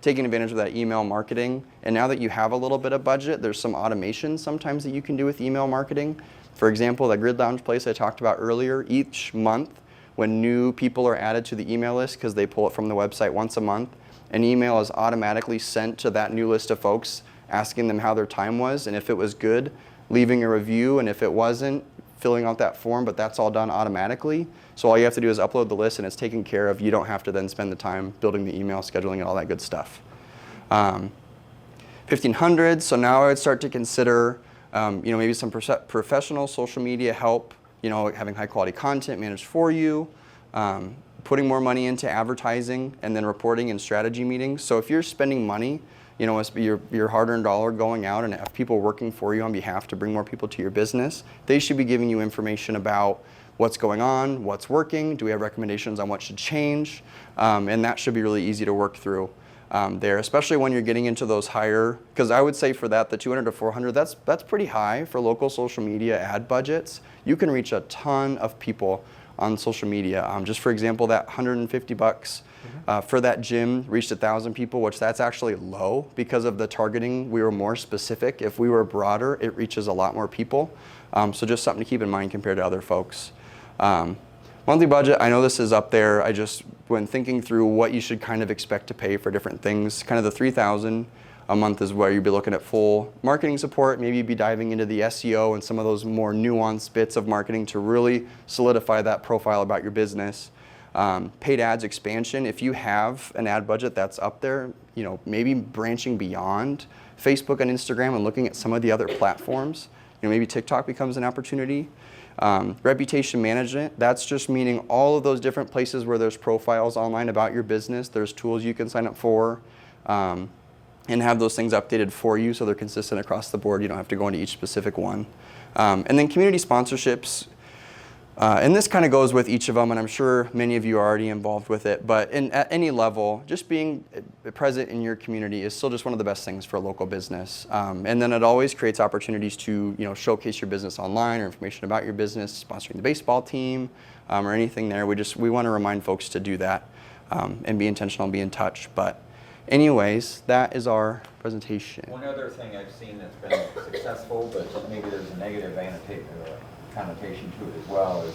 taking advantage of that email marketing. And now that you have a little bit of budget, there's some automations sometimes that you can do with email marketing. For example, the Grid Lounge place I talked about earlier, each month when new people are added to the email list, because they pull it from the website once a month, an email is automatically sent to that new list of folks asking them how their time was, and if it was good, leaving a review, and if it wasn't, filling out that form, but that's all done automatically. So all you have to do is upload the list and it's taken care of. You don't have to then spend the time building the email, scheduling, and all that good stuff. 1,500, so now I would start to consider maybe some professional social media help, having high quality content managed for you, putting more money into advertising, and then reporting and strategy meetings. So if you're spending money, your hard-earned dollar going out and have people working for you on behalf to bring more people to your business, they should be giving you information about what's going on, what's working, do we have recommendations on what should change, and that should be really easy to work through there, especially when you're getting into those higher, because I would say for that, the 200 to 400, that's pretty high for local social media ad budgets. You can reach a ton of people on social media. Just for example, that $150 for that gym reached 1,000 people, which that's actually low because of the targeting. We were more specific. If we were broader, it reaches a lot more people. So just something to keep in mind compared to other folks. Monthly budget, I know this is up there. when thinking through what you should kind of expect to pay for different things. Kind of the $3,000 a month is where you'd be looking at full marketing support. Maybe you'd be diving into the SEO and some of those more nuanced bits of marketing to really solidify that profile about your business. Paid ads expansion, if you have an ad budget that's up there, you know, maybe branching beyond Facebook and Instagram and looking at some of the other platforms. You know, maybe TikTok becomes an opportunity. Reputation management, that's just meaning all of those different places where there's profiles online about your business, there's tools you can sign up for, and have those things updated for you so they're consistent across the board. You don't have to go into each specific one. And then community sponsorships. And this kind of goes with each of them, and I'm sure many of you are already involved with it, but at any level, just being present in your community is still just one of the best things for a local business. And then it always creates opportunities to, you know, showcase your business online or information about your business, sponsoring the baseball team, or anything there. We want to remind folks to do that and be intentional and be in touch. But anyways, that is our presentation. One other thing I've seen that's been successful, but maybe there's a negative connotation to it as well, is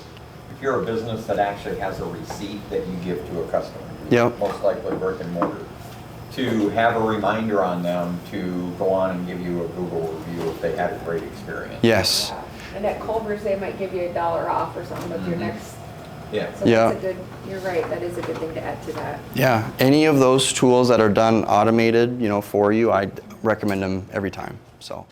if you're a business that actually has a receipt that you give to a customer, Yep. most likely brick and mortar, to have a reminder on them to go on and give you a Google review if they had a great experience. Yes. And at Culver's, they might give you $1 off or something with your next. Yeah. So Yeah. that's a good, you're right, that is a good thing to add to that. Yeah, any of those tools that are done automated, you know, for you, I recommend them every time. So.